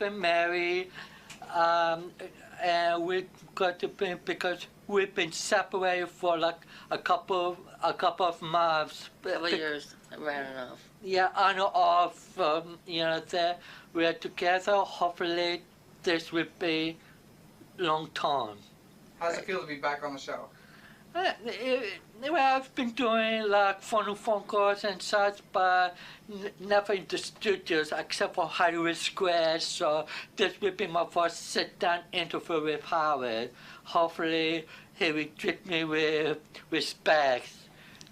and Mary, and we got to be because we've been separated for like a couple of months. Couple years, around enough. Yeah, on and off. That we're together. Hopefully, this will be long time. How does it feel to be back on the show? I've been doing like phone calls and such, but never in the studios except for Hollywood Square. So this will be my first sit-down interview with Howard. Hopefully, he will treat me with respect.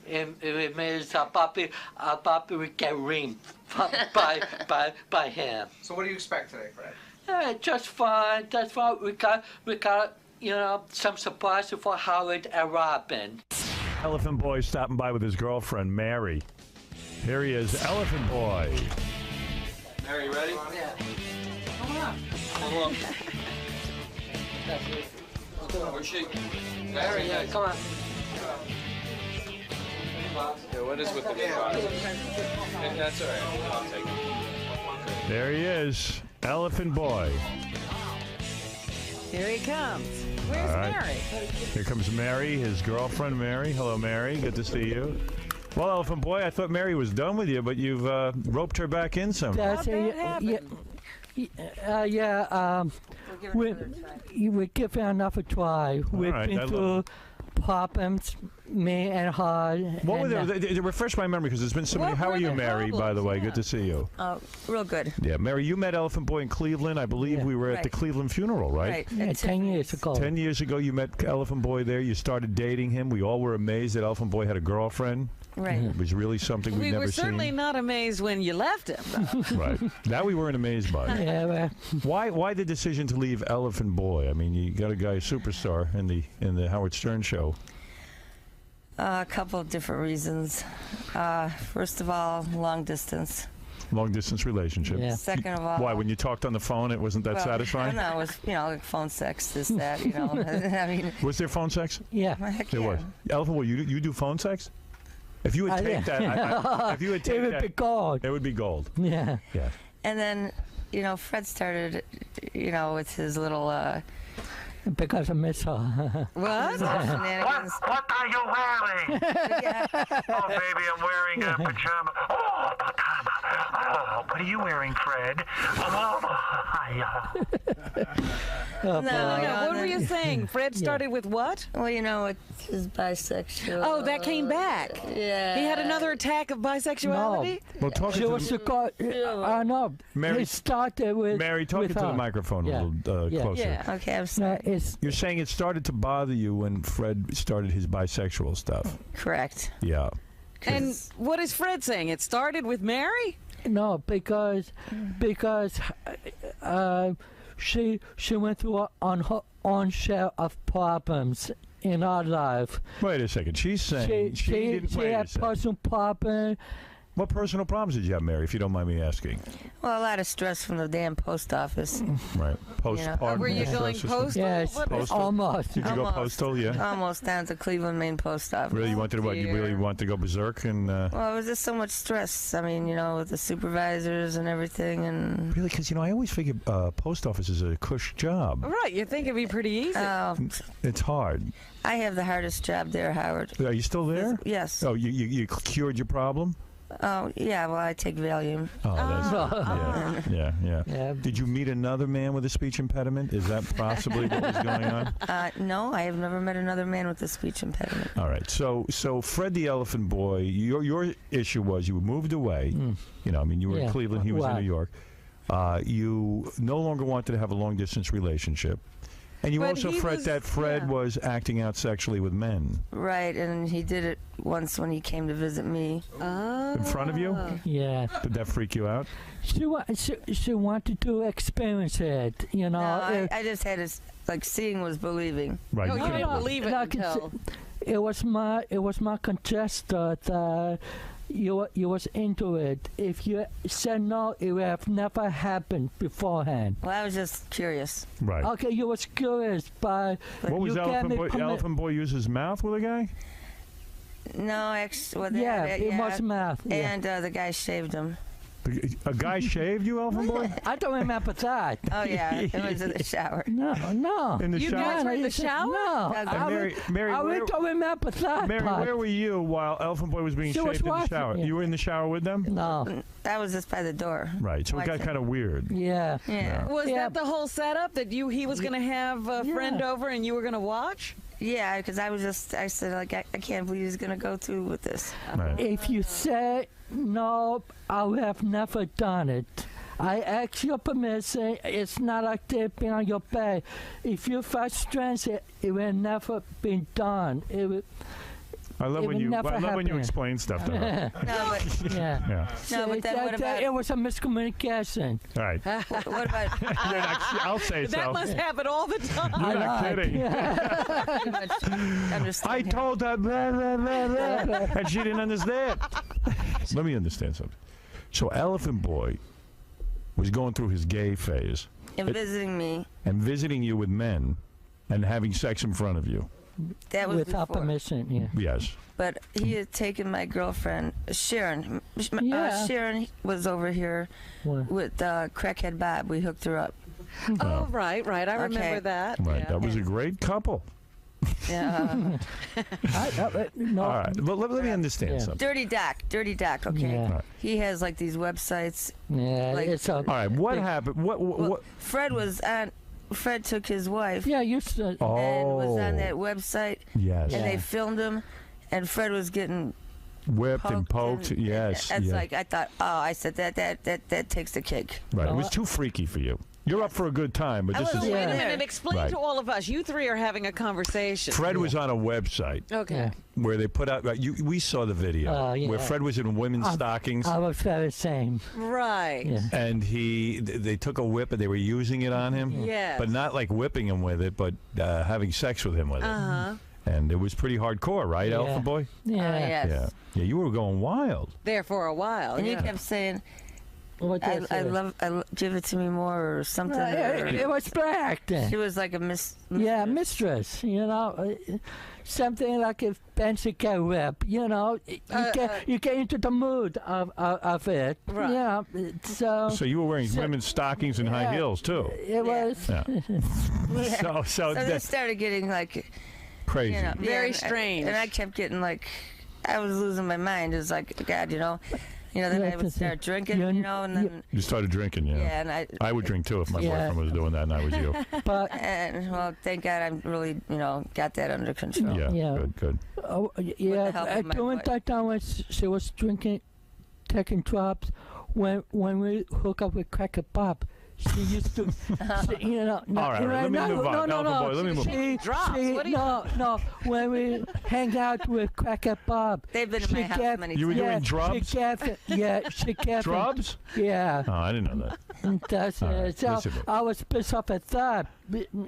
It means I'll probably get reamed by him. So what do you expect today, Fred? Just fun. That's why we got some surprises for Howard and Robin. Elephant Boy stopping by with his girlfriend, Mary. Here he is, Elephant Boy. Mary, ready? Yeah. Come on. Come on. Where's she? Mary, yeah, come on. Yeah, what is with the big box? That's all right. I'll take it. There he is, Elephant Boy. Here he comes. Where's All right. Mary? Here comes Mary, his girlfriend, Mary. Hello, Mary. Good to see you. Well, Elephant Boy, I thought Mary was done with you, but you've roped her back in somehow. How'd that happen? We give her another try. We've right, been through problems, me and her. What were they refresh my memory because there's been so many. What How were are you, the Mary? By the problems? way, Yeah. good to see you. Oh, real good. Yeah, Mary, you met Elephant Boy in Cleveland. I believe we were at the Right. Cleveland funeral, right? Yeah, 10 years ago. 10 years ago, you met Elephant Boy there. You started dating him. We all were amazed that Elephant Boy had a girlfriend. Right. It was really something we'd We never were certainly seen. not amazed when you left him, though. Right. That we weren't amazed by. Yeah, well, Why the decision to leave Elephant Boy? I mean, you got a guy, a superstar in the Howard Stern show. A couple of different reasons. First of all, long distance. Long distance relationship. Yeah. Second of all, Why? When you talked on the phone, it wasn't that well, satisfying? I don't know. It was, like phone sex, this, that, I mean, Was there phone sex? yeah. heck There yeah. was. Elephant Boy, you do phone sex? If you would take yeah. that, if you would take It would that, be gold. it would be gold. Yeah. Yeah. And then, Fred started, with his little Because I miss her. What? shenanigans. What are you wearing? Yeah. Oh, baby, I'm wearing a pajama. Oh, pajama. Oh, what are you wearing, Fred? Oh, Oh, No, boy. No, what were then- you saying? Fred started with what? Well, with his bisexual. Oh, that came back. Yeah. He had another attack of bisexuality? Well, talking She to was the girl. I know. Mary- It started with. Mary, talking with to the her. microphone Yeah. a little Yeah. closer. Yeah. Okay, I'm No, sorry. it's You're saying it started to bother you when Fred started his bisexual stuff. Correct. Yeah. And what is Fred saying? It started with Mary? no because she went through her own share of problems in her life. Wait a second. She's saying she didn't. She Wait a had second. personal problems. What personal problems did you have, Mary? If you don't mind me asking. Well, a lot of stress from the damn post office. Right. Postpartum. Were you going stress postal? Yes, What- Postal? almost. Did you go Almost. postal? Yeah. Almost down to Cleveland, Maine post office. Really, you wanted to what? You really wanted to go berserk and. Well, it was just so much stress. I mean, with the supervisors and everything, and Really, because I always figure post office is a cush job. Right, you think it'd be pretty easy. It's hard. I have the hardest job there, Howard. Are you still there? Yes. Oh, you cured your problem? Oh, yeah. Well, I take Valium. Oh, that's yeah. Yeah. Did you meet another man with a speech impediment? Is that possibly what was going on? No, I have never met another man with a speech impediment. All right. So Fred the Elephant Boy, your issue was you moved away. You were in Yeah. Cleveland, he was in Right. New York. You no longer wanted to have a long distance relationship. And you But also he fret was- that Fred yeah. was acting out sexually with men. Right, and he did it once when he came to visit me. In front of you? Yeah. Did that freak you out? She wanted to experience it. No, I just had to, seeing was believing. Right. Oh, you couldn't- didn't believe it Like until... it was my contestant that you was into it. If you said no, it would have never happened beforehand. Well, I was just curious. Right. Okay, you was curious, but What was you gave Elephant me Boy? Elephant Boy use his mouth with a guy? No, actually, well, Yeah, it was math. Yeah. And the guy shaved him. A guy shaved you, Elfin Boy? I don't remember that. Oh yeah, it was in the shower. No. In the You shower? guys were in the shower? No. And Mary, I where, don't remember that. Mary, part. where were you while Elfin Boy was being She was shaved in the watching shower? you. You were in the shower with them? No. That was just by the door. Right, so it got Watching. kind of weird. Yeah. Yeah. Was Yeah. that the whole setup that he was going to have a friend over and you were going to watch? Yeah, because I said, like, I can't believe he's going to go through with this. Right. If you say no, I have never done it. I ask your permission. It's not like tipping on your pay. If you first stress it, it will never be done. It will, I love It when would you never happen. explain stuff to her. No, but yeah. Yeah. no, but then what about It was a miscommunication. All right. what about You're not- I'll say That so. must happen all the time. You're not lied. kidding. pretty much understand I him? told her, blah, blah, blah, blah, and she didn't understand. Let me understand something. So Elephant Boy was going through his gay phase and visiting me. and visiting you with men and having sex in front of you. That was Without before. permission, yeah. Yes. But he had taken my girlfriend, Sharon. Yeah. Sharon was over here What? with Crackhead Bob. We hooked her up. Oh, right. I remember Okay. that. Right. Yeah. That was a great couple. Yeah. No. All right. But let me understand Yeah. something. Dirty Doc, okay? Yeah. Right. He has like these websites. Yeah, Like- it's a. All right. What Big- happened? What? Well, Fred took his wife Yeah, you said. Oh. and was on that website, Yes. and they Yeah. filmed him, and Fred was getting Whipped and poked. and- Yes. It's yes. like I thought. Oh, I said that takes the cake. Right. It Well, was too freaky for you. You're up for a good time, but I this was is. Wait Yeah. a minute. Explain Right. to all of us. You three are having a conversation. Fred was on a website Okay. Yeah. where they put out. Right, we saw the video Yeah. where Fred was in women's stockings. I was very same. Right. Yeah. And they took a whip and they were using it on him. Yes. But not like whipping him with it, but having sex with him with it. Uh-huh. And it was pretty hardcore, right, Yeah. Alpha Boy? Yeah. Yes. Yeah. Yeah, you were going wild. There for a while. And yeah. he kept saying, What I they say. give it to me more or something. It was black then. She was like a miss. Yeah, mistress. You know, something like a fancy car whip. You know, you get into the mood of it. Right. Yeah. So So you were wearing women's stockings and high yeah. heels, too. it was. Yeah. Yeah. So So they that's started getting like, crazy. you know, Very and strange. and I kept getting like, I was losing my mind. It was like, God, you know. Then Yeah, I would it's- start drinking, you're- and then You started drinking, yeah. yeah, and I would drink, too, if my Yeah. boyfriend was doing that and I was you. But and well, thank God I'm really, got that under control. Yeah, Yeah. good. oh, yeah, help of my during wife. that time when she was drinking, taking drops, when we hook up with Cracker Bob, she used to, she, All right, let me move on. No, Alpha Boy, let me move on. She, Drops? What do you- no. When we hang out with Cracker Bob, They've been in my she house gave- many You were times. doing She drubs? gave, she gave. Drubs? Yeah. Oh, I didn't know that. And that's All it. right, So listen. I was pissed off at that.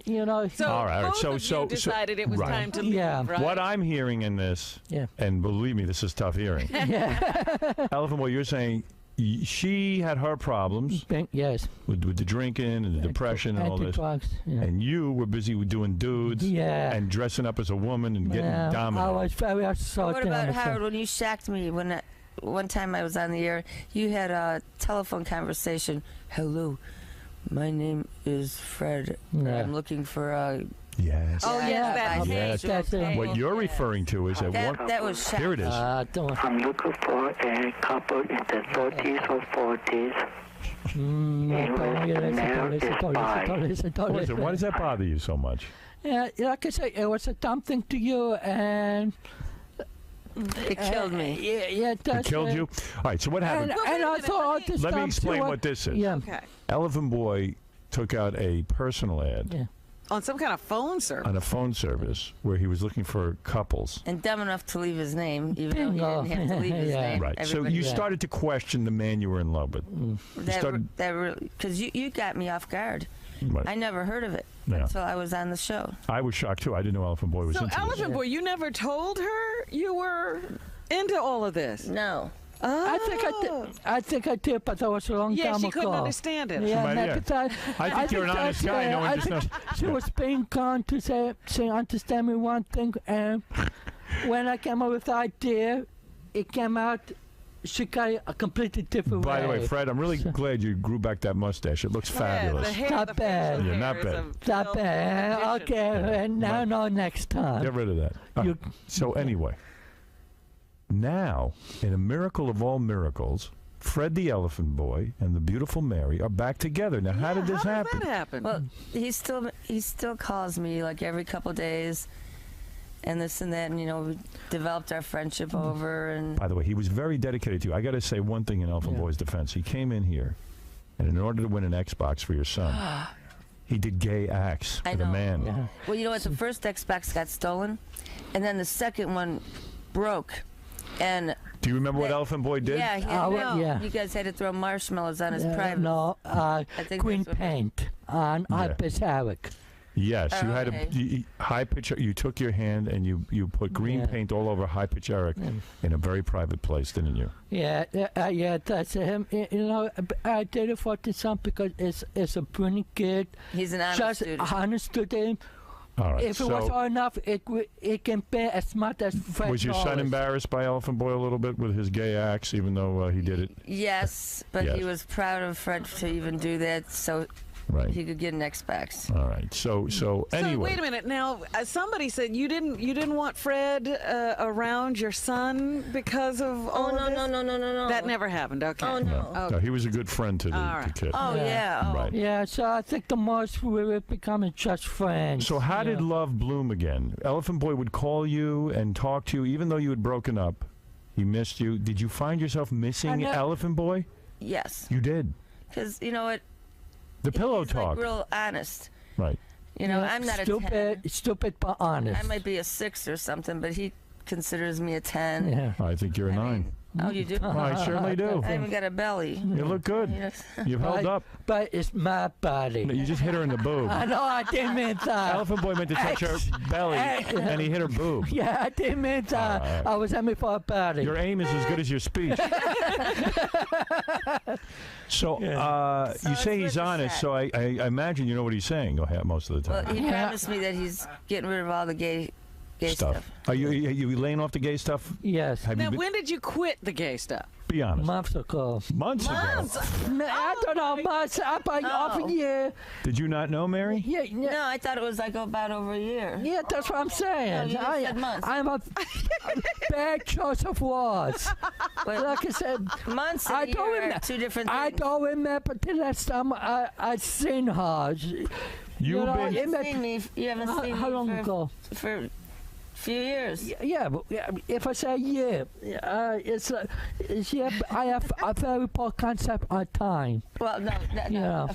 You know. So All right, both so- of so- you decided it was right. time to leave, Yeah. right? What I'm hearing in this, Yeah. and believe me, this is tough hearing. Elephant Boy, you're saying she had her problems Yes. with the drinking and the depression and all this. Drugs. Yeah. And you were busy with doing dudes Yeah. and dressing up as a woman and getting Yeah, I dominated. was very assaulted. What about Howard? When you shocked me one time I was on the air, you had a telephone conversation. Hello, my name is Fred. Yeah. I'm looking for a. Yes. Oh, yes, that Yes. That's it. What you're referring to is that one. That was shock. Here it is. Don't. I'm looking for a couple in the 30s or 40s. What is it? Why does that bother you so much? Yeah, like I said, it was a dumb thing to you, and It killed me. Yeah, It that's killed it. you? All right, so what happened? And I thought all this Let me stuff explain too, what this is. Yeah. Okay. Elephant Boy took out a personal ad Yeah. On some kind of phone service. on a phone service where he was looking for couples. And dumb enough to leave his name, even though Bingo. he didn't have to leave his Yeah. name. Right. So Everybody- you Yeah. started to question the man you were in love with. started- because you got me off guard. Right. I never heard of it Yeah. until I was on the show. I was shocked too. I didn't know Elephant Boy was So, into this. Elephant Boy, you never told her you were into all of this? No. Oh. I think I did, but that was a long Yeah, time she ago. couldn't understand it. Yeah, Might- no, yeah. because I think you're an honest guy. No one I just think knows. she was being kind to say, understand me one thing, and when I came up with the idea, it came out. she got a completely different By the way, way. Fred, I'm really glad you grew back that mustache. It looks fabulous. The hair, Not the bad. facial Yeah, hair not is bad. a Not real bad. addition. Okay, and now, Right. no, next time. Get rid of that. You- So anyway, now, in a miracle of all miracles, Fred the Elephant Boy and the beautiful Mary are back together. Now, how did this How happen? did that happen? Well, he still calls me like every couple days, and this and that, and we developed our friendship over, and By the way, he was very dedicated to you. I got to say one thing in Elephant Yeah. Boy's defense. He came in here, and in order to win an Xbox for your son, he did gay acts I with a know. man. Yeah. well, you know what? The first Xbox got stolen, and then the second one broke, and Do you remember what That- Elephant Boy did? yeah, yeah. you guys had to throw marshmallows on his private. No, think green that's what- paint on Yeah. Ibis Eric. Yes, you had Okay. a high pitch. You took your hand and you put green Yeah. paint all over High Pitch Eric in a very private place, didn't you? Yeah, that's him. I did it for the son because it's a brilliant kid. He's an honest Just student. honest student. All right. If it was so, enough, it can be as smart as Fred was your son Wallace. embarrassed by Elephant Boy a little bit with his gay acts, even though he did it? Yes, but Yes. he was proud of Fred to even do that, so Right. he could get an Xbox. All right. So anyway. So wait a minute. Now, somebody said you didn't want Fred around your son because of all Oh no of this? no! That never happened. Okay. Oh no! No, no, he was a good friend to the, All the right. kid. Oh yeah! Oh. Right. Yeah, so I think the most we were becoming just friends. So how yeah. did love bloom again? Elephant Boy would call you and talk to you, even though you had broken up. He missed you. Did you find yourself missing know- Elephant Boy? Yes, You did. because you know what? The pillow He's talk. like real honest. Right. You know, Yeah, I'm not a stupid, 10. stupid but honest. I might be a 6 or something, but he considers me a 10. Yeah. I think you're a 9. Oh, you do? Oh, I certainly do. I even got a belly. You look good. You know? You've held up. But it's my body. No, you just hit her in the boob. I know I didn't mean that. Elephant Boy meant to touch her belly, and he hit her boob. Yeah, I didn't mean that. All right. I was aiming for a body. Your aim is as good as your speech. So, So you say it's he's with the honest, set. so I imagine you know what he's saying most of the Well, time. he Yeah. promised me that he's getting rid of all the gay stuff. Are you laying off the gay stuff? Yes. Have Now, you been, when did you quit the gay stuff? be honest. Months ago. Months ago. I don't know much. About half a year. Did you not know, Mary? Yeah, yeah. No, I thought it was like about over a year. Yeah, that's what I'm saying. No, you just said months. I'm a bad choice of words. But Like I said, months I and a don't year are remember. two different things. I don't remember the last time I seen her. You've know, been. You it haven't may- seen me. You haven't seen How me long for, ago? for a few years. Yeah, but if I say yeah, I have a very poor concept of time. Well, no, Yeah.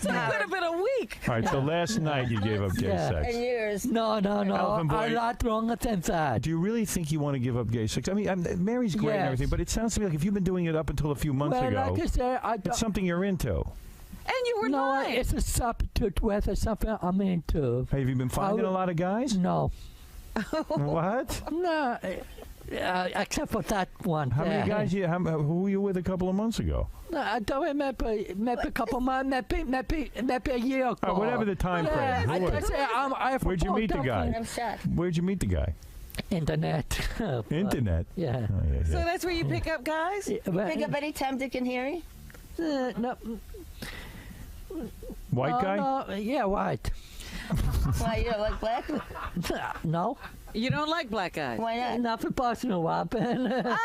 So it could have been a week. All right, so last night you gave up gay Yeah. sex. 10 years. No, Elephant a Boy. lot longer than that. Do you really think you want to give up gay sex? I mean, Mary's great and Yes. everything, but it sounds to me like if you've been doing it up until a few months Well, ago, like I said, I it's don't. something you're into. And you were No, 9. it's a substitute whether something I'm into. Have you been finding a lot of guys? No, What? no, except for that one. How many there. guys? Who were you with a couple of months ago? No, I don't remember. Maybe a couple months. Maybe a year ago. Whatever the time frame. Yeah, Who I was just say I have Where'd you meet the guy? I'm shocked. Where'd you meet the guy? Internet. Internet. Yeah. Oh, yeah, So yeah. that's where you pick up guys? Pick up any Tom, Dick, and Harry? No, White guy? No, yeah, white. Why, you don't like black? No, You don't like black guys? Why not? nothing personal, Robin.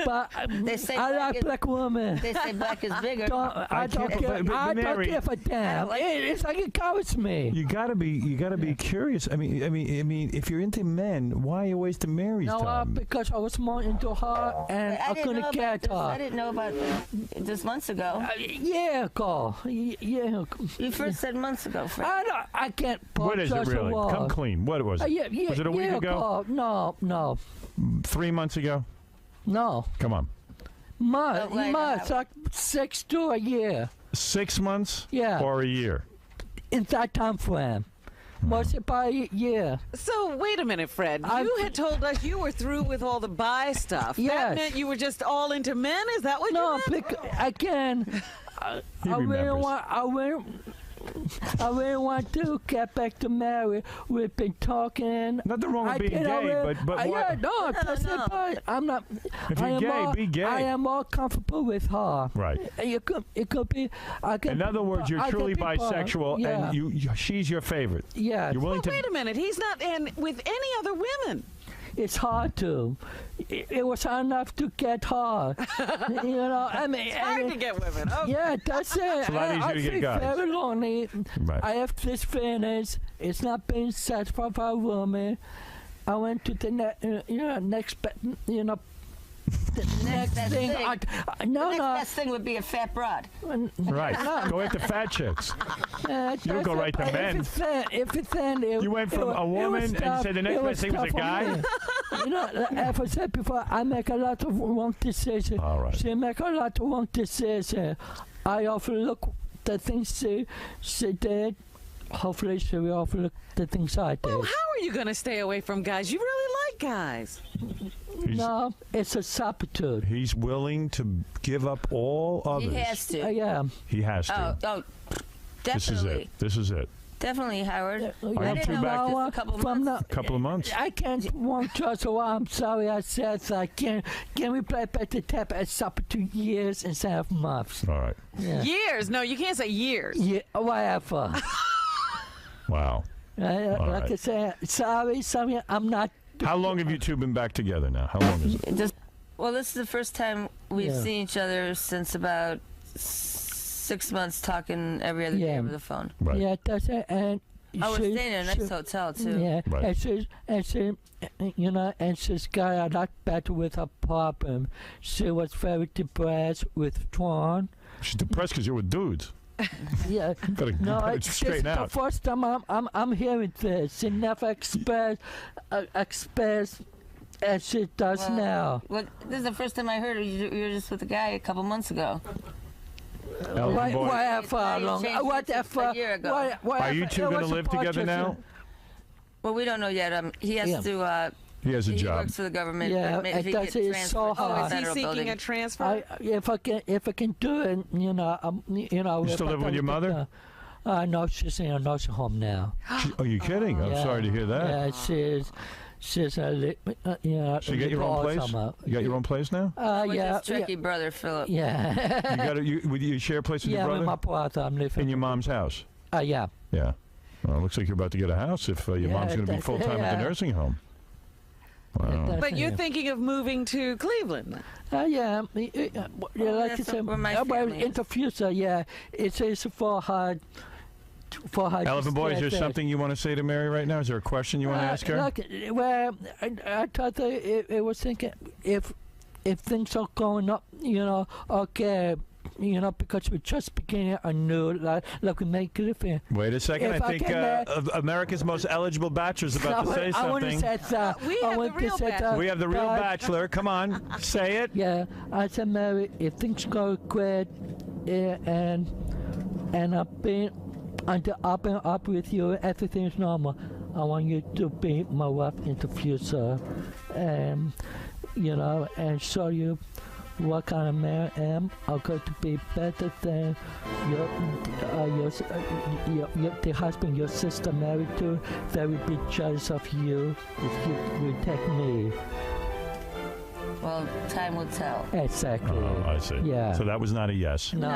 But They say I black like is- black women. They say black is bigger. I don't can't- give. but I don't Mary- give a damn. like It's like it covers me. You gotta be curious. I mean, if you're into men, why are you wasting Mary's No, time? because I was more into her and I didn't know couldn't about get this. I her. didn't know about this months ago. Yeah, go. Yeah. You first said months ago, Fred. I can't. What is it just a really? word. Come clean. What was it? Yeah, Was it a week yeah, ago? go. No. 3 months ago? No. Come on. Don't lie Months, now. like 6 to a year. 6 months? Yeah. Or a year? In that time frame. Was it by a year? So wait a minute, Fred. I'm- You had told us you were through with all the bi stuff. That Yes. meant you were just all into men? Is that what No, you meant? again, He I really remembers. want. I really want to get back to Mary. We've been talking. Nothing wrong with being did gay, already- but what? Yeah, no, that's no. it. But I'm not. If I you're am gay, more, be gay. I am more comfortable with her. Right. It could be. I can. In other words, you're I can truly be both. bisexual, Yeah. and she's your favorite. Yeah. You're willing Well, to. wait a minute. He's not in with any other women. It's hard to. It was hard enough to get her. You know, I mean, It's hard to get women. Oh, yeah, that's it. It's a lot easier I to get feel guys. very lonely. Right. I have this feelings. It's not being satisfied by a woman. I went to the the next best thing. thing. No, Next no. best thing would be a fat broad. Right. Go after fat chicks. You don't go right to men. If it's then, You went from a woman and you said the next best thing was a guy? You know, as I said before, I make a lot of wrong decisions. All right. She make a lot of wrong decisions. I overlook the things she did. Hopefully, she will overlook the things I did. Well, how are you going to stay away from guys? You really like guys. No, it's a substitute. He's willing to give up all others. He has to. Yeah. He has to. Oh, This is definitely. it. This is it. Definitely, Howard. Yeah, I you didn't two know back- just a couple From months. Couple of months. I can't want to, so I'm sorry I said so. Can we play back the tap at substitute years instead of months? All right. Yeah. Years? No, you can't say years. Yeah, whatever. Wow. Like right. I said, sorry, I'm not. How long have you two been back together now? How long is it? Well, this is the first time we've Yeah. seen each other since about 6 months, talking every other day Yeah. over the phone. Right. Yeah, that's it. And I was she- staying in a nice she- hotel too. Yeah, Right. and she, you know, and she's got a lot better with her problem. She was very depressed, withdrawn. She's depressed because you're with dudes. Yeah. Gotta No, gotta it's straighten the out. first time I'm hearing this. She never expressed as she does Well, now. Well, this is the first time I heard you were just with a guy a couple months ago. Elephant boy. Whatever, Now you long, changed it whatever. a year ago. Are you two going to live together now? Well, we don't know yet. He has Yeah. to. He has a He job. works for the government. Yeah, but if he that's gets it, transferred so to Oh, a hard. is he federal seeking building. a transfer? If I can do it, you know, You still living with your mother? No, she's in a nursing home now. Are you kidding? I'm Yeah. sorry to hear that. Yeah, she's you know. So you got your own place? You got your own place now? With Yeah, his Trekkie brother, Philip. yeah. You got you share a place with Yeah, your with my brother? brother, I'm living. In your mom's house? Yeah. Yeah. Well, it looks like you're about to get a house if your Yeah, mom's going to be that's- full time at the yeah. nursing home. Wow. But you're thinking of moving to Cleveland. Yeah. Like I that's said, where my family is. in the future, yeah, it's for her. Elephant boy, is there something you want to say to Mary right now? Is there a question you want to ask her? Look, well, I thought that it was thinking if things are going up, you know, okay, you know, because we're just beginning anew, like we make it. Wait a second. If I I think can, America's most eligible bachelor is about to say I want to something. say that. We have the real bachelor. We have the real bachelor. Come on, say it. Yeah, I said, Mary, if things go great, and I've been up with you, everything's normal. I want you to be my wife in the future, and you know, and show you what kind of man I am. I'm going to be better than the husband your sister married to. They will be jealous of you if you will take me. Well, time will tell. Exactly. Oh, I see. Yeah. So that was not a yes. No,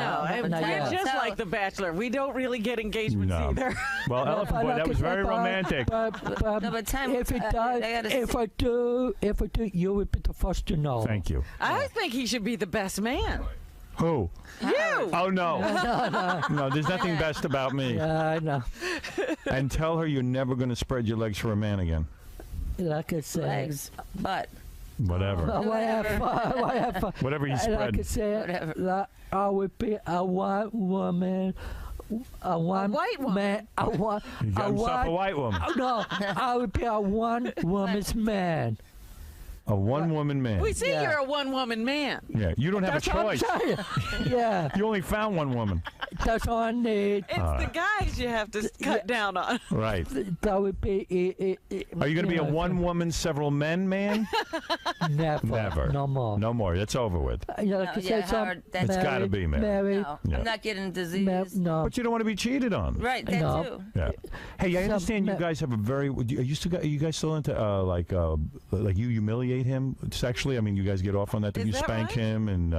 but not we're yet. just Tell- like The Bachelor. We don't really get engagements No. either. Well, Elephant Boy, that was very romantic. No, but time will If it tell. does, I gotta if I do, you will be the first to know. Thank you. I think he should be the best man. Who? You! Oh, no. No, there's nothing best about me. Yeah, I know. And tell her you're never going to spread your legs for a man again. Like I said, Legs, butt. Whatever. whatever. Whatever you Like spread. I said, Whatever. like, I would be a white woman, a white woman? man, He got himself a white woman. No, I would be a one woman's man. A one-woman man. We see Yeah. you're a one-woman man. Yeah, you don't have a That's what I'm choice. saying. Yeah, You only found one woman. that's all I need. It's the guys you have to cut down on. Right. That would be. Are you going to be a one-woman, several men man? Never. Never. No more. No more. It's over with. You know, No, like I yeah, said, some- Howard, that's- It's gotta be, man. Mary. No, Yeah. I'm not getting disease. No. But you don't want to be cheated on. Right, that No. too. Yeah. Hey, I Some understand you men- guys have a very. Are you guys still into like you humiliate him sexually? I mean, you guys get off on that. Is You that spank right? him, and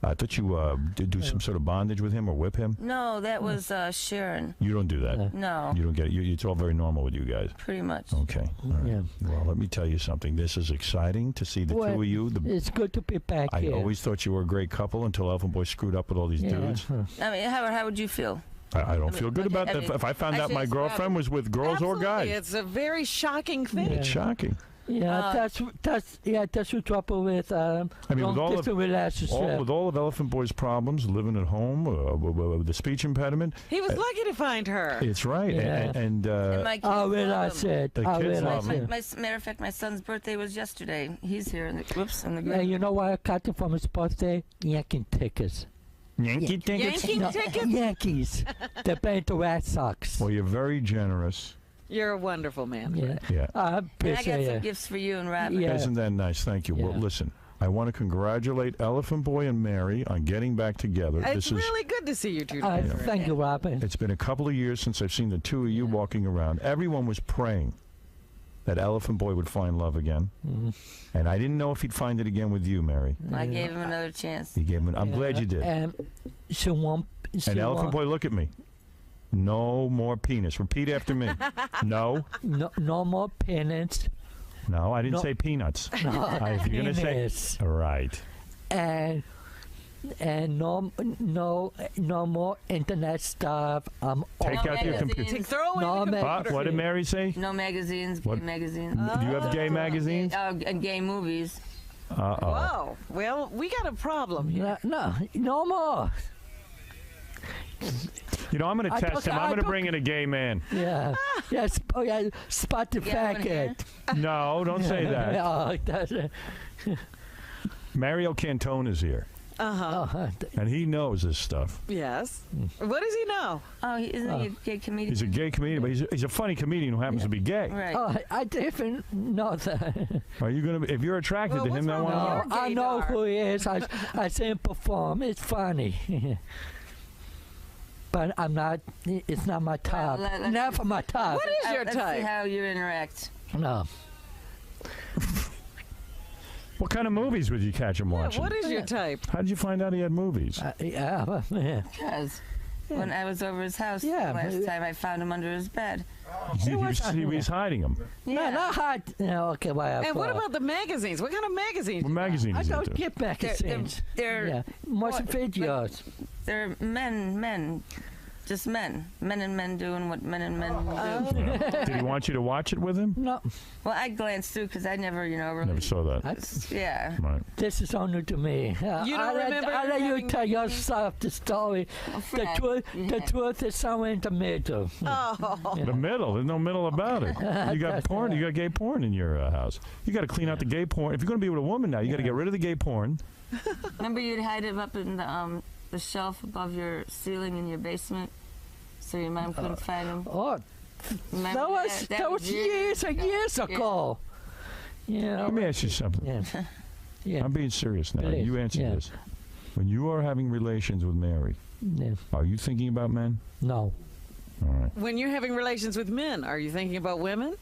I thought you do some sort of bondage with him or whip him. No, that was Sharon. You don't do that. No, You don't get it. It's all very normal with you guys. pretty much. Okay. All right. Yeah. Well, let me tell you something. This is exciting to see the Well, two of you. It's good to be back I here. always thought you were a great couple until Elfin Boy screwed up with all these Yeah. dudes. I mean, Howard, how would you feel? I don't feel good about that. If I found out my girlfriend was with girls or Absolutely. guys, It's a very shocking thing. it's shocking. Yeah, that's the trouble with I mean, with all of different relationships. with all of Elephant Boy's problems, living at home, with the speech impediment, He was lucky to find her. it's right. Yeah. And And my kids I love realize him. it. The I kids realize love him. it. Matter of fact, my son's birthday was yesterday. He's here in the in the And you know why I got it from his birthday? Yankee tickets. Yankee tickets. Yankee No, tickets? Yankees. They're playing the Red Sox. Well, you're very generous. You're a wonderful man. Yeah. Yeah. I And I got appreciate some it. gifts for you and Robin. Yeah. Isn't that nice? Thank you. Well, Yeah. listen, I want to congratulate Elephant Boy and Mary on getting back together. It's really good to see you two together. Thank you, Robin. It's been a couple of years since I've seen the two of you walking around. Everyone was praying that Elephant Boy would find love again. And I didn't know if he'd find it again with you, Mary. I gave him another chance. He gave him. I'm glad you did. And she won't. And Elephant Boy, look at me. No more penis. Repeat after me. No. No more penance. No, I didn't No. say peanuts. No, If you're going to say. penis. All right. And no more internet stuff. Take No out your magazines. computer. Throw away No, the man. computer. What did Mary say? No magazines, What? gay magazines. Do you have gay magazines? And gay movies. Uh-oh. Whoa. Well, we got a problem here. No more. You know, I'm going to I test took- him. I'm I going to took- bring in a gay man. Yeah. Yes. Oh yeah. Spot the Yeah, one here. faggot. No, don't say that. Oh, that's it. Mario Cantone is here, Oh, and he knows this stuff. Yes. What does he know? Oh, isn't he a gay comedian? He's a gay comedian, but he's a funny comedian who happens to be gay. Right. oh, I didn't know that. Are you going to? If you're attracted Well, to him, what's that wrong with one. you? I know gaydar. who he is. I see him perform. It's funny. But I'm not. It's not my type. let's- Never my type. What is your Let's see type? how you interact. No. What kind of movies would you catch him Yeah, watching? what is your type? How did you find out he had movies? Yeah. Yeah. Because when I was over his house Yeah, last but- time, I found him under his bed. He was hiding them. No, not hot. No, okay, whatever. And what about the magazines? What kind of magazines? What magazine I is don't into? get magazines. They're Yeah. Most what- videos. they're men, just men and men doing what men and men do. Did he want you to watch it with him? No, Well, I glanced through because I never, really. Never saw that. Yeah. Right. this is all new to me. You don't remember I'll let you having- tell yourself the story. The Fred, truth is somewhere in the middle. Oh, The middle. There's no middle about it. You got That's porn. right. You got gay porn in your house. You got to clean out the gay porn. If you're going to be with a woman now, you got to get rid of the gay porn. Remember you'd hide him up in the shelf above your ceiling in your basement, so your mom couldn't find him. Oh, Remember that was years and years ago. Yeah. Let me ask you something. Yeah. Yeah. I'm being serious now. Please, You answer yeah. this. When you are having relations with Mary, Yeah. are you thinking about men? No. All right. when you're having relations with men, are you thinking about women?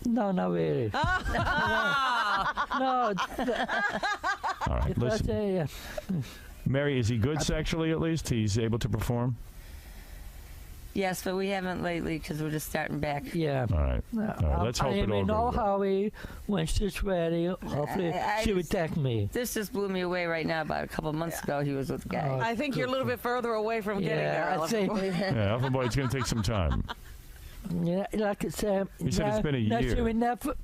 No, not really. No. All right. If I Listen, say, Mary, is he good sexually at least? He's able to perform? Yes, but we haven't lately because we're just starting back. yeah. All right. All right. Let's hope I it all even know goes well. Howie, when she's ready, hopefully I she would just- text me. This just blew me away right now. About a couple months ago, he was with a guy. I think you're a little bit further away from getting there. Yeah, I'd say, Elephant Boy. Yeah, Alpha Boy, it's going to take some time. Yeah, like I said, He said it's been a no, year. No, first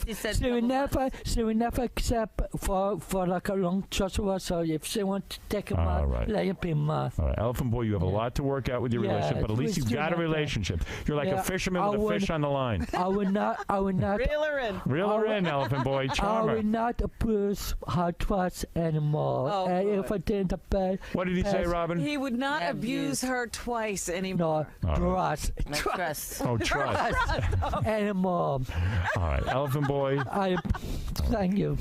he said she would never accept for like a long trust of us. So if she wants to take a month, right. let it be a month. All right, Elephant Boy, you have a lot to work out with your Yeah, relationship, but at least we you've still got a got that. relationship. You're like a Yeah, fisherman I with a would- fish on the line. I would not. Reel her in. Reel her in, Elephant Boy. I Charm her. will not abuse her trust anymore. Oh, and good. if I didn't pay, What did he say, Robin? He would not Yeah, abuse abuse. her twice anymore. no trust My trust. Oh, trust. anymore. All right, Elephant Boy. I thank you.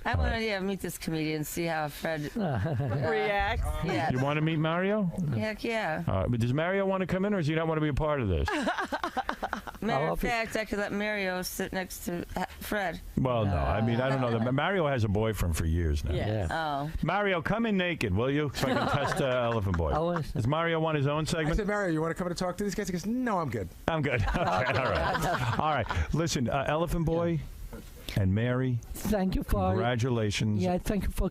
I want to meet this comedian, see how Fred. React. Yeah. You want to meet Mario? Heck yeah. But does Mario want to come in, or does he not want to be a part of this? Matter I'll of be- fact, I could let Mario sit next to Fred. Well, no. I mean, I don't know. Mario has a boyfriend for years now. Yeah. Oh. Mario, come in naked, will you? So I can test Elephant Boy. I was- Does Mario want his own I segment? said, Mario, you want to come in and talk to these guys? He goes, no, I'm good. I'm good. Okay, all right. All right. Listen, Elephant Boy and Mary, Thank you for. congratulations. Yeah, thank you for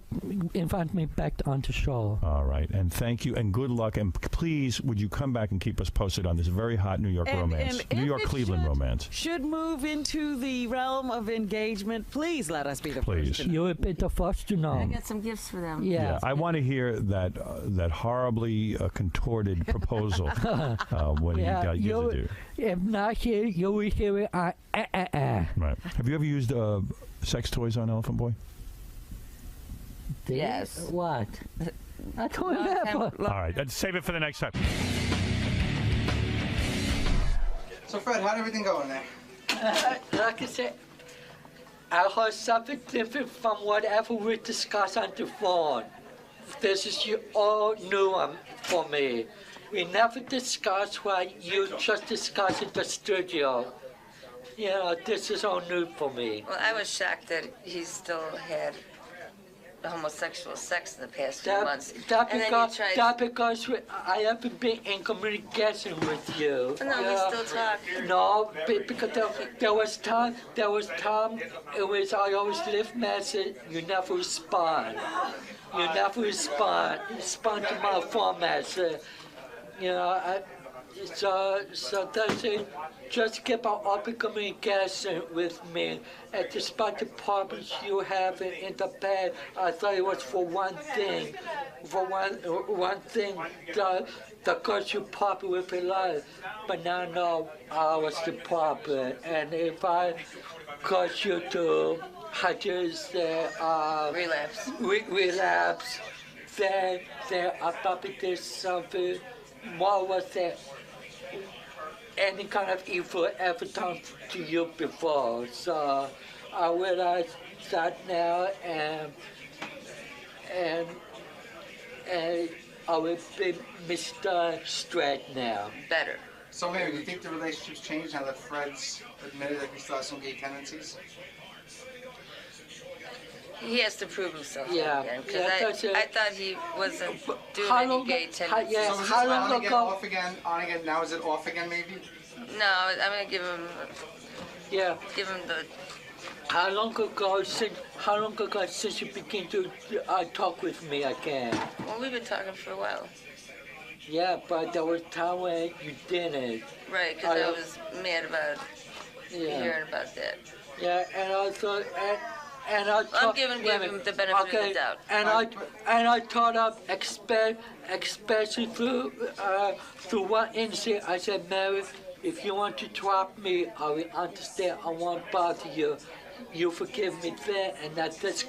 inviting me back on the show. All right. And thank you and good luck. And please, would you come back and keep us posted on this very hot New York romance? And New if York it Cleveland romance. should move into the realm of engagement, please let us be the Please. first to know. You will be the first to I know. got some gifts for them. Yeah. I want to hear that that horribly contorted proposal when he got used to do. If not here, you will hear it. Right. Have you ever used sex toys on Elephant Boy? Yes. What? I don't Long time- remember. All right. Save it for the next time. So Fred, how'd everything go in there? Like I said, I heard something different from whatever we discussed on the phone. This is all new for me. We never discussed what you just discussed in the studio. You know, this is all new for me. Well, I was shocked that he still had homosexual sex in the past few months. That because I haven't been in communication with you. No, we still talk. No, because there was time, it was, I always leave message, you never respond. You never respond to my format. So, you know, so that's it. Just keep an open communication with me. And despite the problems you have in the past, I thought it was for one thing, one thing that caused you problem with your life. But now I know I was the problem. And if I caused you to, how do you say, relapse, then I probably did something more was that any kind of evil ever done to you before. So I realize that now, and I will be Mr. Straight now. Better. So Mary, do you think the relationship's changed now that Fred's admitted that he still has some gay tendencies? He has to prove himself Yeah, again. Because yeah, that's it. I thought he wasn't doing How any long gay ago- tendencies. yeah. So is this How long on again, ago- off again, on again? Now is it off again, maybe? No, I'm gonna give him the. How long ago since you began to talk with me again? Well, we've been talking for a while. Yeah, but there was time when you didn't. Right, because I was mad about Yeah. hearing about that. Yeah, and I thought, and I thought, I'm giving him the benefit of the doubt. And I thought of especially through one incident. I said, Mary, if you want to drop me, I will understand. I won't bother you. You forgive me there, and that this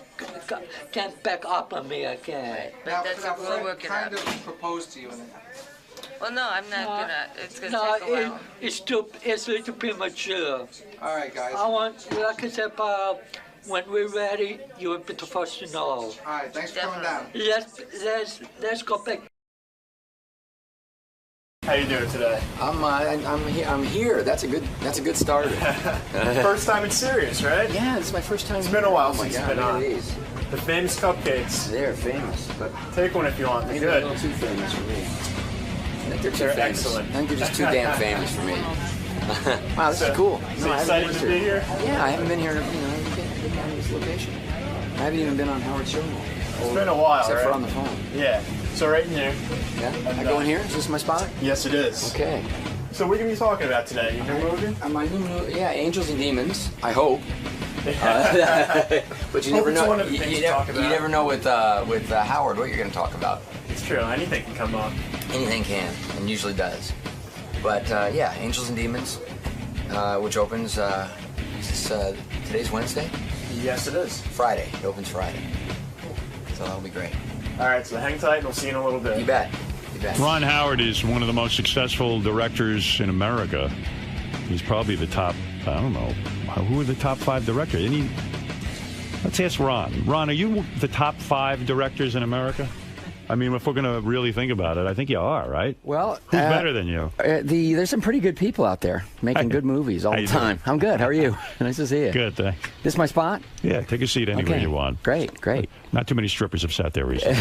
can't back up on me again. But Now, that's now what we're Fred working kind on. of proposed to you in the Well, no, I'm not gonna. It's gonna No, take a while. it's a little premature. All right, guys. I want, like I said, when we're ready, you will be the first to know. All right, thanks for coming down. Let's go back. How you doing today? I'm here. That's a good start. First time it's serious, right? Yeah, this is my first time. It's been a while Oh my since God, you've been look on. at these. The famous cupcakes. They're famous, but Take one if you want. They're maybe a good. little too famous for me. I think they're too They're famous. excellent. I think they're just too damn famous for me. Wow, this is cool. So I haven't excited been to be here? Yeah, I haven't been here. I haven't been down to this location. I haven't even been on Howard Show. It's been a while, Except right? for on the phone. Yeah. So right in here. Yeah. I go in here. Is this my spot? Yes, it is. Okay. So what are you talking about today? Your new movie? My new movie, yeah, Angels and Demons. I hope. But you never It's know. one of the things to talk You about. never know with Howard what you're going to talk about. It's true. Anything can come up. Anything can, and usually does. But yeah, Angels and Demons, which opens. Today's Wednesday. Yes, it is. Friday. It opens Friday. So that'll be great. All right, so hang tight, and we'll see you in a little bit. You bet. You bet. Ron Howard is one of the most successful directors in America. He's probably the top, I don't know, who are the top 5 directors? Let's ask Ron. Ron, are you the top 5 directors in America? I mean, if we're going to really think about it, I think you are, right? Well, who's better than you? There's some pretty good people out there making good movies all the time. I'm good. How are you? Nice to see you. Good, thanks. This is my spot? Yeah, take a seat anywhere you want. Great. Not too many strippers have sat there recently.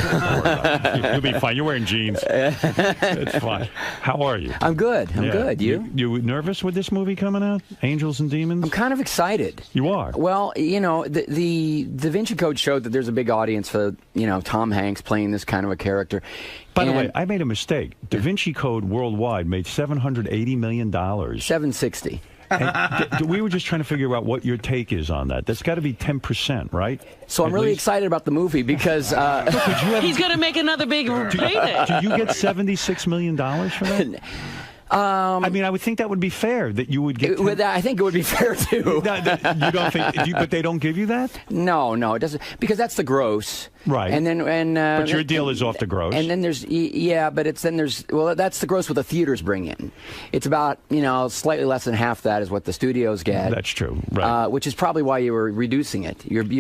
You'll be fine. You're wearing jeans. It's fine. How are you? I'm good. I'm good. You? You nervous with this movie coming out, Angels and Demons? I'm kind of excited. You are? Well, you know, the Da Vinci Code showed that there's a big audience for, Tom Hanks playing this kind of a character. By the way, I made a mistake. Da Vinci Code worldwide made $780 million. 760. And we were just trying to figure out what your take is on that. That's got to be 10%, right? So I'm really excited about the movie because he's going to make another big payday. Do you get $76 million for that? I mean, I would think that would be fair that you would get. I think it would be fair too. You don't think? But they don't give you that? No, it doesn't, because that's the gross. Right. And then but your deal is off the gross. And then there's that's the gross what the theaters bring in. It's about slightly less than half that is what the studios get. That's true. Right. Which is probably why you were reducing it. Your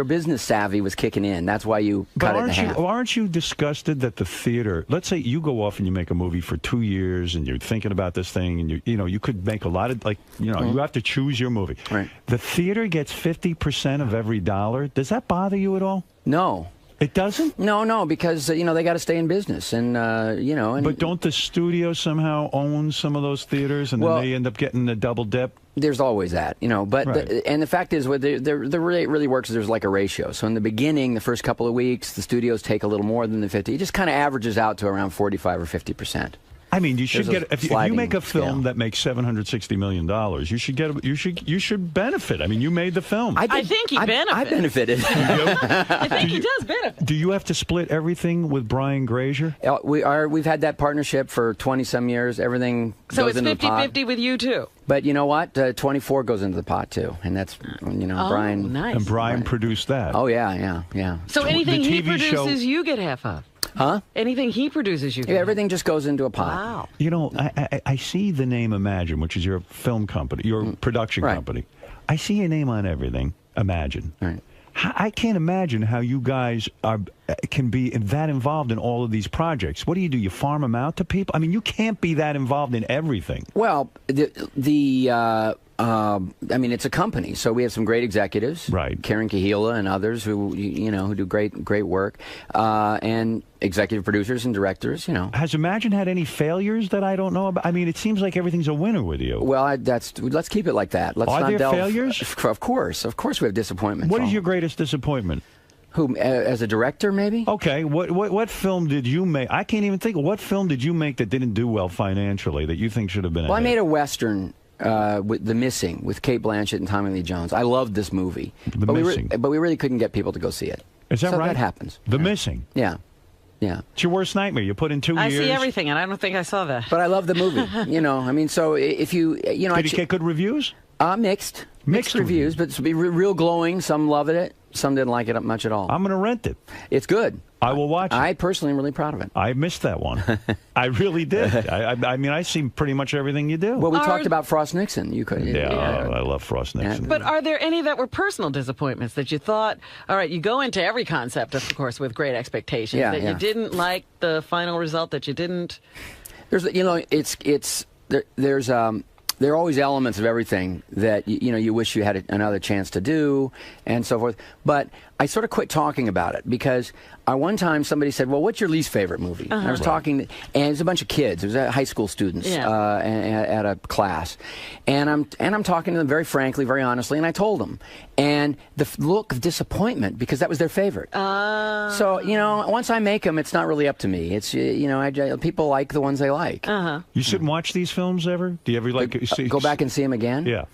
business savvy was kicking in. That's why you cut it in half. Aren't you disgusted that the theater? Let's say you go off and you make a movie for 2 years and you're thinking about this thing and you could make a lot of you have to choose your movie. Right. The theater gets 50% of every dollar. Does that bother you at all? No. It doesn't? No, because they got to stay in business, and But don't the studios somehow own some of those theaters, and then they end up getting the double dip? There's always that, But right. and the fact is, what the way it really works is there's like a ratio. So in the beginning, the first couple of weeks, the studios take a little more than the 50. It just kind of averages out to around 45 or 50%. I mean, you should get if you make a film that makes $760 million, you should get you should benefit. I mean, you made the film. I think he benefited. I benefited. I think he does benefit. Do you have to split everything with Brian Grazer? We've had that partnership for 20-some years. Everything goes into the pot. 50-50 with you too. But you know what? 24 goes into the pot too, and that's Brian. Nice. And Brian produced that. Oh yeah. So anything he TV show- produces, you get half of. Huh? Anything he produces, you get. Everything just goes into a pot. Wow. I see the name Imagine, which is your film company, your production company. I see your name on everything. Imagine. Right. I can't imagine how you guys can be that involved in all of these projects. What do? You farm them out to people? I mean, you can't be that involved in everything. Well, I mean, it's a company, so we have some great executives, right? Karen Kahila and others who who do great work, and executive producers and directors. Has Imagine had any failures that I don't know about? I mean, it seems like everything's a winner with you. Well, let's keep it like that. Let's Are not there delve. failures? Of course, we have disappointments. What is your greatest disappointment? Who, as a director, maybe? Okay, what film did you make? I can't even think. What film did you make that didn't do well financially that you think should have been? Well, I made a Western. With The Missing, with Cate Blanchett and Tommy Lee Jones. I loved this movie, but we really couldn't get people to go see it. Is that so right? That happens. The Missing. Yeah. It's your worst nightmare. You put in 2 years. I see everything, and I don't think I saw that. But I love the movie. I mean, so if you, did it get good reviews? Mixed reviews, but it's real glowing. Some loved it. Some didn't like it much at all. I'm going to rent it. It's good. I will watch it. I personally am really proud of it. I missed that one. I really did. I mean, I see pretty much everything you do. Well, we talked about Frost Nixon. You could. I love Frost Nixon. But are there any that were personal disappointments that you thought, all right, you go into every concept, of course, with great expectations, that you didn't like the final result, that you didn't? There's, there are always elements of everything that you wish you had another chance to do, and so forth. But I sort of quit talking about it because one time somebody said, "Well, what's your least favorite movie?" And I was talking, and it was a bunch of kids. It was high school students at a class, and I'm talking to them very frankly, very honestly, and I told them, and the look of disappointment because that was their favorite. So once I make them, it's not really up to me. It's people like the ones they like. You shouldn't watch these films ever. Do you ever go back and see them again? Yeah.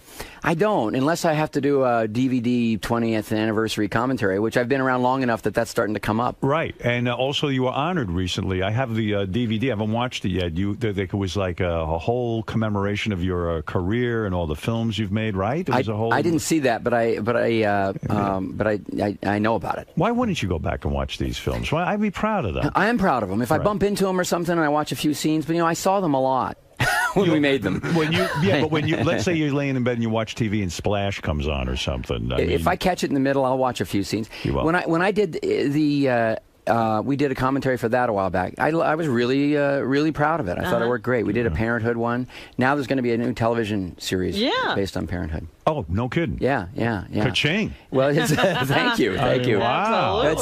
I don't, unless I have to do a DVD 20th anniversary commentary, which I've been around long enough that that's starting to come up. Right, and also you were honored recently. I have the DVD. I haven't watched it yet. There was like a whole commemoration of your career and all the films you've made. Right? It was a whole. I didn't see that, but I know about it. Why wouldn't you go back and watch these films? Well, I'd be proud of them. I am proud of them. If I bump into them or something, and I watch a few scenes, but I saw them a lot. When we made them. But when you let's say you're laying in bed and you watch TV and Splash comes on or something. If I catch it in the middle, I'll watch a few scenes. When I did we did a commentary for that a while back. I was really proud of it. I thought it worked great. We did a Parenthood one. Now there's going to be a new television series based on Parenthood. Oh, no kidding. Yeah. Ka-ching. Well, thank you. Wow.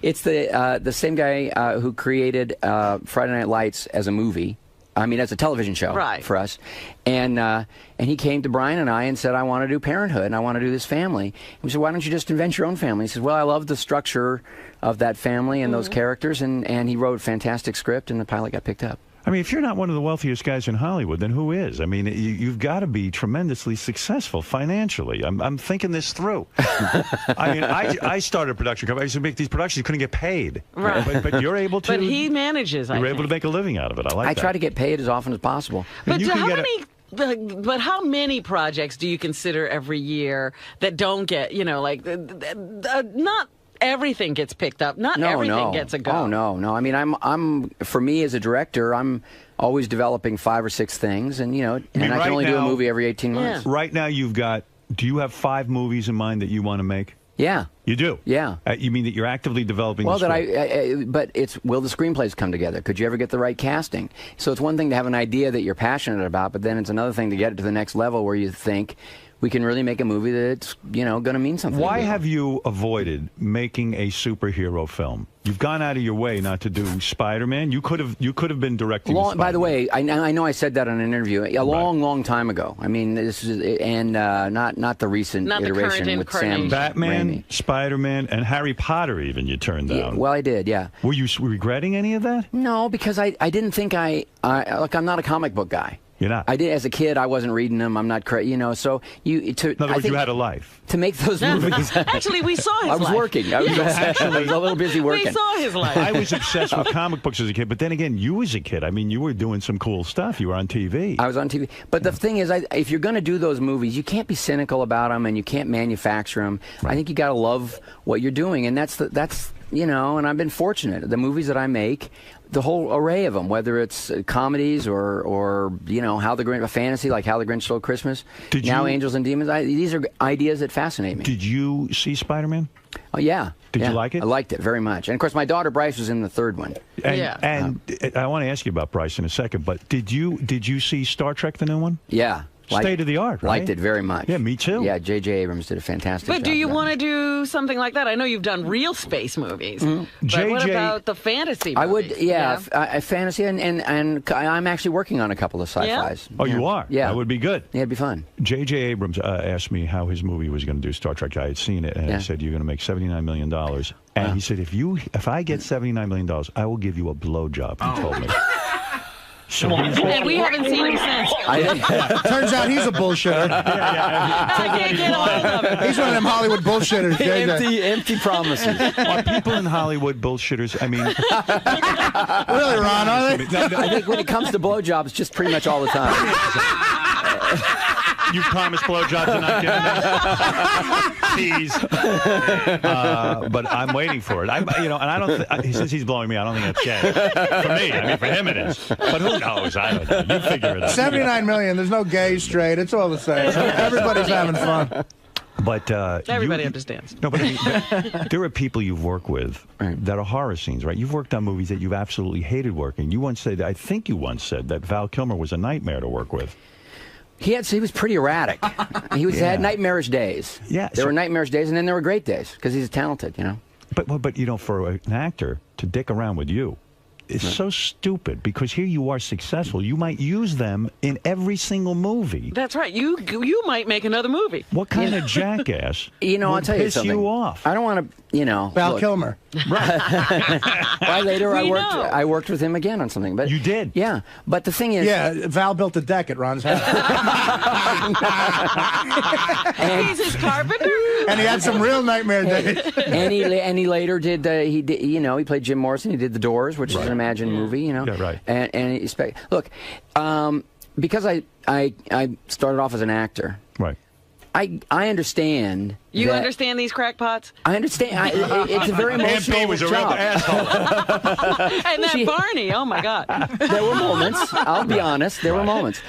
It's the same guy who created Friday Night Lights as a movie. I mean, as a television show for us. And he came to Brian and I and said, I want to do Parenthood, and I want to do this family. And we said, why don't you just invent your own family? He said, well, I love the structure of that family and those characters. And he wrote a fantastic script, and the pilot got picked up. I mean, if you're not one of the wealthiest guys in Hollywood, then who is? I mean, you've got to be tremendously successful financially. I'm thinking this through. I mean, I started a production company. I used to make these productions. You couldn't get paid. Right. But you're able to. But he manages, You're able to make a living out of it. I try to get paid as often as possible. But how many projects do you consider every year that don't get, not everything gets picked up. Not everything gets a go. Oh, no. I mean, for me as a director, I'm always developing 5 or 6 things, and I can only do a movie every 18 months. Right now, do you have 5 movies in mind that you want to make? Yeah. You do? Yeah. You mean that you're actively developing the script? But will the screenplays come together? Could you ever get the right casting? So it's one thing to have an idea that you're passionate about, but then it's another thing to get it to the next level where you think, we can really make a movie that's, going to mean something. Why have you avoided making a superhero film? You've gone out of your way not to do Spider-Man. You could have been directing. By the way, I know I said that in an interview a long time ago. I mean, this is not the recent iteration with Sam Batman, Raimi. Spider-Man, and Harry Potter. Even you turned down. Yeah, well, I did. Yeah. Were you regretting any of that? No, because I didn't think I'm not a comic book guy. You're not. I did as a kid. I wasn't reading them. I'm not crazy. So in other words, you had a life to make those movies. Actually, we saw his life. I was working. I was a little busy working. We saw his life. I was obsessed with comic books as a kid, but then again, you as a kid, I mean, you were doing some cool stuff. You were on TV. I was on TV. But the thing is, if you're going to do those movies, you can't be cynical about them, and you can't manufacture them. Right. I think you got to love what you're doing, and that's and I've been fortunate. The movies that I make, the whole array of them, whether it's comedies or How the Grinch, a fantasy like How the Grinch Stole Christmas, Angels and Demons. These are ideas that fascinate me. Did you see Spider-Man? Oh yeah. Did you like it? I liked it very much. And of course, my daughter Bryce was in the third one. And I want to ask you about Bryce in a second. But did you see Star Trek, the new one? Yeah. State of the art, right? Liked it very much. Yeah, me too. Yeah, J.J. Abrams did a fantastic job. But do you want to do something like that? I know you've done real space movies. But what about the fantasy movies? I would, fantasy, and I'm actually working on a couple of sci-fis. Yeah? Oh, you are? Yeah. That would be good. Yeah, it'd be fun. J.J. Abrams asked me how his movie was going to do Star Trek. I had seen it, and I said, you're going to make $79 million. And he said, if I get $79 million, I will give you a blowjob, he told me. And we haven't seen him since. Turns out he's a bullshitter. I can't get all of it. He's one of them Hollywood bullshitters. Empty promises. Are people in Hollywood bullshitters? I mean, really, Ron? Are they? I think when it comes to blowjobs, just pretty much all the time. You promised blowjobs and not giving them. Tease. But I'm waiting for it. And I don't. Since he's blowing me, I don't think that's gay. For me, I mean, for him it is. But who knows? I don't know. You figure it out. 79 million. There's no gay, straight. It's all the same. Everybody's having fun. But everybody understands. No, but I mean, there are people you've worked with that are horror scenes, right? You've worked on movies that you've absolutely hated working. You once said, I think you once said that Val Kilmer was a nightmare to work with. He was pretty erratic. He had nightmarish days. Yeah, there were nightmarish days, and then there were great days because he's talented, you know. But you know, for an actor to dick around with you is so stupid because here you are successful. You might use them in every single movie. That's right. You might make another movie. What kind of jackass? I'll tell you piss something. you off? I don't want to, Val Kilmer. Why later I worked with him again on something. But you did? Yeah. But the thing is, Val built a deck at Ron's house. He's his carpenter. And he had some real nightmare days. and he later did he played Jim Morrison. He did The Doors, which is an Imagine movie, you know. Yeah, right. And look, because I started off as an actor. Right. I understand. You understand these crackpots? I understand. It's a very emotional Aunt B was a real job. asshole. And that Barney, oh my God. There were moments. I'll be honest. There were moments.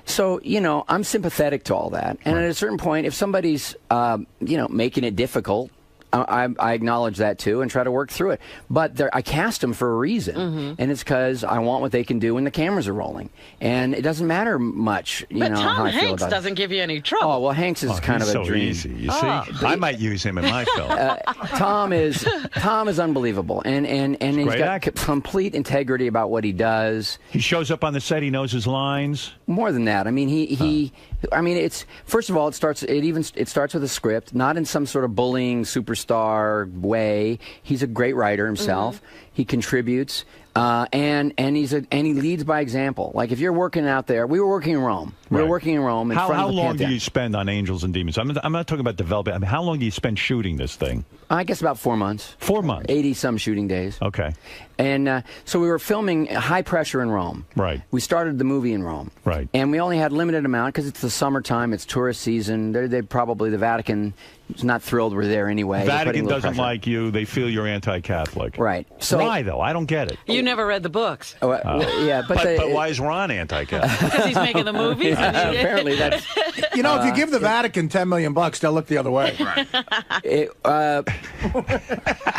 So, I'm sympathetic to all that. And at a certain point, if somebody's, making it difficult, I acknowledge that too and try to work through it. But I cast them for a reason, and it's because I want what they can do when the cameras are rolling. And it doesn't matter much, but how Tom I feel Hanks about doesn't give you any trouble. Oh, well, Hanks is kind of he's a so dream. easy. You see, I might use him in my film. Tom is unbelievable, and he's great got actor. complete integrity about what he does. He shows up on the set. He knows his lines. More than that, I mean, it's first of all, it starts with a script, not in some sort of bullying superstar way. He's a great writer himself. He contributes, and he leads by example. Like if you're working out there, we were working in Rome. We were working in Rome in front how of the long Pantheon. do you spend on Angels and Demons? I'm not talking about developing. I mean, how long do you spend shooting this thing? I guess about 4 months. 4 months. 80-some shooting days. Okay. And so we were filming high pressure in Rome. Right. We started the movie in Rome. Right. And we only had limited amount because it's the summertime. It's tourist season. They probably the Vatican is not thrilled we're there anyway. Vatican doesn't like you. They feel you're anti-Catholic. Right. So why though? I don't get it. You never read the books. Yeah, but why is Ron anti-Catholic? Because he's making the movies. Apparently that's. If you give the Vatican $10 million, they'll look the other way.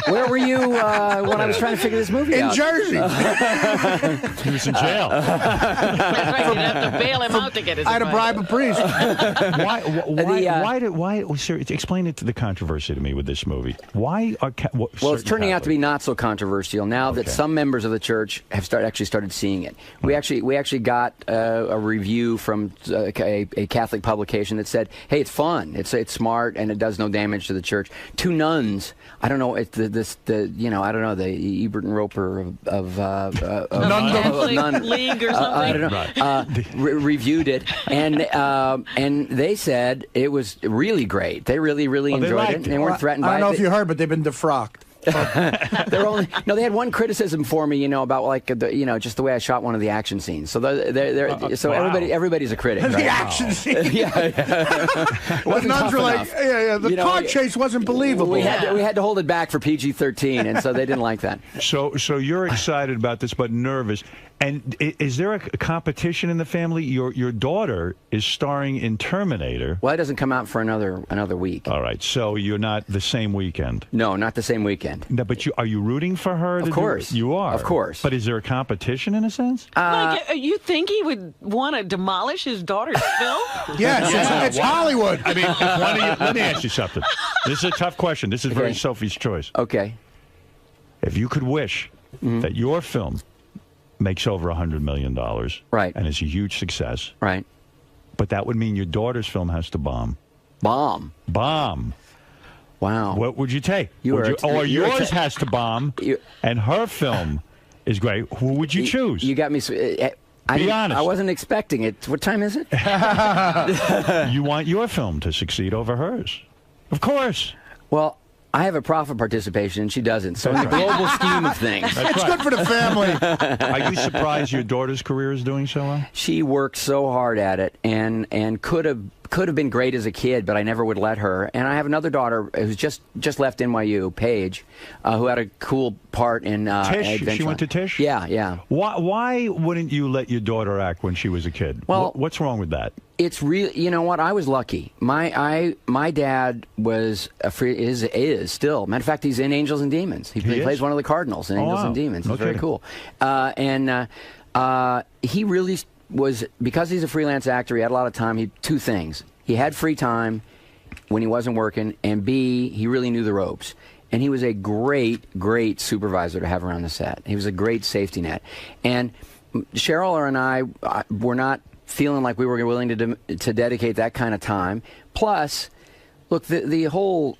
Where were you when I was trying to figure this movie out? In Jersey. He was in jail. That's right. You'd have to bail him out to get his. I had to bribe a priest. Why? Sir, explain it to the controversy to me with this movie. Why are well, it's turning out to be not so controversial now that some members of the church have started seeing it. We actually got a review from a Catholic publication that said, "Hey, it's fun. It's smart and it does no damage to the church." 2 nuns. I don't know. It's I don't know, the Ebert and Roper of Catholic League or something. I don't know. Reviewed it, and they said it was really great. They really enjoyed it. They weren't threatened by it. I don't know if you heard, but they've been defrocked. They had one criticism for me, about like just the way I shot one of the action scenes. So everybody's a critic. The right? action scene. The nuns were like, the car chase wasn't believable. We had to hold it back for PG-13, and so they didn't like that. So you're excited about this, but nervous. And is there a competition in the family? Your daughter is starring in Terminator. Well, it doesn't come out for another week. All right, so you're not the same weekend. No, not the same weekend. No, but are you rooting for her? Of course, you are. Of course. But is there a competition in a sense? You think he would want to demolish his daughter's film? Yes, it's Hollywood. I mean, let me ask you something. This is a tough question. This is very Sophie's choice. Okay. If you could wish that your film makes over $100 million, right, and is a huge success, right, but that would mean your daughter's film has to bomb. Wow. What would you take? Or yours has to bomb, and her film is great. Who would you choose? You got me. Be honest. I wasn't expecting it. What time is it? You want your film to succeed over hers. Of course. Well, I have a profit participation, and she doesn't. So in the global scheme of things, it's good for the family. Are you surprised your daughter's career is doing so well? She worked so hard at it, and could have been great as a kid, but I never would let her. And I have another daughter who's just left NYU, Paige, who had a cool part in Tisch. Adventureland. She went to Tisch? Yeah. Why wouldn't you let your daughter act when she was a kid? Well, what's wrong with that? It's really, you know what? I was lucky. My dad was is still. Matter of fact, he's in Angels and Demons. He plays one of the Cardinals in Angels and Demons. It's very cool. And he really was, because he's a freelance actor, he had a lot of time. Two things. He had free time when he wasn't working, and B, he really knew the ropes. And he was a great, great supervisor to have around the set. He was a great safety net. And Cheryl and I were not feeling like we were willing to dedicate that kind of time. Plus, look, the whole,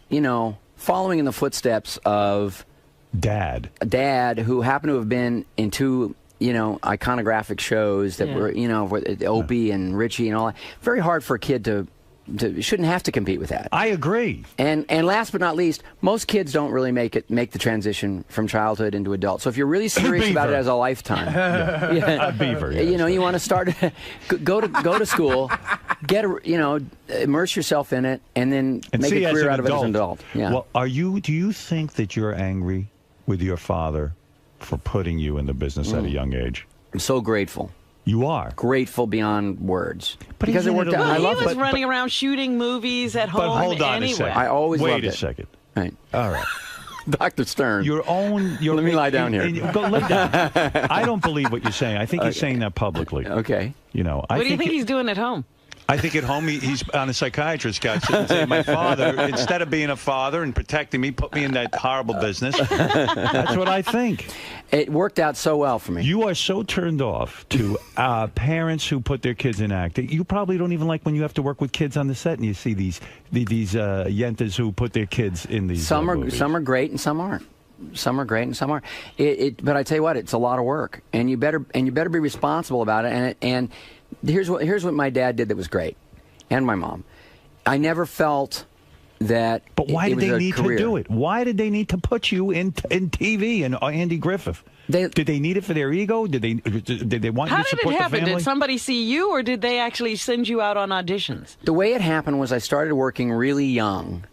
following in the footsteps of Dad, who happened to have been in two, iconographic shows that were, with Opie and Richie and all that. Very hard for a kid to shouldn't have to compete with that. I agree. And last but not least, most kids don't really make the transition from childhood into adult. So if you're really serious about it as a lifetime, Beaver, you want to start go to school, immerse yourself in it, and then make a career out of it as an adult. Yeah. Well, do you think that you're angry with your father for putting you in the business at a young age? I'm so grateful. You are grateful beyond words, but because it worked out. Well, he was running around shooting movies at home. But hold on anyway. a second. I always wait loved a it. second. Right. All right. Dr. Stern. Let me lie down here. Go lay down. I don't believe what you're saying. I think he's saying that publicly. Okay. What do you think he's doing at home? I think at home he's on a psychiatrist couch and saying, my father, instead of being a father and protecting me, put me in that horrible business. That's what I think. It worked out so well for me. You are so turned off to parents who put their kids in acting. You probably don't even like when you have to work with kids on the set and you see these yentas who put their kids in these movies. Some are great and some aren't. Some are great and some aren't. But I tell you what, it's a lot of work, and you better be responsible about it. And here's what my dad did that was great, and my mom. I never felt that. But why did they need career. to do it? Why did they need to put you in TV and Andy Griffith? Did they need it for their ego? Did they want you to support the family? How did it happen? Did somebody see you, or did they actually send you out on auditions? The way it happened was I started working really young,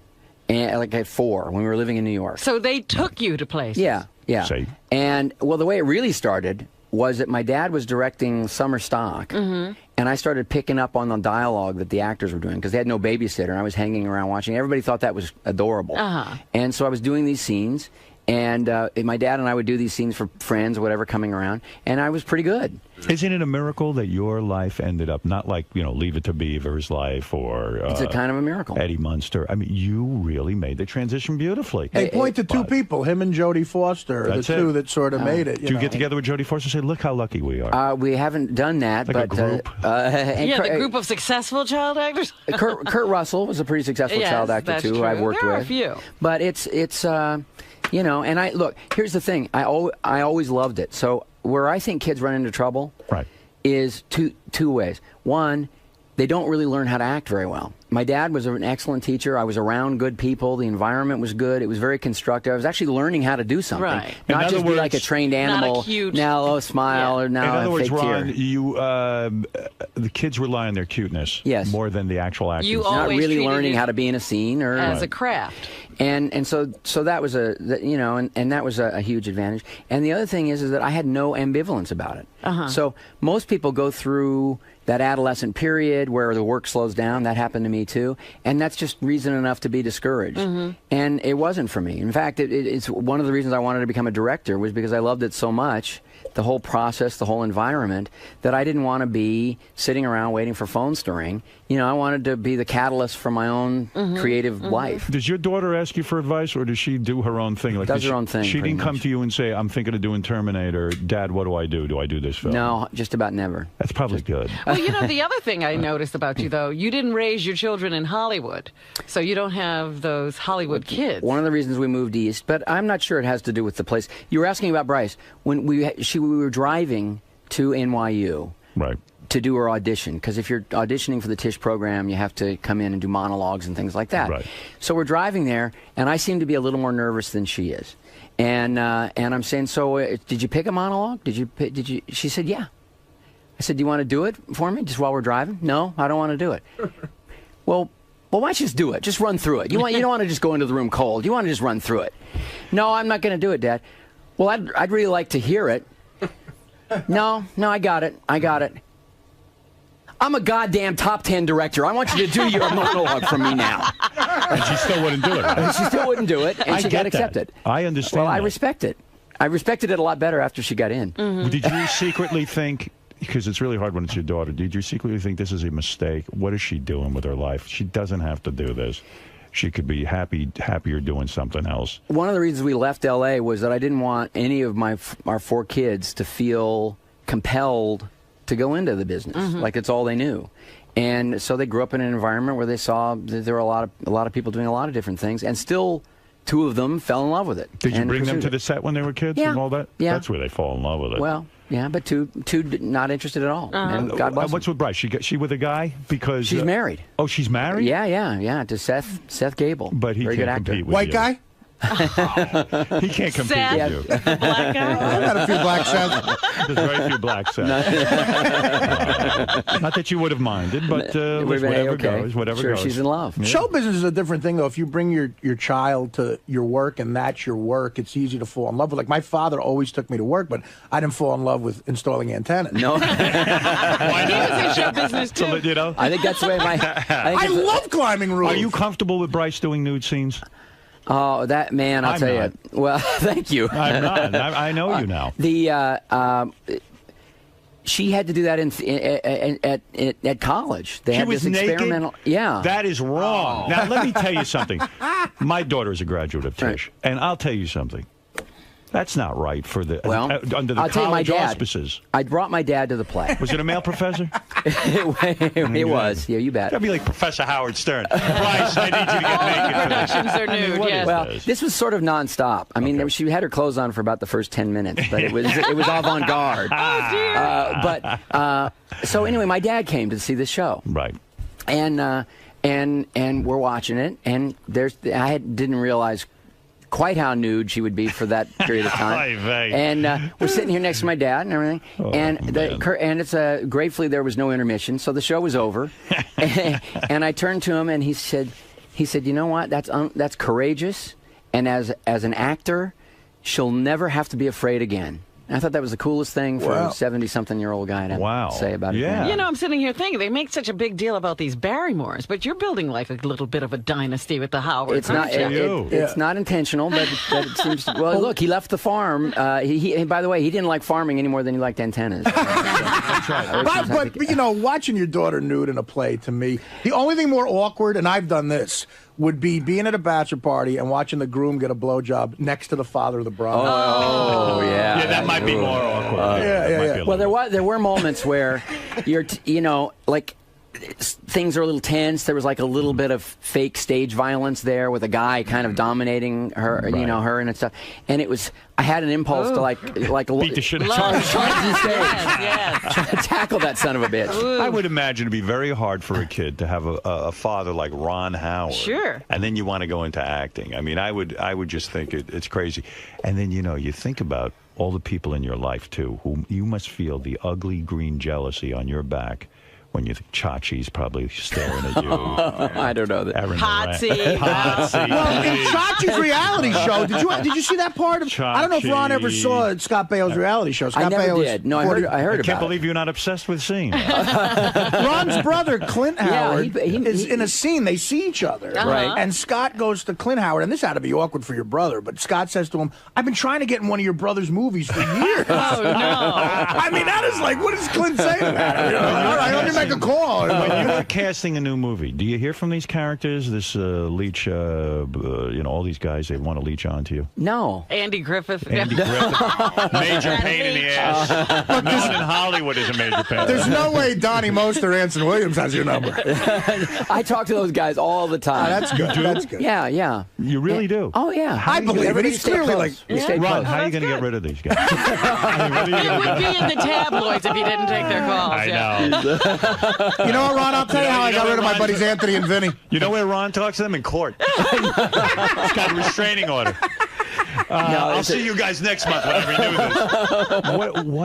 like at 4 when we were living in New York. So they took you to places. Yeah. See? And the way it really started was that my dad was directing summer stock, and I started picking up on the dialogue that the actors were doing because they had no babysitter, and I was hanging around watching. Everybody thought that was adorable. And so I was doing these scenes, and my dad and I would do these scenes for friends or whatever coming around, and I was pretty good. Isn't it a miracle that your life ended up not like, Leave It to Beaver's life or... it's a kind of a miracle. Eddie Munster. I mean, you really made the transition beautifully. Hey, point to two people, him and Jodie Foster, the two that sort of made it. Do you get together with Jodie Foster and say, look how lucky we are? We haven't done that. Like but, a group? The group of successful child actors? Kurt Russell was a pretty successful child actor, too, who I've worked with. There are a few. But it's and look, here's the thing. I always loved it. So where I think kids run into trouble is two ways. One, they don't really learn how to act very well. My dad was an excellent teacher. I was around good people. The environment was good. It was very constructive. I was actually learning how to do something. Right. Not just be like a trained animal. Not a cute... Now, smile, or now in other words, Ron, tear. The kids rely on their cuteness more than the actual actors. You not always really learning how to be in a scene or as a craft. And so that was and that was a huge advantage. And the other thing is that I had no ambivalence about it. So most people go through that adolescent period where the work slows down. That happened to me too, and that's just reason enough to be discouraged. And it wasn't for me. In fact, it's one of the reasons I wanted to become a director was because I loved it so much, the whole process, the whole environment, that I didn't want to be sitting around waiting for phones to ring. I wanted to be the catalyst for my own creative life. Does your daughter ask you for advice, or does she do her own thing? Does her own thing. She didn't come to you and say, I'm thinking of doing Terminator. Dad, what do I do? Do I do this film? No, just about never. That's probably good. Well, the other thing I noticed about you, though, you didn't raise your children in Hollywood, so you don't have those Hollywood kids. One of the reasons we moved east, but I'm not sure it has to do with the place. You were asking about Bryce. When we were driving to NYU. Right. To do her audition, because if you're auditioning for the Tisch program, you have to come in and do monologues and things like that. Right. So we're driving there, and I seem to be a little more nervous than she is. And I'm saying, so did you pick a monologue? Did you? She said, yeah. I said, do you want to do it for me just while we're driving? No, I don't want to do it. Well, why don't you just do it? Just run through it. You don't want to just go into the room cold. You want to just run through it. No, I'm not going to do it, Dad. Well, I'd really like to hear it. No, I got it. I'm a goddamn top 10 director. I want you to do your monologue for me now. And she still wouldn't do it. She still wouldn't do it, and she got accepted. I understand. Well, I respect it. I respected it a lot better after she got in. Did you secretly think because it's really hard when it's your daughter. Did you secretly think this is a mistake? What is she doing with her life? She doesn't have to do this. She could be happier doing something else. One of the reasons we left L.A. was that I didn't want any of our 4 kids to feel compelled to go into the business, like it's all they knew. And so they grew up in an environment where they saw that there were a lot of people doing a lot of different things, and still 2 of them fell in love with it. Did you bring them to the set when they were kids and all that? Yeah. That's where they fall in love with it. Well, yeah, but two not interested at all. And God bless what's with Bryce? She with a guy? Because she's married. Oh, she's married? Yeah, to Seth Gable. But he Very can't good actor. compete with White you. guy? He can't compete Seth, with you. the black guy. I've had a few black Seths. There's very few black Seths. Not that you would have minded, but whatever goes. Whatever sure, goes. she's in love. Yeah. Show business is a different thing, though. If you bring your child to your work and that's your work, it's easy to fall in love with. Like, my father always took me to work, but I didn't fall in love with installing antennas. No. He was in show business too. You know? I think that's the way I love climbing roofs. Are you comfortable with Bryce doing nude scenes? Oh, that man! I'll tell you. Well, thank you. I'm not. I know you now. She had to do that at college. They She had was this naked? experimental. Yeah. That is wrong. Now, let me tell you something. My daughter is a graduate of Tisch, and I'll tell you something. That's not right for the under the I'll tell you, my college dad, auspices. I brought my dad to the play. Was it a male professor? It was. Yeah, you bet. That'd be like Professor Howard Stern. Bryce, I need you to get naked. The productions are nude. Yes. Well, this was sort of nonstop. I mean, she had her clothes on for about the first 10 minutes, but it was avant-garde. Oh dear. So anyway, my dad came to see the show. Right. And we're watching it, and didn't realize quite how nude she would be for that period of time. And we're sitting here next to my dad and everything, and it's gratefully there was no intermission, so the show was over. And I turned to him and he said, you know what? That's courageous, and as an actor, she'll never have to be afraid again. And I thought that was the coolest thing for a 70-something-year-old guy to say about it. Yeah. You know, I'm sitting here thinking they make such a big deal about these Barrymores, but you're building like a little bit of a dynasty with the Howards. It's not. It's not intentional, but it seems. Well, look, he left the farm. He by the way, he didn't like farming any more than he liked antennas. That's right. But you know, watching your daughter nude in a play, to me, the only thing more awkward, and I've done this, would be being at a bachelor party and watching the groom get a blowjob next to the father of the bride. Oh yeah. Yeah, that might be more awkward. Yeah. Well, there were moments where like things are a little tense. There was like a little bit of fake stage violence there with a guy kind of dominating her, her and stuff. And it was. I had an impulse to like beat the shit out of Yes. try to tackle that son of a bitch. I would imagine it'd be very hard for a kid to have a father like Ron Howard. Sure. And then you want to go into acting. I mean, I would just think it's crazy. And then you think about all the people in your life too, who you must feel the ugly green jealousy on your back. When you think Chachi's probably staring at you. I don't know that. Potsy. Well, in Chachi's reality show, did you see that part of? I don't know if Ron ever saw Scott Bale's reality show. Scott I never Bale did. No, I heard about it. I can't believe you're not obsessed with seeing that. Ron's brother, Clint Howard, he is in a scene. They see each other. Right. And Scott goes to Clint Howard, and this had to be awkward for your brother, but Scott says to him, I've been trying to get in one of your brother's movies for years. Oh, no. I mean, that is like, what does Clint say to that? All right, let me make a call. When you are casting a new movie, do you hear from these characters, this Leach, all these guys, they want to leech onto you? No. Andy Griffith. Andy Griffith, major pain in the ass. No one in Hollywood is a major pain. There's no way Donnie Most or Anson Williams has your number. I talk to those guys all the time. That's good. That's good. Yeah. You really do? Oh, yeah. I believe it. He's clearly like... Ron, how are you going to get rid of these guys? It would be in the tabloids if he didn't take their calls. I know. You know what, Ron? I'll tell you how I got rid of my buddies Anthony and Vinny. You know where Ron talks to them? In court. He's got a restraining order. I'll see you guys next month when I renew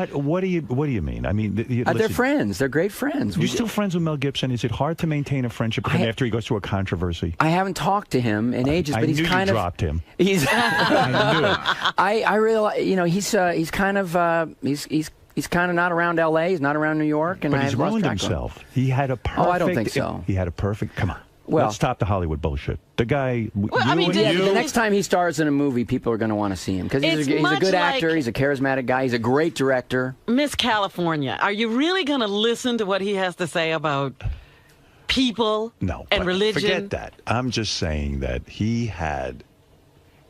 this. What do you mean? I mean, they're friends. They're great friends. You still friends with Mel Gibson? Is it hard to maintain a friendship with him after he goes through a controversy? I haven't talked to him in ages, but he's kind of dropped him. He's. I knew it. I really, he's kind of he's kind of not around L.A. He's not around New York, and but he's ruined himself. He had a perfect. Oh, I don't think so. He had a perfect. Come on. Well, let's stop the Hollywood bullshit. The guy. The next time he stars in a movie, people are going to want to see him because he's a good actor. He's a charismatic guy. He's a great director. Miss California. Are you really going to listen to what he has to say about people and religion? Forget that. I'm just saying that he had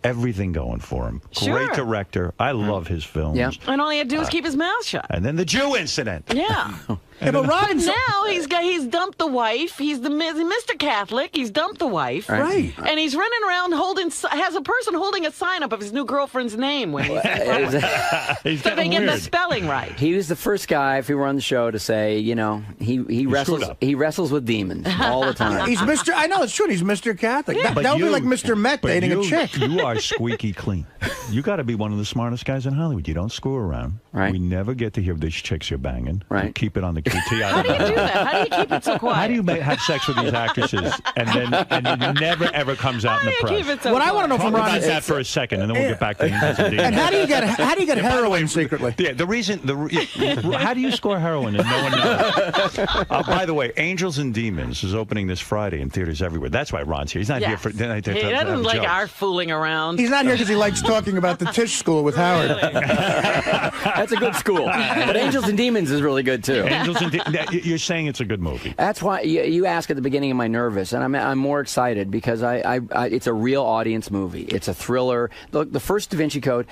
everything going for him. Sure. Great director. I love his films. Yeah. And all he had to do was keep his mouth shut. And then the Jew incident. Yeah. But Ron, now he's dumped the wife. He's Mr. Catholic. He's dumped the wife. Right. And he's running around has a person holding a sign up of his new girlfriend's name when he's so they get the spelling right. He was the first guy, if he were on the show, to say, he wrestles with demons all the time. He's Mr. I know it's true. He's Mr. Catholic. Yeah. That would be like Mr. Met dating a chick. You are squeaky clean. You got to be one of the smartest guys in Hollywood. You don't screw around. Right. We never get to hear these chicks you're banging. Right. You keep it on the QT. How do you do that? How do you keep it so quiet? How do you have sex with these actresses and it never ever comes out in the press? Keep it so What I want to know Talk from Ron about is that for a second, and then we'll get back to Angels and Demons. And how do you get heroin secretly? Yeah, how do you score heroin and no one knows? By the way, Angels and Demons is opening this Friday in theaters everywhere. That's why Ron's here. He's not here for. He doesn't like our fooling around. He's not here because he likes talking about the Tisch School with Howard. That's a good school. But Angels and Demons is really good too. Angels and you're saying it's a good movie. That's why you ask at the beginning, am I nervous? And I'm more excited because it's a real audience movie. It's a thriller. Look, the first Da Vinci Code,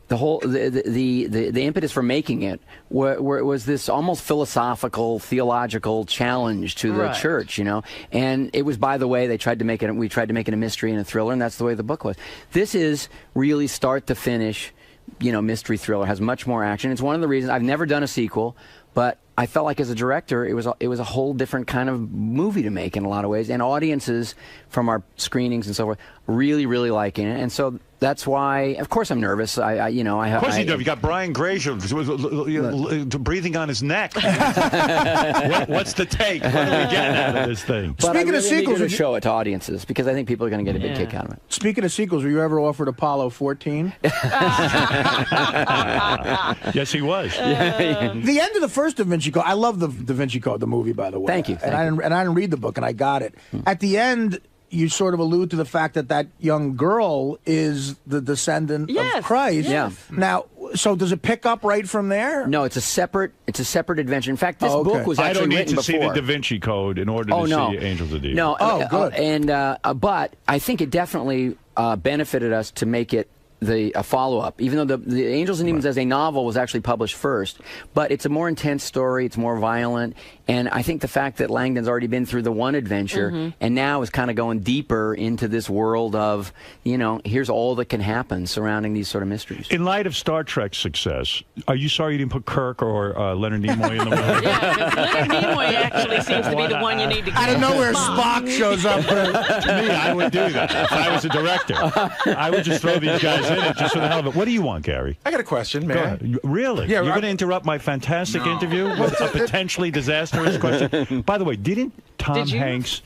the impetus for making it was this almost philosophical, theological challenge to the church, And it was, by the way, we tried to make it a mystery and a thriller, and that's the way the book was. This is really start to finish, mystery thriller. Has much more action. It's one of the reasons I've never done a sequel, but I felt like as a director, it was a whole different kind of movie to make in a lot of ways, and audiences from our screenings and so forth really, really liking it, and so that's why. Of course, I'm nervous. Of course you do. You got Brian Grazer breathing on his neck. What's the take? What are we getting out of this thing? But Speaking of sequels, to show it to audiences because I think people are going to get a big kick out of it. Speaking of sequels, were you ever offered Apollo 14? Yes, he was. The end of the first Da Vinci Code. I love the Da Vinci Code, the movie, by the way. Thank you. I didn't read the book, and I got it. At the end, you sort of allude to the fact that young girl is the descendant of Christ. Yeah. Now, so does it pick up right from there? No, it's a separate adventure. In fact, this book was I actually don't need written to see before. the Da Vinci Code in order to see Angels of Demons. No. Good. But I think it definitely benefited us to make it a follow-up, even though the Angels and Demons as a novel was actually published first. But it's a more intense story. It's more violent. And I think the fact that Langdon's already been through the one adventure and now is kind of going deeper into this world of, here's all that can happen surrounding these sort of mysteries. In light of Star Trek's success, are you sorry you didn't put Kirk or Leonard Nimoy in the movie? Yeah, because Leonard Nimoy actually seems to be the one you need to get. Out of nowhere, Spock shows up. To me, I would do that if I was a director. I would just throw these guys in it just for the hell of it. What do you want, Gary? I got a question, man. Go ahead. Really? Yeah, You're going to interrupt my fantastic interview with a potentially disastrous question? By the way, didn't Tom Hanks...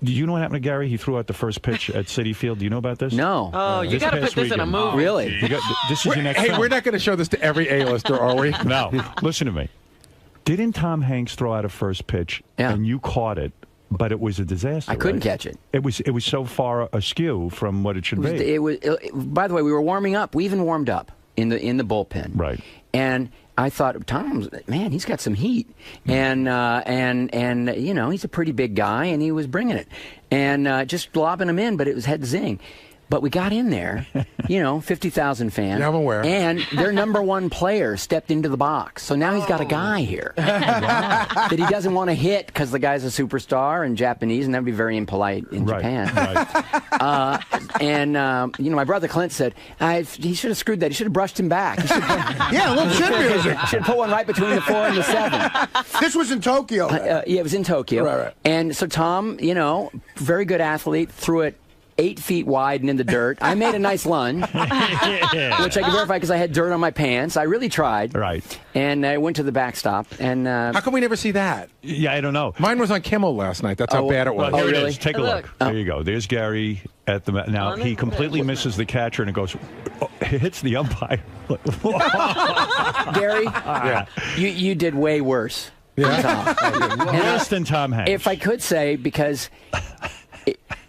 Do you know what happened to Gary? He threw out the first pitch at Citi Field. Do you know about this? No. Oh, you got to put this in a movie. Really? This is your next film. We're not going to show this to every A-lister, are we? No. Listen to me. Didn't Tom Hanks throw out a first pitch and you caught it, but it was a disaster? I couldn't catch it. It was so far askew from what it should be. By the way, we were warming up. We even warmed up in the bullpen. Right. And I thought, man, he's got some heat, and he's a pretty big guy, and he was bringing it, and just lobbing him in, but it was head zing. But we got in there, 50,000 fans. Yeah, I'm aware. And their number one player stepped into the box. So now he's got a guy here that he doesn't want to hit because the guy's a superstar and Japanese, and that would be very impolite in Japan. Right. My brother Clint said, he should have screwed that. He should have brushed him back. Yeah, a little chin music. Should have put one right between the 4 and the 7. This was in Tokyo. Yeah, it was in Tokyo. Right. And so Tom, very good athlete, threw it 8 feet wide and in the dirt. I made a nice lunge, which I can verify because I had dirt on my pants. I really tried. Right. And I went to the backstop. And how come we never see that? Yeah, I don't know. Mine was on Kimmel last night. That's how bad it was. Well, here it really? is. Take a look. There you go. There's Gary at the... Now, he completely misses the catcher, and it goes... hits the umpire. Gary, you did way worse. Worse than Tom Hanks. If I could say, because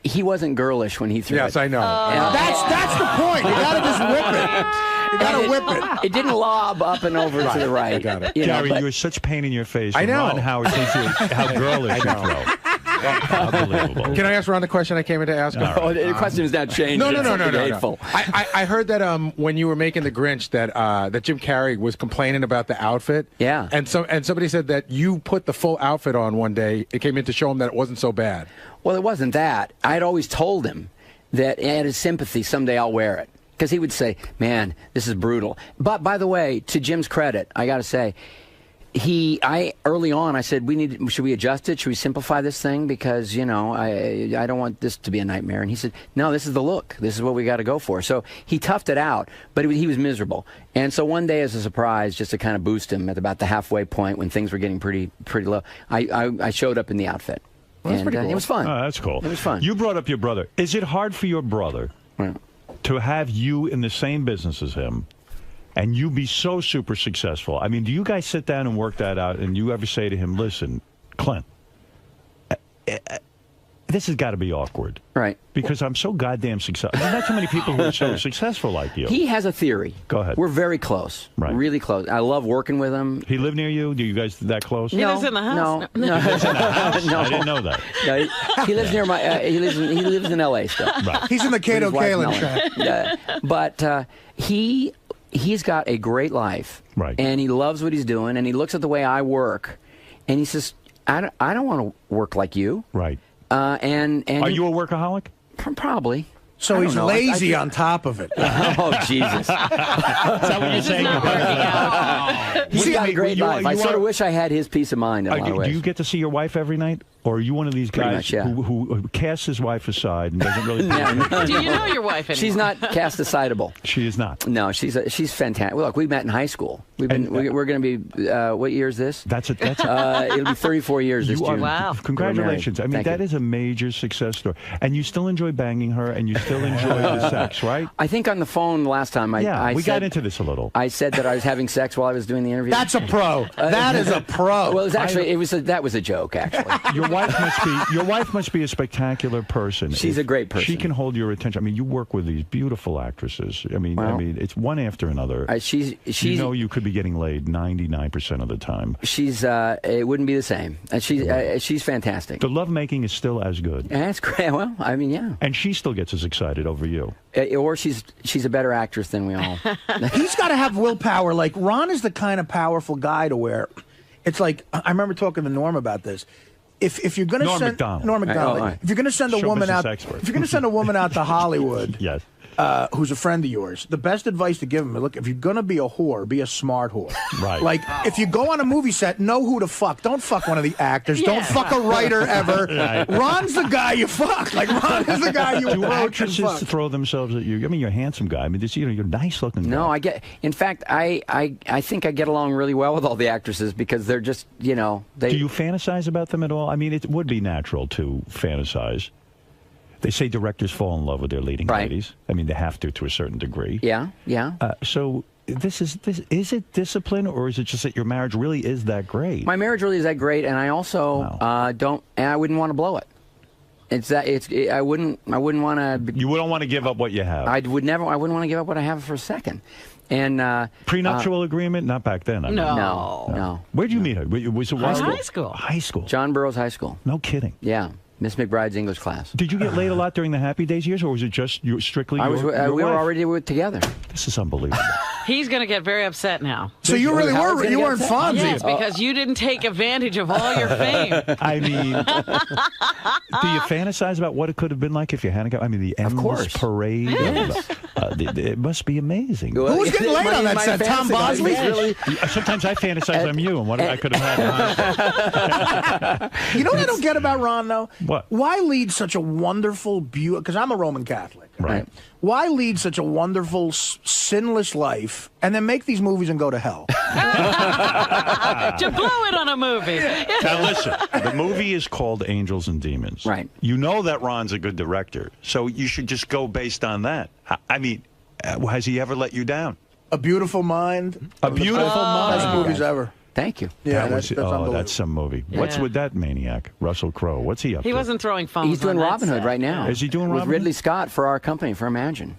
he wasn't girlish when he threw it. Yes, I know. That's the point. You gotta just whip it. You gotta whip it. It didn't lob up and over to the right. I got it. Gary, you're such pain in your face. I know. Ron Howard thinks how girlish you throw. Unbelievable. Can I ask Ron the question I came in to ask him? Oh, the question is now changed. No. Hateful. I heard that when you were making The Grinch that Jim Carrey was complaining about the outfit. Yeah. And somebody said that you put the full outfit on one day. It came in to show him that it wasn't so bad. Well, it wasn't that. I had always told him that out of sympathy, someday I'll wear it. Because he would say, man, this is brutal. But by the way, to Jim's credit, I got to say, early on, I said, should we adjust it? Should we simplify this thing? Because, I don't want this to be a nightmare. And he said, no, this is the look. This is what we got to go for. So he toughed it out, but he was miserable. And so one day as a surprise, just to kind of boost him at about the halfway point when things were getting pretty low, I showed up in the outfit. Well, and cool. It was fun. Oh, that's cool. It was fun. You brought up your brother. Is it hard for your brother to have you in the same business as him and you be so super successful? I mean, do you guys sit down and work that out and you ever say to him, listen, Clint, this has got to be awkward. Right. Because I'm so goddamn successful. There's not too many people who are so successful like you. He has a theory. Go ahead. We're very close. Right. Really close. I love working with him. He live near you? Do you guys that close? He lives in the house. No. He lives in the house? No. I didn't know that. No, he lives near he lives in L.A. still. Right. He's in the Cato Kalin trap. But he's got a great life. Right. And he loves what he's doing, and he looks at the way I work, and he says, I don't want to work like you. Right. And Are you a workaholic? Probably. So he's lazy on top of it. Oh, Jesus. Is that what you're saying? He's got a great life. I sort of wish I had his peace of mind in a lot of ways. Do you get to see your wife every night? Or are you one of these Pretty guys much, yeah. who casts his wife aside and doesn't really... Do you know your wife anymore? She's not cast assideable. She is not. No, she's fantastic. Well, look, we met in high school. We're going to be, what year is this? It'll be 34 years this year. Wow. Congratulations. I mean, that is a major success story. And you still enjoy banging her, and you still enjoy the sex, right? I think on the phone last time we said, got into this a little. I said that I was having sex while I was doing the interview. That's a pro. That is a pro. Well, it was actually, that was a joke, actually. Your wife must be a spectacular person. She's a great person. She can hold your attention. I mean, you work with these beautiful actresses. I mean, it's one after another. She's you know you could be getting laid 99% of the time. She's it wouldn't be the same. She's fantastic. The lovemaking is still as good. That's great. Well, I mean, yeah. And she still gets as excited over you. Or she's a better actress than we all. He's got to have willpower. Like, Ron is the kind of powerful guy to where it's like, I remember talking to Norm about this. If you're going to send Norm Macdonald, if you're going to send a woman out, if you're going to send a woman out to Hollywood, yes. Who's a friend of yours, the best advice to give him is, look, if you're going to be a whore, be a smart whore. Right. Like, if you go on a movie set, know who to fuck. Don't fuck one of the actors. Don't fuck a writer ever. Right. Ron's the guy you fuck. Like, Ron is the guy you Do approach and fuck. actresses throw themselves at you? I mean, you're a handsome guy. I mean, you're a nice looking guy. No, in fact, I think I get along really well with all the actresses because they're just, they... Do you fantasize about them at all? I mean, it would be natural to fantasize. They say directors fall in love with their leading ladies. I mean, they have to a certain degree. Yeah. So is it discipline, or is it just that your marriage really is that great? My marriage really is that great, and I also I wouldn't want to blow it. I wouldn't want to. You wouldn't want to give up what you have. I wouldn't want to give up what I have for a second. And prenuptial agreement? Not back then. I mean. No. Where'd you meet her? Was it high school? High school. John Burroughs High School. No kidding. Yeah. Miss McBride's English class. Did you get laid a lot during the Happy Days years, or was it just strictly your we were already together. This is unbelievable. He's going to get very upset now. So you really were, you weren't Fonzie. Yes, because you didn't take advantage of all your fame. I mean, do you fantasize about what it could have been like if you hadn't got, I mean, the endless parade. Yes. It must be amazing. Who was getting laid on that set? Tom Bosley? Really? Sometimes I fantasize I'm you and what I could have had. You know what I don't get about Ron, though? What? Why lead such a wonderful, because I'm a Roman Catholic. Right. Why lead such a wonderful, sinless life and then make these movies and go to hell? To blow it on a movie. Now listen, the movie is called Angels and Demons. Right. You know that Ron's a good director, so you should just go based on that. I mean, has he ever let you down? A Beautiful Mind. A Beautiful Mind. Best movies ever. Thank you. Yeah, that's unbelievable. some movie. What's Yeah. with that maniac, Russell Crowe? What's he up to? He wasn't throwing phones. He's doing on that Robin Hood set. right now. Is he doing with Robin Ridley Hood? Scott for our company, for Imagine?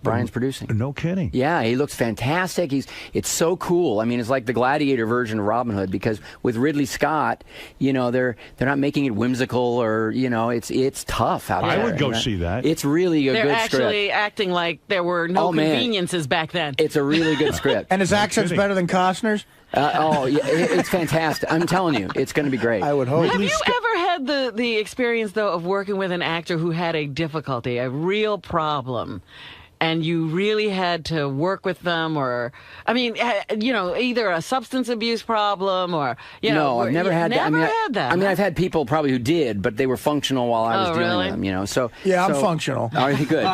Brian's producing. No kidding. Yeah, he looks fantastic. It's so cool. I mean, it's like the Gladiator version of Robin Hood, because with Ridley Scott, you know, they're not making it whimsical, or you know, it's tough out there. I would go see that. It's really a They're good actually script. acting like there were no conveniences back then. It's a really good script. And his accent's better than Costner's? Yeah, it's fantastic. I'm telling you, it's going to be great. I would hope. Have you ever had the experience, though, of working with an actor who had a difficulty, a real problem, and you really had to work with them, or, I mean, you know, either a substance abuse problem, or, you know. No, I've never had that. Never had that. I mean, I've had people probably who did, but they were functional while I was dealing really? with them, you know. So Yeah, I'm functional. Are you good?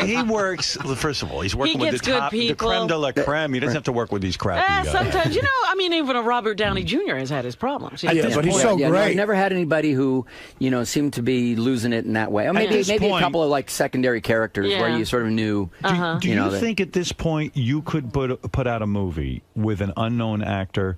He works, first of all, he's working with gets the good top, the people. creme de la creme. He doesn't have to work with these crappy Sometimes, you know, I mean, even a Robert Downey Jr. has had his problems. Yeah, but he's so No, great. I've never had anybody who, you know, seemed to be losing it in that way. Or maybe this a point- couple of like secondary characters where Yeah. you sort of knew. Do you that- think at this point you could put out a movie with an unknown actor?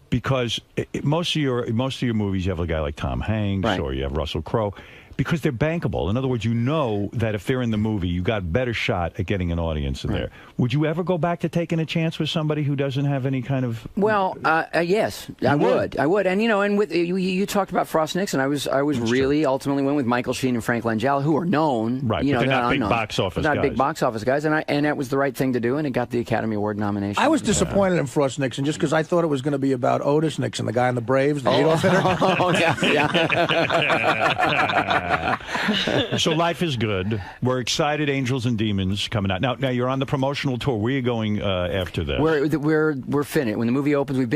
Because most of your movies, you have a guy like Tom Hanks, Right. or you have Russell Crowe, because they're bankable. In other words, you know that if they're in the movie, you got a better shot at getting an audience in there. Would you ever go back to taking a chance with somebody who doesn't have any kind of? Well, yes, I would. And you know, and with you talked about Frost Nixon. I was really ultimately went with Michael Sheen and Frank Langella, who are known, Right, You know, but they're not big unknown. box office They're not guys. big box office guys, and that was the right thing to do, and it got the Academy Award nomination. I was disappointed in Frost Nixon just because I thought it was going to be about Otis Nixon, the guy in the Braves, the leadoff hitter. Oh yeah. So life is good. We're excited. Angels and Demons coming out now. Now you're on the promotional tour. Where are you going after this? We're finished. When the movie opens, I've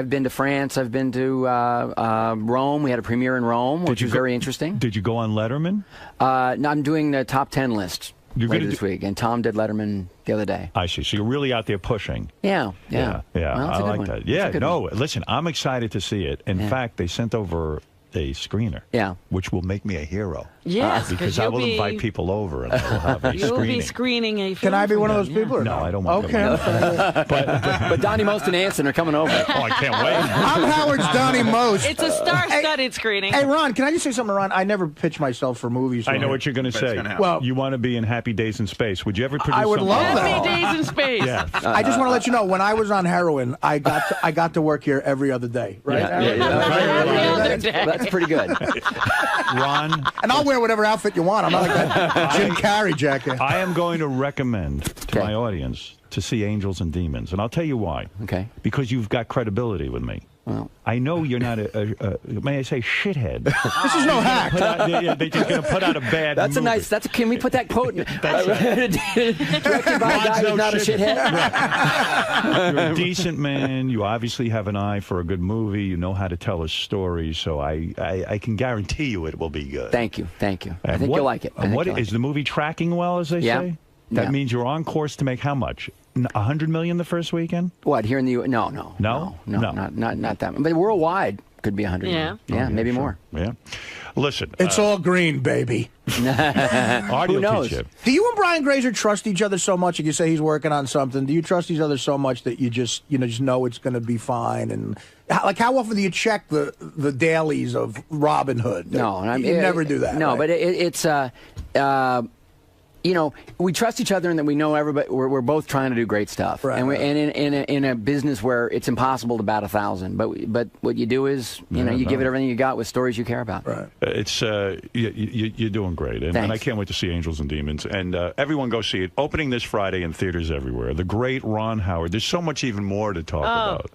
been to France. I've been to Rome. We had a premiere in Rome, which was very interesting. Did you go on Letterman? No, I'm doing the top 10 list later this week, and Tom did Letterman the other day. I see. So you're really out there pushing. Yeah. Well, it's a I good like one. that. It's a Yeah, good no, one. listen, I'm excited to see it. In fact, they sent over a screener. Yeah. Which will make me a hero. Yes, because I will invite people over and we'll have a You'll screening. be screening a film. Can I be for one of them, those people? Or No, not? I don't want Okay. to. But Donnie Most and Anson are coming over. Oh, I can't wait. I'm Howard's Donnie Most. It's a star-studded screening. Hey, Ron, can I just say something, Ron? I never pitch myself for movies. I know what you're going to say. Well, you want to be in Happy Days in Space. Would you ever produce I would something? love that. Happy Days in Space. Yeah. I just want to let you know, when I was on heroin, I got to work here every other day, right? Every other day. That's pretty good. Ron, And I'll wear whatever outfit you want. I'm not like that Jim Carrey jacket. I am going to recommend to my audience to see Angels and Demons, and I'll tell you why. Okay. Because you've got credibility with me. Well, I know you're not may I say, shithead. This is no hack. They're just going to put out a bad that's movie. a nice. Can we put that quote? Directed by a guy who's not a shithead. You're a decent man. You obviously have an eye for a good movie. You know how to tell a story. So I can guarantee you it will be good. Thank you. I And think you'll like it. Is the movie tracking well, as they say? That means you're on course to make how much? $100 million the first weekend? What, here in the U.S.? No, not that. But worldwide could be 100. Yeah. Yeah, maybe more. Yeah. Listen, It's all green, baby. Artie Who will knows? teach you. Do you and Brian Grazer trust each other so much? Like you say he's working on something. Do you trust each other so much that you just know it's going to be fine? And like, how often do you check the dailies of Robin Hood? No, and you never do that. No, right? but it's we trust each other and that we know everybody. We're both trying to do great stuff, Right, and right. in a business where it's impossible to bat 1,000. But what you do is you give it everything you got with stories you care about. Right. It's you're doing great, and I can't wait to see Angels and Demons. And everyone go see it. Opening this Friday in theaters everywhere. The great Ron Howard. There's so much even more to talk about.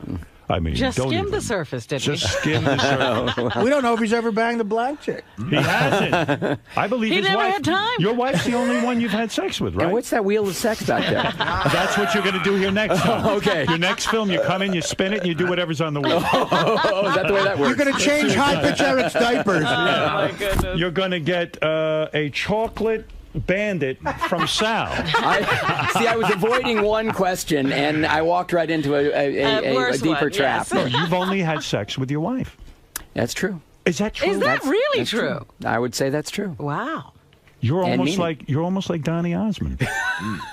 I mean, Just don't skim even, the surface, didn't we? Just skim the surface. We don't know if he's ever banged a black chick. He hasn't. I believe He his never wife. had time. Your wife's the only one you've had sex with, right? And what's that wheel of sex back there? That's what you're going to do here next time. Okay. Your next film, you come in, you spin it, and you do whatever's on the wheel. Oh, is that the way that works? You're going to change high pitch Eric's diapers. My goodness. You're going to get a chocolate bandit from Sal. I was avoiding one question, and I walked right into a worse deeper one, trap. yes. No, you've only had sex with your wife. That's true. Is that true? Is that really That's true? I would say that's true. Wow. You're And almost meaning. like Donny Osmond.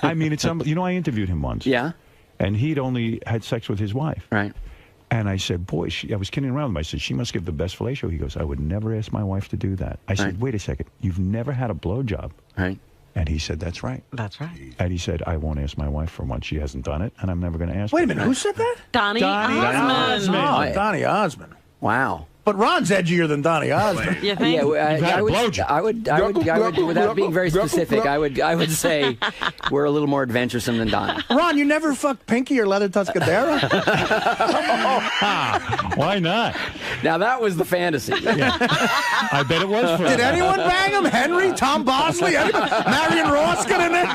I mean, it's I interviewed him once. Yeah. And he'd only had sex with his wife. Right. And I said, boy, I was kidding around with him. I said, she must give the best fellatio. He goes, I would never ask my wife to do that. I said, wait a second. You've never had a blowjob. Right. And he said, that's right. That's right. And he said, I won't ask my wife for one. She hasn't done it, and I'm never going to ask her. Wait a minute. Who said that? Donny Osmond. Oh, Donny Osmond. Wow. But Ron's edgier than Donny Osmond. You think? Yeah, I would, without being very specific, I would say we're a little more adventuresome than Donny. Ron, you never fucked Pinky or Leather Tuscadero? Why not? Now that was the fantasy. Yeah. I bet it was for Did anyone bang him? Henry? Tom Bosley? Anybody? Marion Ross got in there?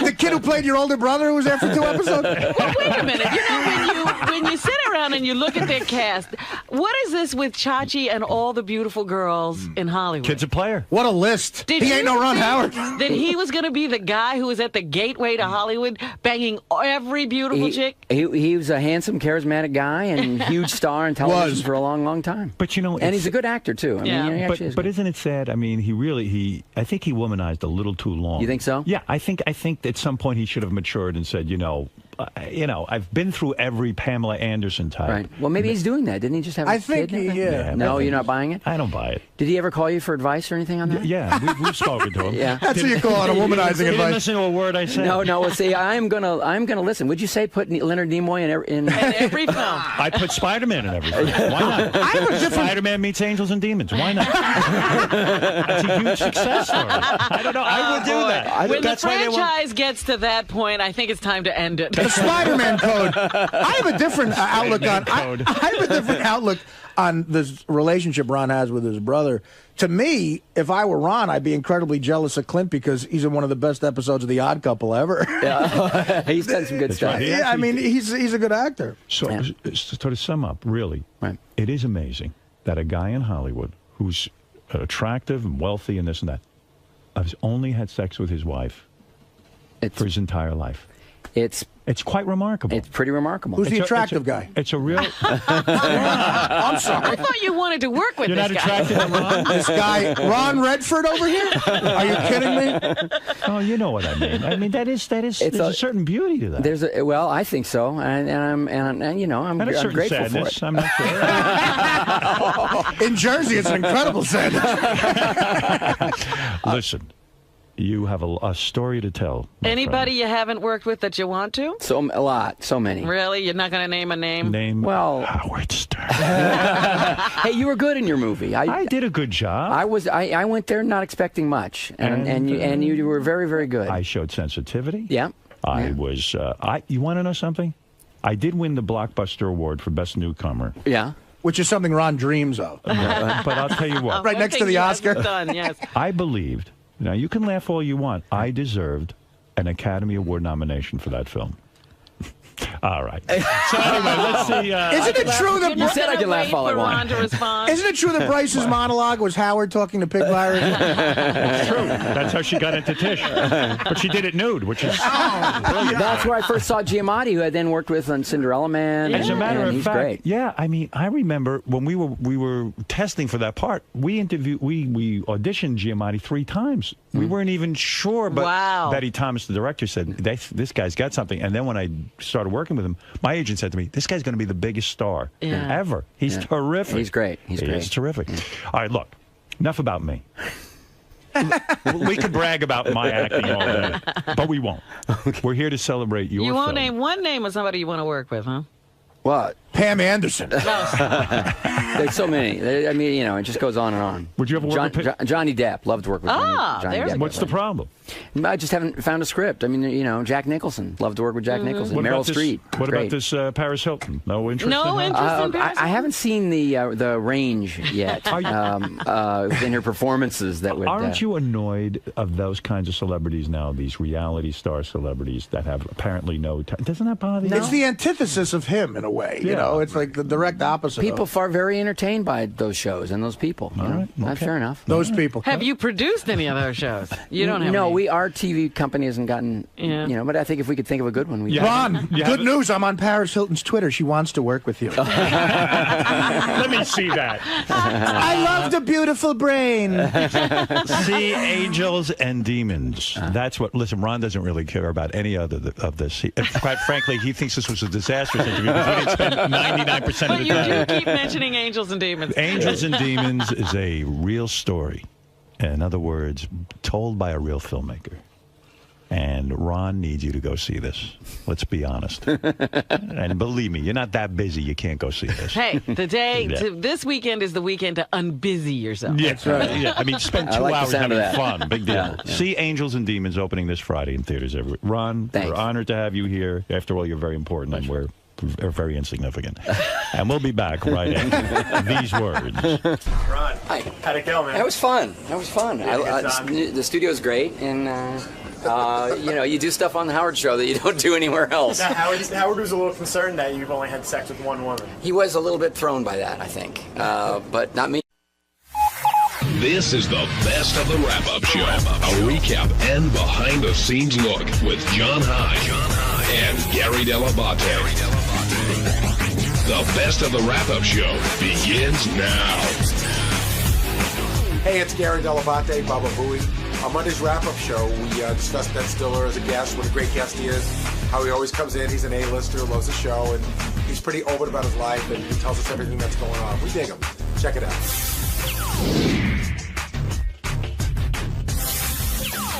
The kid who played your older brother who was there for 2 episodes? Well, wait a minute. You know, when you sit around and you look at their cast, what is this with Chachi and all the beautiful girls in Hollywood? Kid's a player. What a list. He ain't no Ron Howard. That he was going to be the guy who was at the gateway to Hollywood banging every beautiful chick? He was a handsome, charismatic guy and huge star in television for a long, long time. But, you know... And he's a good actor, too. I mean, he actually is but good. isn't it sad? I mean, I think he womanized a little too long. You think so? Yeah, I think at some point he should have matured and said, I've been through every Pamela Anderson type. Right. Well, maybe he's doing that. Didn't he just have a kid? Yeah. No, you're not buying it? I don't buy it. Did he ever call you for advice or anything on that? Yeah, we've spoken to him. Yeah. That's what you call it, a womanizing advice. You didn't listen to a word I said. No. Well, see, I'm gonna listen. Would you say put Leonard Nimoy in every film? I put Spider-Man in every film. Why not? Spider-Man meets Angels and Demons. Why not? That's a huge success story. I don't know. I would do that. When the franchise gets to that point, I think it's time to end it. The Spider-Man code. I have a different outlook on. I have a different outlook on this relationship Ron has with his brother. To me, if I were Ron, I'd be incredibly jealous of Clint because he's in one of the best episodes of The Odd Couple ever. Yeah. He's done some good stuff. Right. Yeah, I mean, he's a good actor. So to sum up, really, it is amazing that a guy in Hollywood who's attractive and wealthy and this and that has only had sex with his wife for his entire life. It's quite remarkable. It's pretty remarkable. Who's the attractive guy? It's a real... I'm sorry. I thought you wanted to work with You're this not guy. attracted to Ron? This guy, Ron Redford over here? Are you kidding me? Oh, you know what I mean. I mean, there's a certain beauty to that. Well, I think so, and I'm and a certain grateful sadness. for it. I'm not sure. In Jersey, it's an incredible sadness. Listen. You have a story to tell. Anybody you haven't worked with that you want to? A lot, so many. Really? You're not going to name a name? Well, Howard Stern. Hey, you were good in your movie. I did a good job. I went there not expecting much, and you were very, very good. I showed sensitivity. Yeah. I was. You want to know something? I did win the Blockbuster Award for Best Newcomer. Yeah. Which is something Ron dreams of. But I'll tell you what. Right next to the Oscar. Done, yes. I believed. Now, you can laugh all you want. I deserved an Academy Award nomination for that film. All right. So anyway, let's see. Isn't it true that You said I can laugh all I want. Isn't it true that Bryce's monologue was Howard talking to Pig Virus? That's true. That's how she got into Tish. But she did it nude, which is brilliant. That's where I first saw Giamatti, who I then worked with on Cinderella Man. As a matter of he's fact, great. yeah. I mean, I remember when we were testing for that part. We auditioned Giamatti 3 times. We weren't even sure, but Betty Thomas, the director, said this guy's got something. And then when I started working with him, my agent said to me, "This guy's going to be the biggest star ever. He's terrific. He's great. He's terrific." All right, look. Enough about me. We could brag about my acting all day, but we won't. Okay. We're here to celebrate your You won't film. name one name of somebody you want to work with, huh? What? Pam Anderson. There's so many. I mean, it just goes on and on. Would you ever work with Johnny Depp? Loved to work with Johnny Depp. What's the problem? I just haven't found a script. I mean, Jack Nicholson. Loved to work with Jack Nicholson. Meryl Streep. What about this Paris Hilton? No interest No in interest in Paris I haven't seen the range yet in her performances that would... Aren't you annoyed of those kinds of celebrities now, these reality star celebrities that have apparently no... Doesn't that bother you? It's the antithesis of him, in a way. You know, it's like the direct opposite. People are very entertained by those shows and those people. All right. That's fair enough. Those people. Have you produced any of those shows? You don't have No, any. our TV company hasn't gotten... but I think if we could think of a good one, we Ron, good news. I'm on Paris Hilton's Twitter. She wants to work with you. Let me see that. I love the beautiful brain. See angels and demons. That's what... Listen, Ron doesn't really care about any other of this. Quite frankly, he thinks this was a disastrous interview because we didn't spend 99% of But the you time. do keep mentioning Angels and Demons. Angels and Demons is a real story. In other words, told by a real filmmaker. And Ron needs you to go see this. Let's be honest. And believe me, you're not that busy. You can't go see this. Hey, this weekend is the weekend to unbusy yourself. Yeah, that's right. Yeah, I mean, spend 2 like the hours sound of having that. fun. Big deal. Yeah. See Angels and Demons opening this Friday in theaters everywhere. Ron, Thanks. we're honored to have you here. After all, you're very important and we're very insignificant. And we'll be back right after these words. Ron, Hi. how'd it go, man? That was fun. The studio's great, and you do stuff on the Howard Show that you don't do anywhere else. Now, Howard was a little concerned that you've only had sex with one woman. He was a little bit thrown by that, I think, but not me. This is the best of the wrap-up show. A recap and behind-the-scenes look with John High and Gary Dell'Abate. The best of the wrap-up show begins now. Hey, it's Gary Dell'Abate, Baba Booey. On Monday's wrap-up show, we discussed Ben Stiller as a guest, what a great guest he is, how he always comes in, he's an A-lister, loves the show, and he's pretty open about his life, and he tells us everything that's going on. We dig him. Check it out.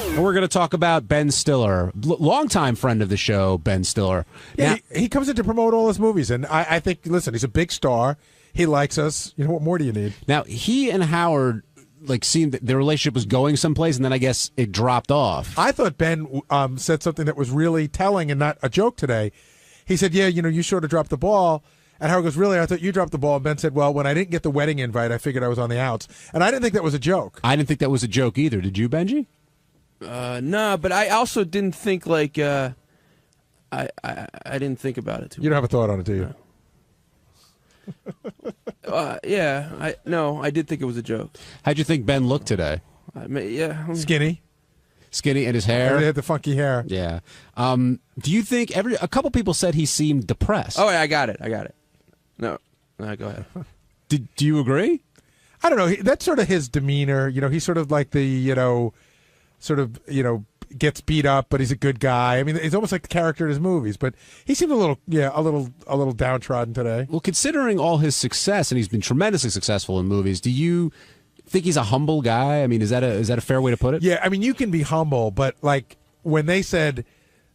And we're going to talk about Ben Stiller, longtime friend of the show, Ben Stiller. Yeah, he comes in to promote all his movies, and I think, listen, he's a big star. He likes us. You know, what more do you need? Now, he and Howard seemed that their relationship was going someplace, and then I guess it dropped off. I thought Ben said something that was really telling and not a joke today. He said, yeah, you sort of dropped the ball. And Howard goes, really? I thought you dropped the ball. And Ben said, well, when I didn't get the wedding invite, I figured I was on the outs. And I didn't think that was a joke. I didn't think that was a joke either. Did you, Benji? No, but I also didn't think I didn't think about it too much. You don't have a thought on it, do you? I did think it was a joke. How'd you think Ben looked today? Skinny and his hair. He had the funky hair. Yeah. Do you think a couple people said he seemed depressed? Oh, yeah, I got it. No, go ahead. Do you agree? I don't know. That's sort of his demeanor. He's sort of like the gets beat up, but he's a good guy. I mean, he's almost like the character in his movies, but he seemed a little downtrodden today. Well, considering all his success, and he's been tremendously successful in movies, do you think he's a humble guy? I mean, is that a fair way to put it? Yeah, I mean, you can be humble, but like when Ben said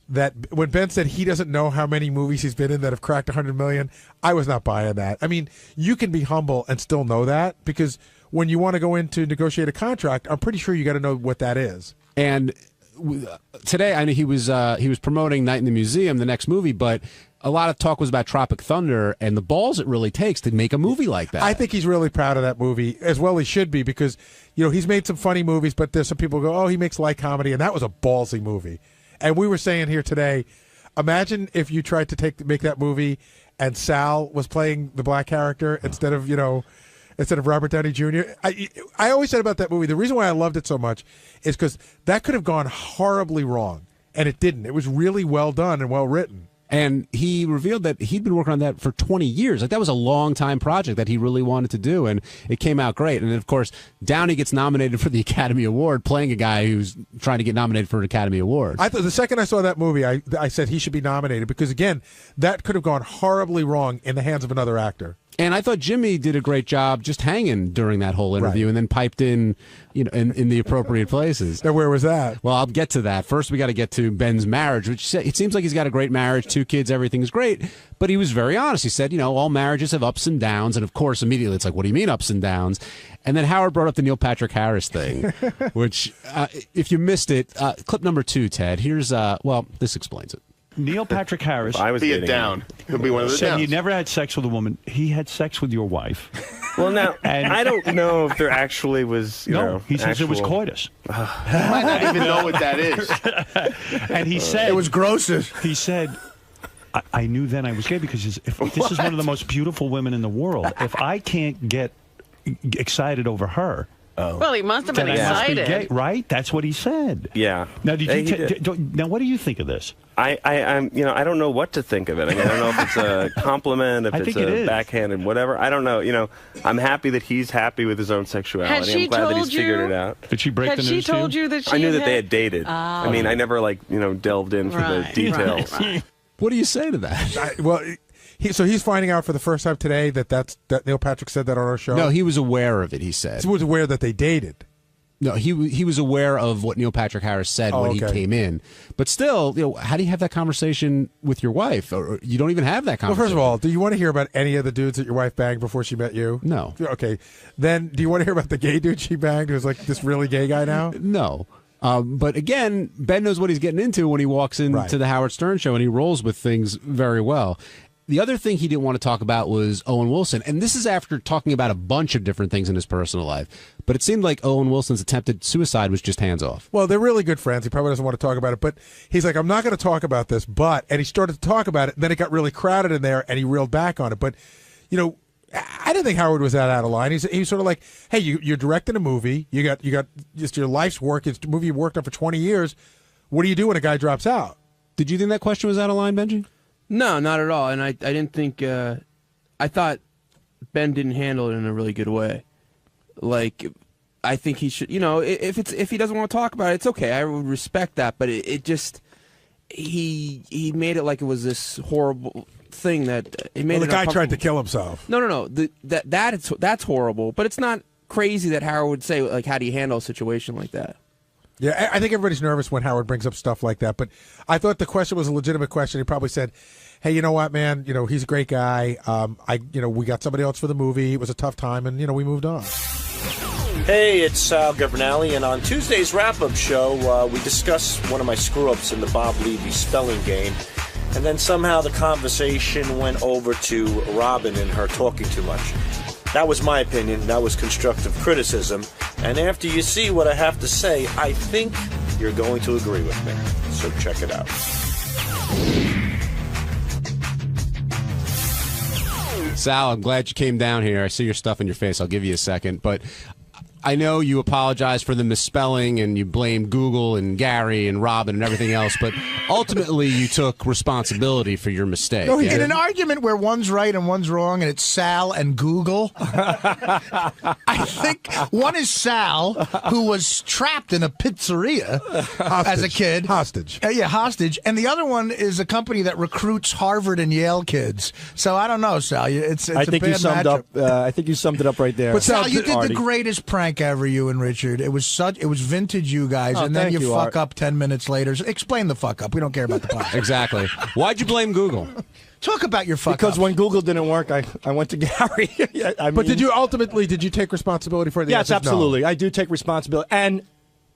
he doesn't know how many movies he's been in that have cracked 100 million, I was not buying that. I mean, you can be humble and still know that, because when you want to go in to negotiate a contract, I'm pretty sure you got to know what that is. And today, I know he was promoting Night in the Museum, the next movie, but a lot of talk was about Tropic Thunder and the balls it really takes to make a movie like that. I think he's really proud of that movie, as well he should be, because he's made some funny movies, but there's some people who go, oh, he makes light comedy, and that was a ballsy movie. And we were saying here today, imagine if you tried to make that movie and Sal was playing the black character instead of Robert Downey Jr. I always said about that movie, the reason why I loved it so much is because that could have gone horribly wrong, and it didn't. It was really well done and well written. And he revealed that he'd been working on that for 20 years. Like, that was a long-time project that he really wanted to do, and it came out great. And, of course, Downey gets nominated for the Academy Award, playing a guy who's trying to get nominated for an Academy Award. I thought the second I saw that movie, I said he should be nominated, because, again, that could have gone horribly wrong in the hands of another actor. And I thought Jimmy did a great job just hanging during that whole interview, and then piped in, in the appropriate places. Now, where was that? Well, I'll get to that. First, we got to get to Ben's marriage, which it seems like he's got a great marriage, 2 kids, everything's great. But he was very honest. He said, all marriages have ups and downs. And, of course, immediately it's like, what do you mean ups and downs? And then Howard brought up the Neil Patrick Harris thing, which, if you missed it, clip number 2, Ted, here's, this explains it. Neil Patrick Harris. I was be a down. He'll be one of the said downs. he never had sex with a woman. He had sex with your wife. Well, now, I don't know if there actually was, he says it was coitus. You might not even know what that is. And he said... It was grossest. He said... I knew then I was gay, because if this is one of the most beautiful women in the world. If I can't get excited over her... Well, he must have been then I must be excited. gay, right? That's what he said. Yeah. Now, now, what do you think of this? I don't know what to think of it. I mean, I don't know if it's a compliment, if it's a backhanded, whatever. I don't know. I'm happy that he's happy with his own sexuality. I'm glad that he's figured it out. Did she break the news to you? Had she told you that she I knew that they had dated. I mean, I never delved in for the details. What do you say to that? Well, So he's finding out for the first time today that Neil Patrick said that on our show? No, he was aware of it, he said. He was aware that they dated. No, he was aware of what Neil Patrick Harris said when he came in. But still, how do you have that conversation with your wife? Or you don't even have that conversation. Well, first of all, do you want to hear about any of the dudes that your wife banged before she met you? No. Okay. Then do you want to hear about the gay dude she banged who's like this really gay guy now? No. But again, Ben knows what he's getting into when he walks into the Howard Stern show, and he rolls with things very well. The other thing he didn't want to talk about was Owen Wilson, and this is after talking about a bunch of different things in his personal life. But it seemed like Owen Wilson's attempted suicide was just hands off. Well, they're really good friends. He probably doesn't want to talk about it, but he's like, I'm not going to talk about this, and he started to talk about it, and then it got really crowded in there, and he reeled back on it. But, I didn't think Howard was that out of line. He was sort of like, hey, you're directing a movie. You got just your life's work. It's a movie you worked on for 20 years. What do you do when a guy drops out? Did you think that question was out of line, Benji? No, not at all. And I didn't think. I thought Ben didn't handle it in a really good way. Like, I think he should. If he doesn't want to talk about it, it's okay. I would respect that. But it just he made it like it was this horrible thing that it made. Well, the guy tried to kill himself. No. That's horrible. But it's not crazy that Howard would say, like, how do you handle a situation like that? Yeah, I think everybody's nervous when Howard brings up stuff like that. But I thought the question was a legitimate question. He probably said, hey, you know what, man? He's a great guy. We got somebody else for the movie. It was a tough time, and, we moved on. Hey, it's Sal Governale, and on Tuesday's wrap-up show, we discuss one of my screw-ups in the Bob Levy spelling game. And then somehow the conversation went over to Robin and her talking too much. That was my opinion. That was constructive criticism. And after you see what I have to say, I think you're going to agree with me. So check it out. Sal, I'm glad you came down here. I see your stuff in your face. I'll give you a second. But I know you apologize for the misspelling and you blame Google and Gary and Robin and everything else, but ultimately you took responsibility for your mistake. No, in an argument where one's right and one's wrong and it's Sal and Google, I think one is Sal, who was trapped in a pizzeria as a kid. Hostage. Hostage. And the other one is a company that recruits Harvard and Yale kids. So I don't know, Sal. It's I think a bad you summed matchup. up. I think you summed it up right there. But Sal, you did the greatest prank ever, you and Richard. It was vintage, you guys, and then you fuck up 10 minutes later. So explain the fuck up. We don't care about the podcast. Exactly. Why'd you blame Google? Talk about your fuck Because up. when Google didn't work, I went to Gary. But did you take responsibility for it? Yes, absolutely. No. I do take responsibility. And,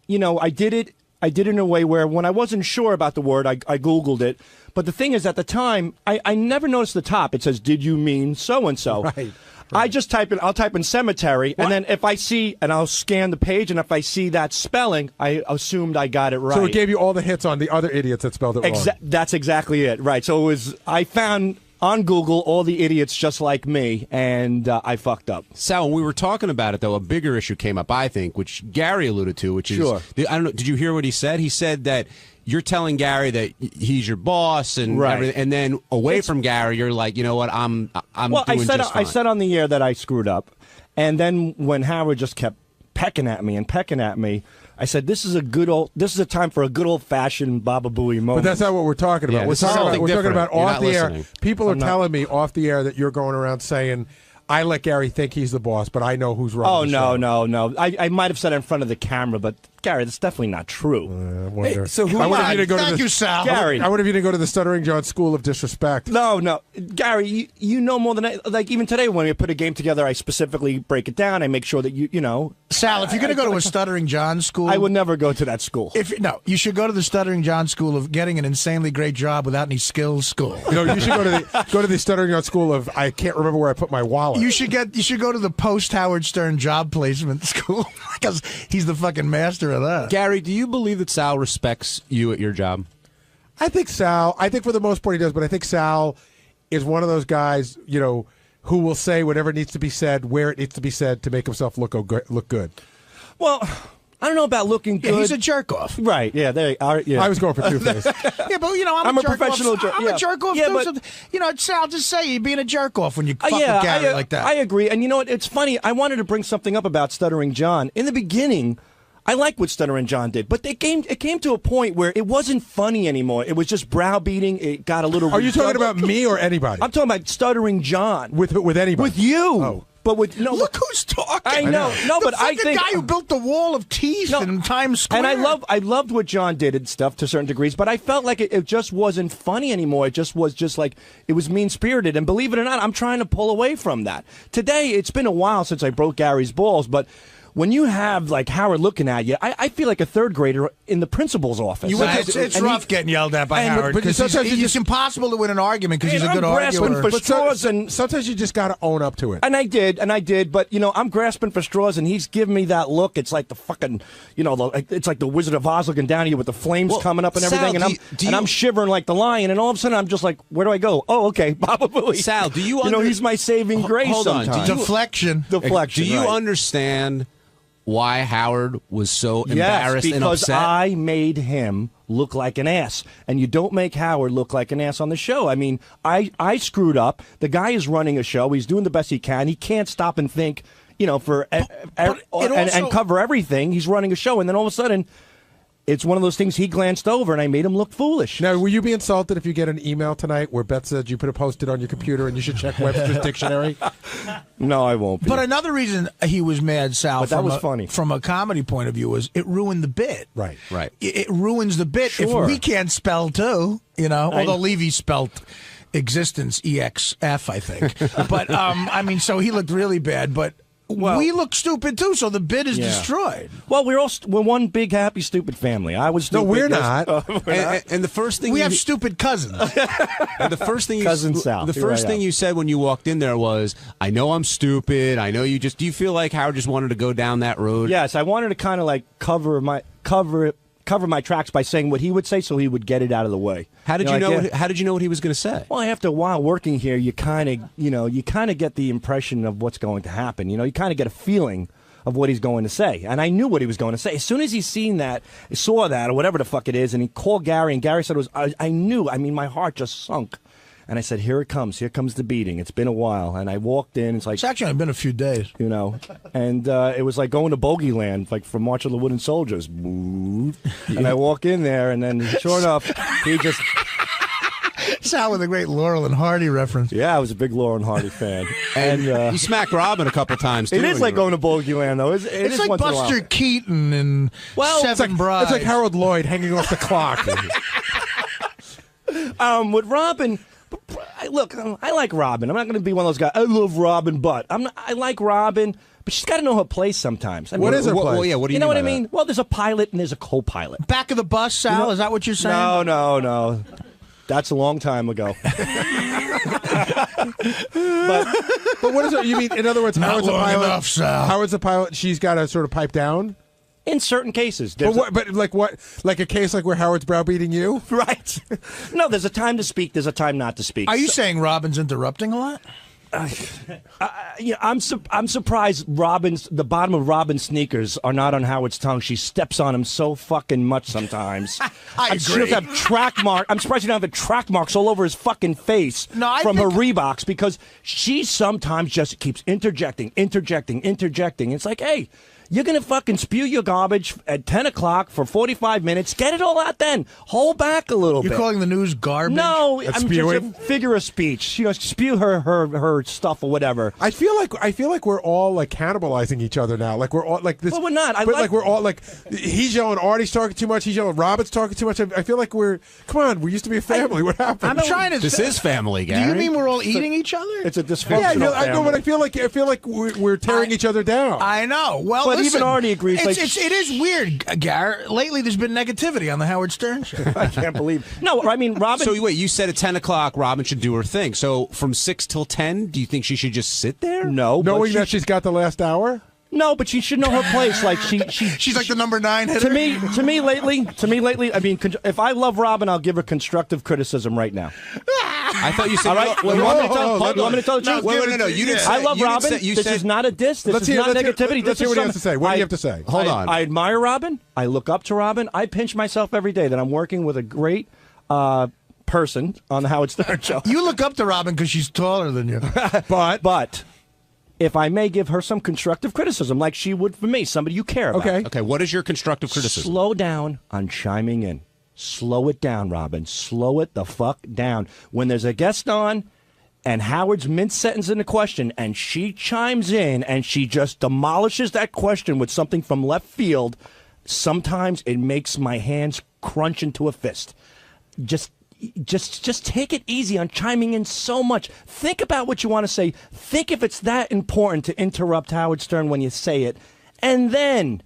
I did it in a way where when I wasn't sure about the word, I Googled it. But the thing is, at the time, I never noticed the top. It says, did you mean so-and-so? Right. I just I'll type in cemetery, and then if I see, and I'll scan the page, and if I see that spelling, I assumed I got it right. So it gave you all the hits on the other idiots that spelled it wrong. That's exactly it, right. So I found on Google all the idiots just like me, and I fucked up. Sal, when we were talking about it, though, a bigger issue came up, I think, which Gary alluded to, which is, I don't know, did you hear what he said? He said that you're telling Gary that he's your boss and everything, and then away from Gary, you're like, you know what, I'm doing just fine. I said on the air that I screwed up, and then when Howard just kept pecking at me, I said, this is a time for a good old-fashioned Baba Booey moment. But that's not what we're talking about. Yeah, we're talking about off the air. Listening. People are telling me off the air that you're going around saying, I let Gary think he's the boss, but I know who's wrong. Oh, no. I might have said it in front of the camera, but Gary, that's definitely not true. I wonder. So who? Thank you, Sal. Gary. I wonder if you didn't go to the Stuttering John School of Disrespect. No, Gary, you know more than I. Like even today, when we put a game together, I specifically break it down. I make sure that you know. Sal, if you're going to go to a Stuttering John School, I would never go to that school. You should go to the Stuttering John School of getting an insanely great job without any skills school. You should go to the Stuttering John School of I can't remember where I put my wallet. You should go to the post Howard Stern job placement school because he's the fucking master of that. Gary, do you believe that Sal respects you at your job? I think for the most part he does, but I think Sal is one of those guys, who will say whatever needs to be said, where it needs to be said to make himself look good. Well, I don't know about looking good. Yeah, he's a jerk off. Right, yeah, there you are. Yeah. I was going for two things. Yeah, but I'm a professional jerk off. I'm a jerk off. Yeah, but Sal, just say you're being a jerk off when you fuck with Gary like that. I agree. And you know what? It's funny. I wanted to bring something up about Stuttering John. In the beginning, I like what Stuttering John did, but it came to a point where it wasn't funny anymore. It was just browbeating. It got a little. Are you talking about me or anybody? I'm talking about Stuttering John. With anybody? With you. Oh. But with look who's talking. I know. No, but I think the guy who built the wall of teeth in Times Square. And I loved what John did and stuff to certain degrees, but I felt like it just wasn't funny anymore. It just was like it was mean spirited. And believe it or not, I'm trying to pull away from that. Today, it's been a while since I broke Gary's balls, but when you have like Howard looking at you, I feel like a third grader in the principal's office. It's rough getting yelled at by Howard because it's impossible to win an argument because he's a good arguer. For straws and sometimes you just got to own up to it. And I did. But I'm grasping for straws, and he's giving me that look. It's like the fucking, it's like the Wizard of Oz looking down at you with the flames coming up and everything. Sal, and I'm shivering like the lion, and all of a sudden I'm just like, where do I go? Oh, okay, Baba Booey. Sal, do you? He's my saving grace. Hold on. Sometimes. Deflection. Do you understand why Howard was so embarrassed and because upset? I made him look like an ass. And you don't make Howard look like an ass on the show. I mean, I screwed up. The guy is running a show. He's doing the best he can. He can't stop and think, and cover everything. He's running a show. And then all of a sudden, it's one of those things he glanced over, and I made him look foolish. Now, will you be insulted if you get an email tonight where Beth said you put a Post-it on your computer and you should check Webster's dictionary? No, I won't be. But another reason he was mad, Sal, but that was funny. From a comedy point of view, was it ruined the bit. Right. It ruins the bit Sure. if we can't spell too, although Levy spelled existence EXF, I think. But, so he looked really bad, but we look stupid too, so the bid is destroyed. Well, we're one big happy stupid family. I was stupid. No, we're not. And the first thing we have stupid cousins. And the first thing Sal. The first thing you said when you walked in there was, "I know I'm stupid. I know you just." Do you feel like Howard just wanted to go down that road? Yes, I wanted to kind of like cover my tracks by saying what he would say, so he would get it out of the way. How did you know? How did you know what he was going to say? Well, after a while working here, you kind of get the impression of what's going to happen. You kind of get a feeling of what he's going to say, and I knew what he was going to say as soon as he saw that, or whatever the fuck it is, and he called Gary, and Gary said it was. I knew. I mean, my heart just sunk. And I said, here it comes. Here comes the beating. It's been a while. And I walked in. It's actually been a few days. And it was like going to Bogey Land, like from March of the Wooden Soldiers. And I walk in there, and then sure enough, he just... Sal with a great Laurel and Hardy reference. Yeah, I was a big Laurel and Hardy fan. And you smacked Robin a couple times, too. It is like going to Bogey Land, though. It's like Buster Keaton and Seven Brides. It's like Harold Lloyd hanging off the clock. With Robin... Look, I like Robin. I'm not going to be one of those guys. I love Robin, but I like Robin, but she's got to know her place sometimes. What is her place? Well, yeah, what do you know what I mean? That? Well, there's a pilot and there's a co-pilot. Back of the bus, Sal? Is that what you're saying? No. That's a long time ago. But what is it? You mean, in other words, Howard's a pilot? Enough, Sal. Howard's a pilot. She's got to sort of pipe down? In certain cases. But like what? Like a case like where Howard's browbeating you? Right. No, there's a time to speak. There's a time not to speak. Are you saying Robin's interrupting a lot? I'm surprised the bottom of Robin's sneakers are not on Howard's tongue. She steps on him so fucking much sometimes. I agree. She doesn't have track marks. I'm surprised she doesn't have track marks all over his fucking face from her Reeboks, because she sometimes just keeps interjecting. It's like, hey, you're going to fucking spew your garbage at 10 o'clock for 45 minutes. Get it all out then. Hold back a little bit. You're calling the news garbage? No, I'm just a figure of speech. Spew her stuff or whatever. I feel like we're all like cannibalizing each other now. Like we're all like this. Well, we're not. We're all like, he's yelling, Artie's talking too much. He's yelling, Robin's talking too much. I feel like come on, we used to be a family. What happened? I'm trying to. This is family, Gary. Do you mean we're all eating each other? It's a dysfunctional family. I know, but I feel like we're tearing each other down. I know. Well, but listen, even Artie agrees. It is weird, Garrett. Lately, there's been negativity on the Howard Stern show. I can't believe. No, I mean, Robin. So wait, you said at 10 o'clock Robin should do her thing. So from 6 till 10, do you think she should just sit there? No, knowing that she's got the last hour. No, but she should know her place. Like she's like the number 9 hitter. To me lately. I mean, if I love Robin, I'll give her constructive criticism right now. I thought you said. All right, you want me to tell the truth? No. You didn't. I love Robin. This is not a diss. This is not negativity. Let's hear what he has to say. What do you have to say? Hold on. I admire Robin. I look up to Robin. I pinch myself every day that I'm working with a great person on the Howard Stern show. You look up to Robin because she's taller than you. But if I may give her some constructive criticism, like she would for me, somebody you care about. Okay. What is your constructive criticism? Slow down on chiming in. Slow it down, Robin. Slow it the fuck down. When there's a guest on and Howard's mid-sentence in a question and she chimes in and she just demolishes that question with something from left field, sometimes it makes my hands crunch into a fist. Just take it easy on chiming in so much. Think about what you want to say. Think if it's that important to interrupt Howard Stern when you say it, and then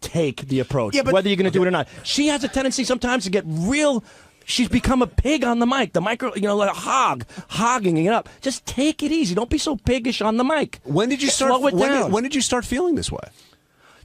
take the approach, whether you're going to do it or not. She has a tendency sometimes to get real. She's become a pig on the mic. The micro, like a hogging it up. Just take it easy. Don't be so piggish on the mic. When did you start? Slow it down. When did you start feeling this way?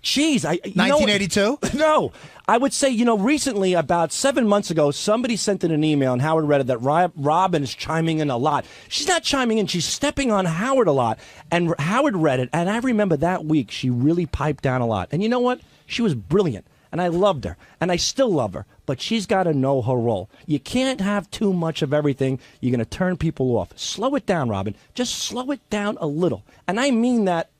Jeez, 1982? No. I would say, recently, about 7 months ago, somebody sent in an email, and Howard read it, that Robin is chiming in a lot. She's not chiming in. She's stepping on Howard a lot. And Howard read it, and I remember that week she really piped down a lot. And you know what? She was brilliant, and I loved her, and I still love her. But she's got to know her role. You can't have too much of everything. You're going to turn people off. Slow it down, Robin. Just slow it down a little. And I mean that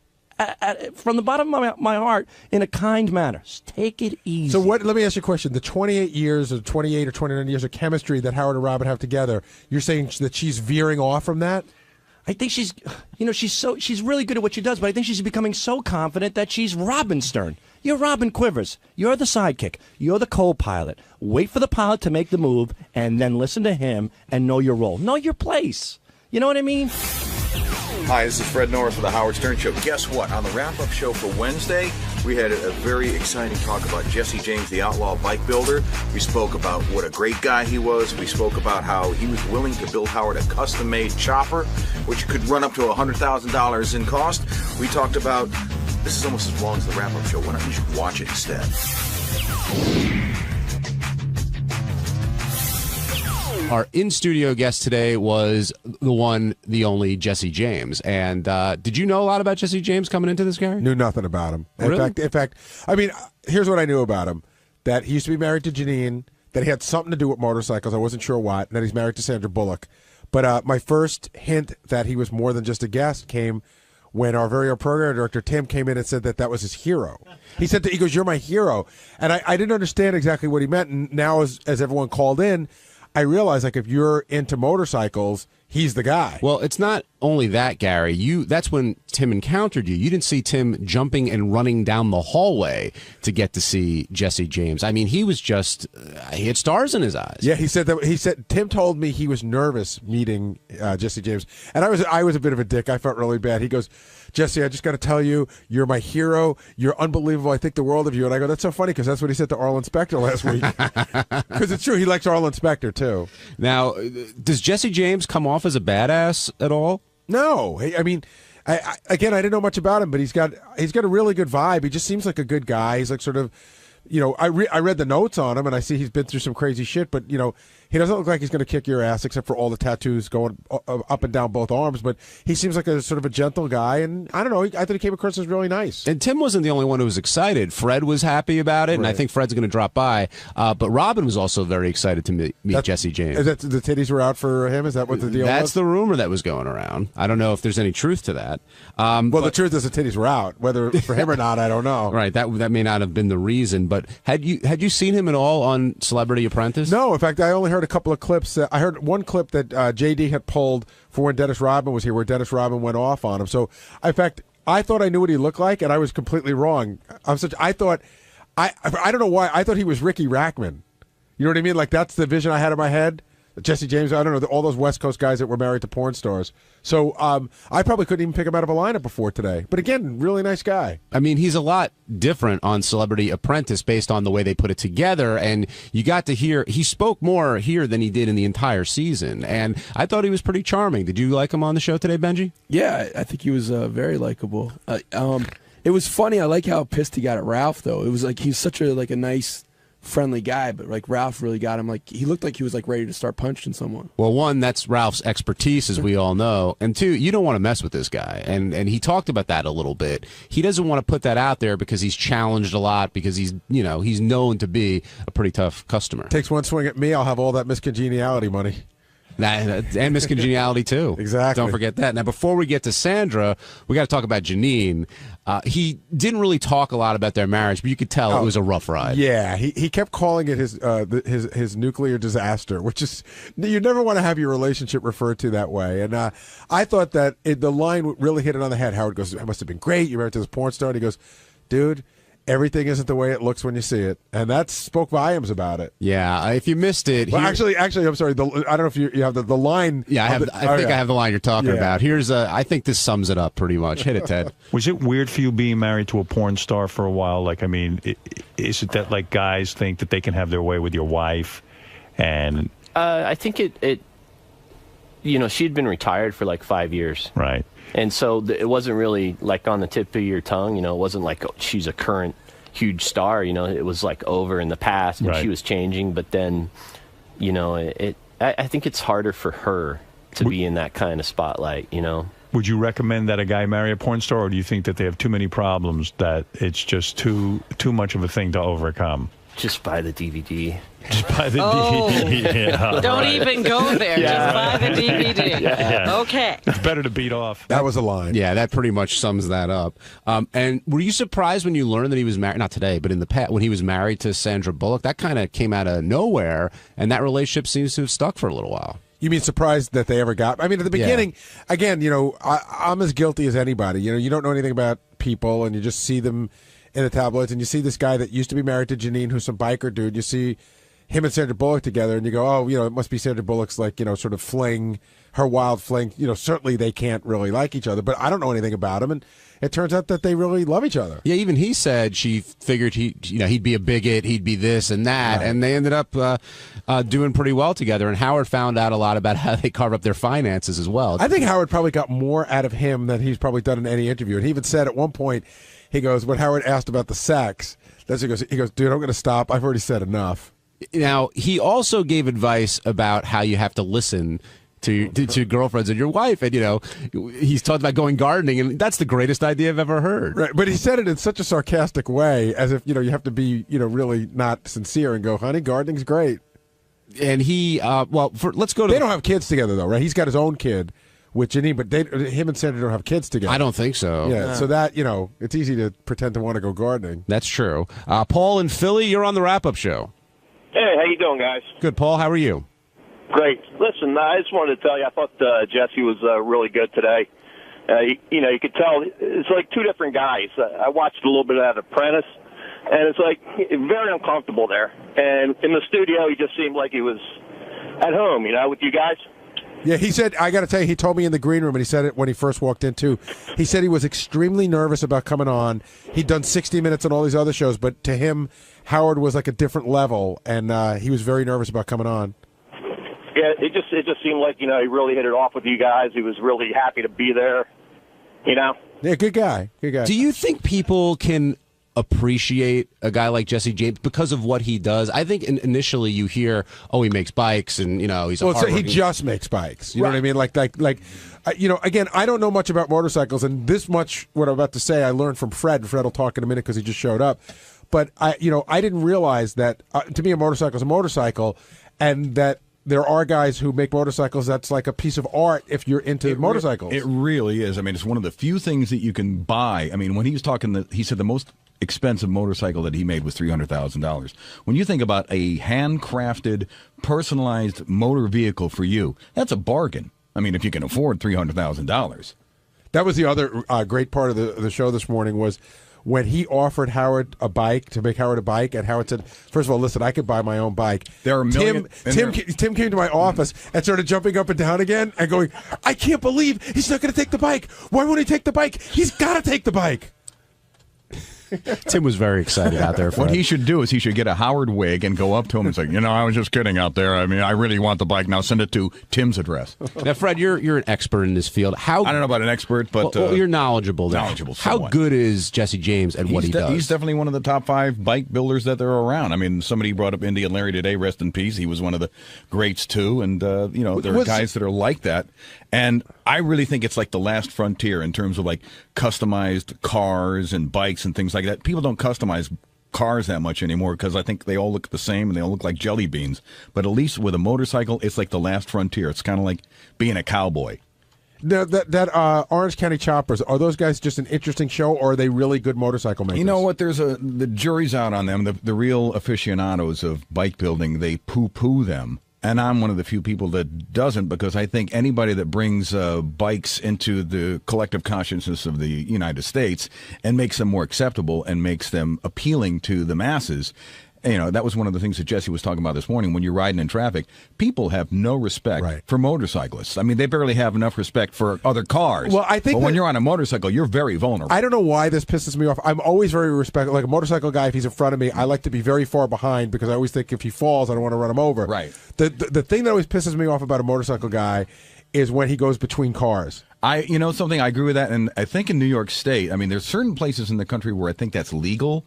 from the bottom of my heart in a kind manner. Just take it easy. So let me ask you a question. The 28 years or 28 or 29 years of chemistry that Howard and Robin have together, you're saying that she's veering off from that? I think she's really good at what she does, but I think she's becoming so confident that she's Robin Stern. You're Robin Quivers. You're the sidekick. You're the co-pilot. Wait for the pilot to make the move, and then listen to him and know your role. Know your place. You know what I mean? Hi, this is Fred Norris with the Howard Stern Show. Guess what? On the wrap-up show for Wednesday, we had a very exciting talk about Jesse James, the outlaw bike builder. We spoke about what a great guy he was. We spoke about how he was willing to build Howard a custom-made chopper, which could run up to $100,000 in cost. We talked about, this is almost as long as the wrap-up show. Why don't you just watch it instead? Our in-studio guest today was the one, the only Jesse James. And did you know a lot about Jesse James coming into this, Gary? Knew nothing about him. Really? In fact, I mean, here's what I knew about him. That he used to be married to Janine, that he had something to do with motorcycles. I wasn't sure what. And that he's married to Sandra Bullock. But my first hint that he was more than just a guest came when our very own program director, Tim, came in and said that was his hero. He said that, he goes, "You're my hero." And I didn't understand exactly what he meant. And now as everyone called in, I realized, like, if you're into motorcycles, he's the guy. Well, it's not only that, Gary. That's when Tim encountered you. You didn't see Tim jumping and running down the hallway to get to see Jesse James. I mean, he was just, he had stars in his eyes. Yeah, he said Tim told me he was nervous meeting Jesse James. And I was a bit of a dick. I felt really bad. He goes, "Jesse, I just got to tell you, you're my hero. You're unbelievable. I think the world of you." And I go, "That's so funny," because that's what he said to Arlen Specter last week. Because it's true. He likes Arlen Specter, too. Now, does Jesse James come off as a badass at all? No. I mean, I didn't know much about him, but he's got a really good vibe. He just seems like a good guy. He's like sort of, I read the notes on him, and I see he's been through some crazy shit, but, he doesn't look like he's going to kick your ass, except for all the tattoos going up and down both arms. But he seems like a sort of a gentle guy, and I don't know. I thought he came across as really nice. And Tim wasn't the only one who was excited. Fred was happy about it, and I think Fred's going to drop by. But Robin was also very excited to meet Jesse James. Is that the titties were out for him? Is that what the deal was? That's the rumor that was going around. I don't know if there's any truth to that. The truth is the titties were out. Whether for him or not, I don't know. Right. That may not have been the reason. But had you seen him at all on Celebrity Apprentice? No. In fact, I only heard a couple of clips. I heard one clip that JD had pulled for when Dennis Rodman was here, where Dennis Rodman went off on him. So, in fact, I thought I knew what he looked like, and I was completely wrong. I don't know why. I thought he was Ricky Rackman. You know what I mean? Like, that's the vision I had in my head. Jesse James, I don't know, all those West Coast guys that were married to porn stars. So I probably couldn't even pick him out of a lineup before today. But again, really nice guy. I mean, he's a lot different on Celebrity Apprentice based on the way they put it together. And you got to hear, he spoke more here than he did in the entire season. And I thought he was pretty charming. Did you like him on the show today, Benji? Yeah, I think he was very likable. It was funny. I like how pissed he got at Ralph, though. It was like he's such a nice, friendly guy, but like Ralph really got him. Like he looked like he was like ready to start punching someone. Well, one, that's Ralph's expertise, as we all know, and two, you don't want to mess with this guy. And he talked about that a little bit. He doesn't want to put that out there because he's challenged a lot, because he's known to be a pretty tough customer. Takes one swing at me, I'll have all that miscongeniality money. And miscongeniality, too. Exactly. Don't forget that. Now, before we get to Sandra, we got to talk about Janine. He didn't really talk a lot about their marriage, but you could tell it was a rough ride. Yeah, he kept calling it his nuclear disaster, which is, you never want to have your relationship referred to that way. And I thought that the line really hit it on the head. Howard goes, "It must have been great. You married to this porn star." And he goes, "Dude, everything isn't the way it looks when you see it," and that spoke volumes about it. Yeah, if you missed it, well, actually, I'm sorry. I don't know if you have the line. Yeah, I think I have the line you're talking about. Here's I think this sums it up pretty much. Hit it, Ted. Was it weird for you being married to a porn star for a while? Like, I mean, is it that like guys think that they can have their way with your wife, and I think it. You know, she'd been retired for like 5 years. Right. And so it wasn't really like on the tip of your tongue, you know, it wasn't like she's a current huge star, you know, it was like over in the past and she was changing. But then, you know, I think it's harder for her to be in that kind of spotlight, you know. Would you recommend that a guy marry a porn star, or do you think that they have too many problems that it's just too much of a thing to overcome? Just buy the DVD. Just buy the DVD. Yeah, Don't even go there. Just buy the DVD. Yeah. Okay. It's better to beat off. That was a line. Yeah, that pretty much sums that up. And were you surprised when you learned that he was married? Not today, but in the past, when he was married to Sandra Bullock? That kind of came out of nowhere, and that relationship seems to have stuck for a little while. You mean surprised that they ever got? I mean, at the beginning, again, you know, I'm as guilty as anybody. You know, you don't know anything about people, and you just see them in the tabloids, and you see this guy that used to be married to Janine, who's some biker dude. You see him and Sandra Bullock together, and you go, oh, you know, it must be Sandra Bullock's, like, you know, sort of fling, her wild fling. You know, certainly they can't really like each other, but I don't know anything about him, and it turns out that they really love each other. Yeah, even he said she figured he'd be a bigot, he'd be this and that, and they ended up doing pretty well together. And Howard found out a lot about how they carve up their finances as well. I think Howard probably got more out of him than he's probably done in any interview. And he even said at one point, he goes, when Howard asked about the sex, he goes, dude, I'm going to stop. I've already said enough. Now, he also gave advice about how you have to listen to girlfriends and your wife, and, you know, he's talked about going gardening, and that's the greatest idea I've ever heard. Right, but he said it in such a sarcastic way, as if, you know, you have to be, you know, really not sincere and go, honey, gardening's great. And he, let's go to. They don't have kids together though, right? He's got his own kid with Janine, but him and Sandra don't have kids together. I don't think so. Yeah, so that, you know, it's easy to pretend to want to go gardening. That's true. Paul in Philly, you're on the wrap-up show. Hey, how you doing, guys? Good, Paul. How are you? Great. Listen, I just wanted to tell you, I thought Jesse was really good today. You know, you could tell it's like two different guys. I watched a little bit of that Apprentice, and it's like very uncomfortable there. And in the studio, he just seemed like he was at home, you know, with you guys. Yeah, he said, I got to tell you, he told me in the green room, and he said it when he first walked in, too. He said he was extremely nervous about coming on. He'd done 60 Minutes on all these other shows, but to him, Howard was like a different level, and he was very nervous about coming on. Yeah, it just seemed like, you know, he really hit it off with you guys. He was really happy to be there, you know? Yeah, good guy. Good guy. Do you think people can appreciate a guy like Jesse James because of what he does? I think initially you hear, oh, he makes bikes, and, you know, he's a so he just makes bikes. You know what I mean? Like, you know, again, I don't know much about motorcycles, and this much what I'm about to say I learned from Fred. Fred will talk in a minute because he just showed up. But I didn't realize that to me a motorcycle is a motorcycle, and that there are guys who make motorcycles that's like a piece of art if you're into motorcycles. It really is. I mean, it's one of the few things that you can buy. I mean, when he was talking, he said the most expensive motorcycle that he made was $300,000. When you think about a handcrafted, personalized motor vehicle for you, that's a bargain. I mean, if you can afford $300,000. That was the other great part of the show this morning was when he offered Howard a bike, to make Howard a bike, and Howard said, first of all, listen, I could buy my own bike. There are Tim came to my office and started jumping up and down again and going, I can't believe he's not going to take the bike. Why won't he take the bike? He's got to take the bike. Tim was very excited out there. What he should do is he should get a Howard wig and go up to him and say, you know, I was just kidding out there. I mean, I really want the bike. Now send it to Tim's address. Now, Fred, you're an expert in this field. I don't know about an expert, but well, you're knowledgeable. Knowledgeable. How good is Jesse James at what he does? He's definitely one of the top 5 bike builders that there are around. I mean, somebody brought up Indy and Larry today. Rest in peace. He was one of the greats too. And you know, there are guys that are like that. And I really think it's like the last frontier in terms of like customized cars and bikes and things like that. People don't customize cars that much anymore because I think they all look the same and they all look like jelly beans. But at least with a motorcycle, it's like the last frontier. It's kind of like being a cowboy. Now, that Orange County Choppers, are those guys just an interesting show, or are they really good motorcycle makers? You know what? The jury's out on them. The real aficionados of bike building, they poo-poo them. And I'm one of the few people that doesn't, because I think anybody that brings bikes into the collective consciousness of the United States and makes them more acceptable and makes them appealing to the masses. You know, that was one of the things that Jesse was talking about this morning. When you're riding in traffic, people have no respect for motorcyclists. I mean, they barely have enough respect for other cars. Well, I think when you're on a motorcycle, you're very vulnerable. I don't know why this pisses me off. I'm always very respectful. Like a motorcycle guy, if he's in front of me, I like to be very far behind because I always think if he falls, I don't want to run him over. Right. The thing that always pisses me off about a motorcycle guy is when he goes between cars. You know something, I agree with that. And I think in New York State, I mean, there's certain places in the country where I think that's legal.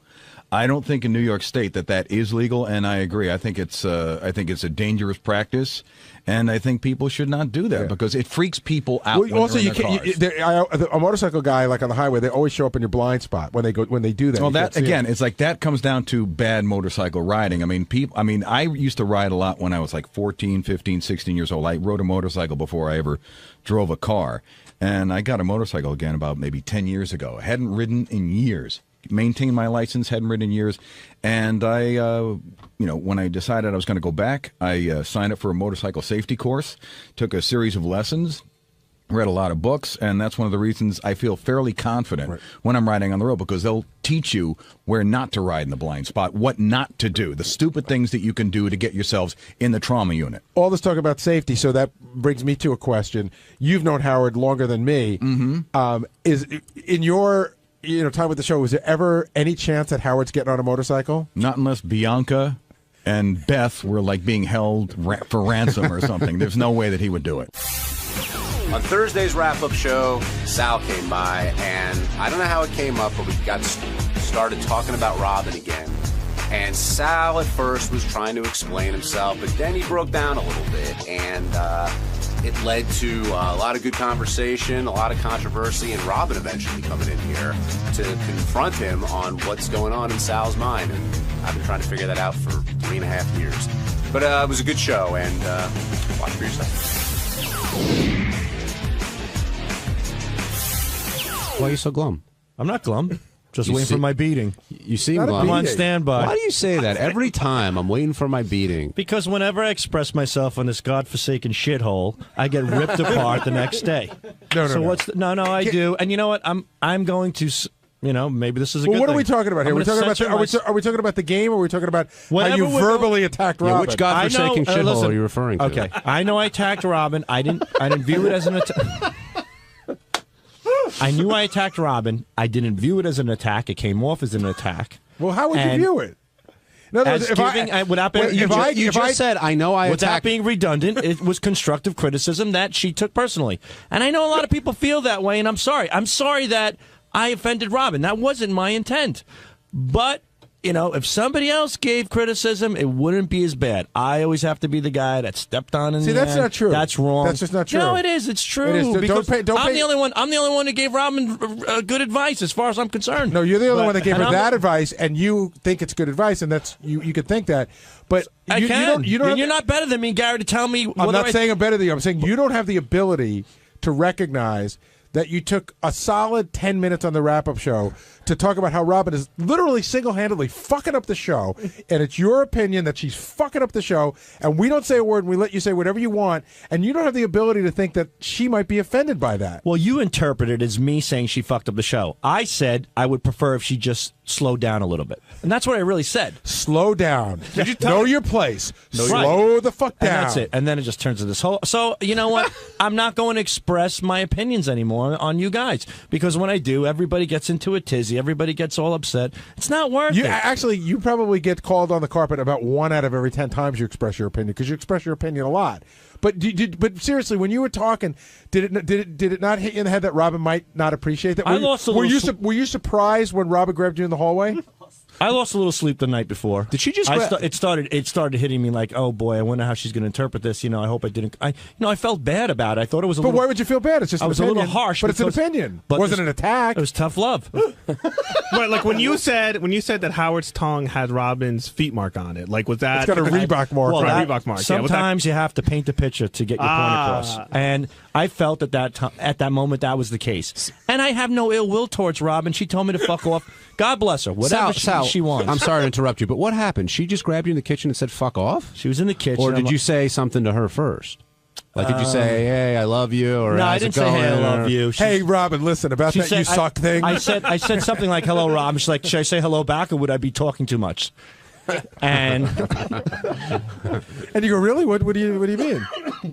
I don't think in New York State that is legal, and I agree. I think it's a dangerous practice, and I think people should not do that because it freaks people out. Well, also, a motorcycle guy, like on the highway, they always show up in your blind spot when they do that. Well, that again, it's like that comes down to bad motorcycle riding. I mean, I used to ride a lot when I was like 14, 15, 16 years old. I rode a motorcycle before I ever drove a car, and I got a motorcycle again about maybe 10 years ago. I hadn't ridden in years. Maintained my license, hadn't ridden in years, and I, when I decided I was going to go back, I signed up for a motorcycle safety course, took a series of lessons, read a lot of books, and that's one of the reasons I feel fairly confident when I'm riding on the road, because they'll teach you where not to ride in the blind spot, what not to do, the stupid things that you can do to get yourselves in the trauma unit. All this talk about safety, so that brings me to a question. You've known Howard longer than me. Mm-hmm. Is in your time with the show, was there ever any chance that Howard's getting on a motorcycle? Not unless Bianca and Beth were like being held for ransom or something. There's no way that he would do it. On Thursday's wrap-up show, Sal came by, and I don't know how it came up, but we got started talking about Robin again. And Sal at first was trying to explain himself, but then he broke down a little bit, and it led to a lot of good conversation, a lot of controversy, and Robin eventually coming in here to confront him on what's going on in Sal's mind. And I've been trying to figure that out for 3.5 years. But it was a good show, and watch for yourself. Why are you so glum? I'm not glum. Just waiting for my beating. You seem glum. I'm on standby. Why do you say that every time? I'm waiting for my beating. Because whenever I express myself on this godforsaken shithole, I get ripped apart the next day. No, I do. And you know what? I'm going to. Maybe this is a good what thing. are we talking about here? Are we talking about the game, or are we talking about how you verbally attacked Robin? Which godforsaken shithole are you referring to? Okay, I know I attacked Robin. I didn't view it as an attack. I knew I attacked Robin. I didn't view it as an attack. It came off as an attack. Well, how would you view it? In other words, you just said, I know I attacked. Without being redundant, it was constructive criticism that she took personally. And I know a lot of people feel that way, and I'm sorry. I'm sorry that I offended Robin. That wasn't my intent. But, if somebody else gave criticism, it wouldn't be as bad. I always have to be the guy that stepped on in the that's end. not true. That's wrong. That's just not true. No, it is. It's true. It is. Because I'm the only one. I'm the only one who gave Robin good advice, as far as I'm concerned. No, you're the only one that gave her that advice, and you think it's good advice, and that's you could think that. But I can. You're not better than me, Gary, to tell me. I'm not saying I'm better than you. I'm saying you don't have the ability to recognize that you took a solid 10 minutes on the wrap-up show to talk about how Robin is literally single-handedly fucking up the show, and it's your opinion that she's fucking up the show, and we don't say a word, and we let you say whatever you want, and you don't have the ability to think that she might be offended by that. Well, you interpret it as me saying she fucked up the show. I said I would prefer if she just slowed down a little bit. And that's what I really said. Slow down. Know your place. Slow the fuck down. And that's it. And then it just turns into this whole... So, you know what? I'm not going to express my opinions anymore on you guys. Because when I do, everybody gets into a tizzy. Everybody gets all upset. It's not worth it. Actually, you probably get called on the carpet about 1 out of every 10 times you express your opinion, because you express your opinion a lot. But seriously, when you were talking, did it not hit you in the head that Robin might not appreciate that? I lost a little. Were you surprised when Robin grabbed you in the hallway? I lost a little sleep the night before. Did she just? It started hitting me like, oh boy, I wonder how she's going to interpret this. I hope I didn't. I felt bad about it. I thought it was a But little. why would you feel bad? It's just I an was opinion. a little harsh, but it's an because- opinion. but It wasn't this- an attack. It was tough love. Right, like when you said that Howard's tongue had Robin's feet mark on it, like was that? It's got a Reebok mark. Well, Right, that- Reebok mark. Sometimes you have to paint the picture to get your point across, and I felt at that moment that was the case. And I have no ill will towards Robin. She told me to fuck off. God bless her. Whatever Sal, she wants. I'm sorry to interrupt you, but what happened? She just grabbed you in the kitchen and said "fuck off"? She was in the kitchen. Or did I'm you say something to her first? Like, did you say, "Hey, I love you"? Or no, I "How's it didn't say, "Hey, I going?" love you." Hey, Robin, listen about She that said- you suck thing. I said something like, "Hello, Robin." She's like, "Should I say hello back, or would I be talking too much?" And and you go, "Really? What do you mean?"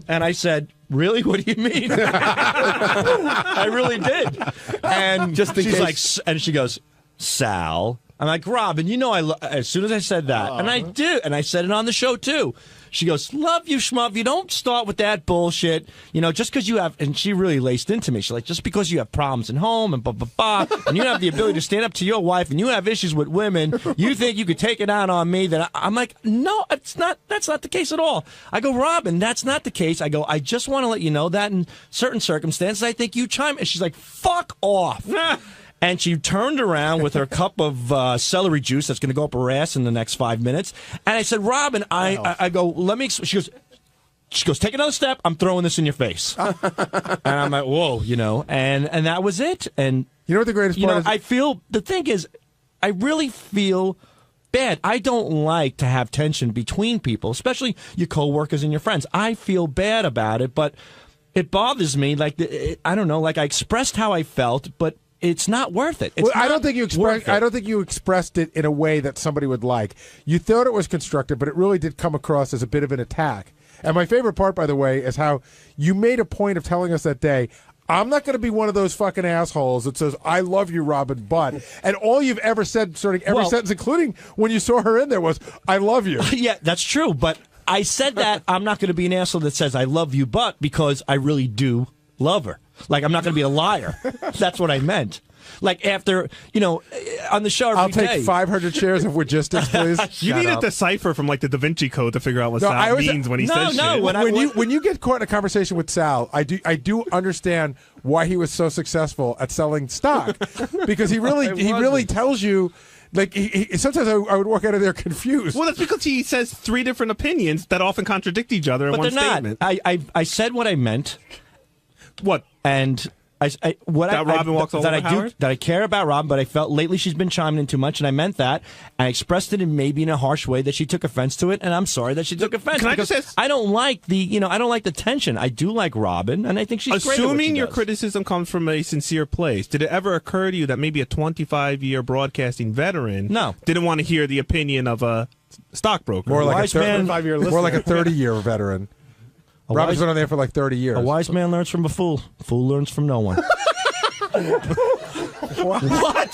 And I said, "Really? What do you mean?" I really did. And Just in she's case. like, and she goes, "Sal." I'm like, "Robin, as soon as I said that, and I do, and I said it on the show too." She goes, "Love you, schmuff. You don't start with that bullshit. Just because you have," and she really laced into me. She's like, "Just because you have problems at home and blah, blah, blah, and you have the ability to stand up to your wife and you have issues with women, you think you could take it out on me?" I'm like, "No, it's not. That's not the case at all." I go, "Robin, that's not the case." I go, "I just want to let you know that in certain circumstances, I think you chime." And she's like, "Fuck off." And she turned around with her cup of celery juice that's going to go up her ass in the next 5 minutes. And I said, "Robin, I go, let me." She goes, "Take another step. I'm throwing this in your face." And I'm like, "Whoa," and that was it. And you know what the greatest part is? I feel the thing is, I really feel bad. I don't like to have tension between people, especially your coworkers and your friends. I feel bad about it, but it bothers me. Like I don't know. Like I expressed how I felt, but it's not worth it. I don't think you expressed it in a way that somebody would like. You thought it was constructive, but it really did come across as a bit of an attack. And my favorite part, by the way, is how you made a point of telling us that day, "I'm not going to be one of those fucking assholes that says, 'I love you, Robin, but,'" and all you've ever said, starting every sentence, including when you saw her in there, was, "I love you." Yeah, that's true. But I said that I'm not going to be an asshole that says, "I love you, but," because I really do love her. Like, I'm not going to be a liar. That's what I meant. Like, after, on the show every I'll take day. 500 shares of Logistics, please. You need a decipher from like the Da Vinci Code to figure out what Sal means when he says shit. When you get caught in a conversation with Sal, I do understand why he was so successful at selling stock, because he really tells you. Like sometimes I would walk out of there confused. Well, that's because he says three different opinions that often contradict each other in But one they're not. statement. I said what I meant. What? And Robin walks all over Howard? That I care about Robin, but I felt lately she's been chiming in too much, and I meant that. And I expressed it in maybe in a harsh way that she took offense to it, and I'm sorry that she took offense. Can I because just I don't like I don't like the tension. I do like Robin, and I think she's great at what Assuming she your does. criticism comes from a sincere place, did it ever occur to you that maybe a 25-year broadcasting veteran didn't want to hear the opinion of a stockbroker? More like a 30-year veteran. Robin's been on there for like 30 years. A wise man learns from a fool. A fool learns from no one. What?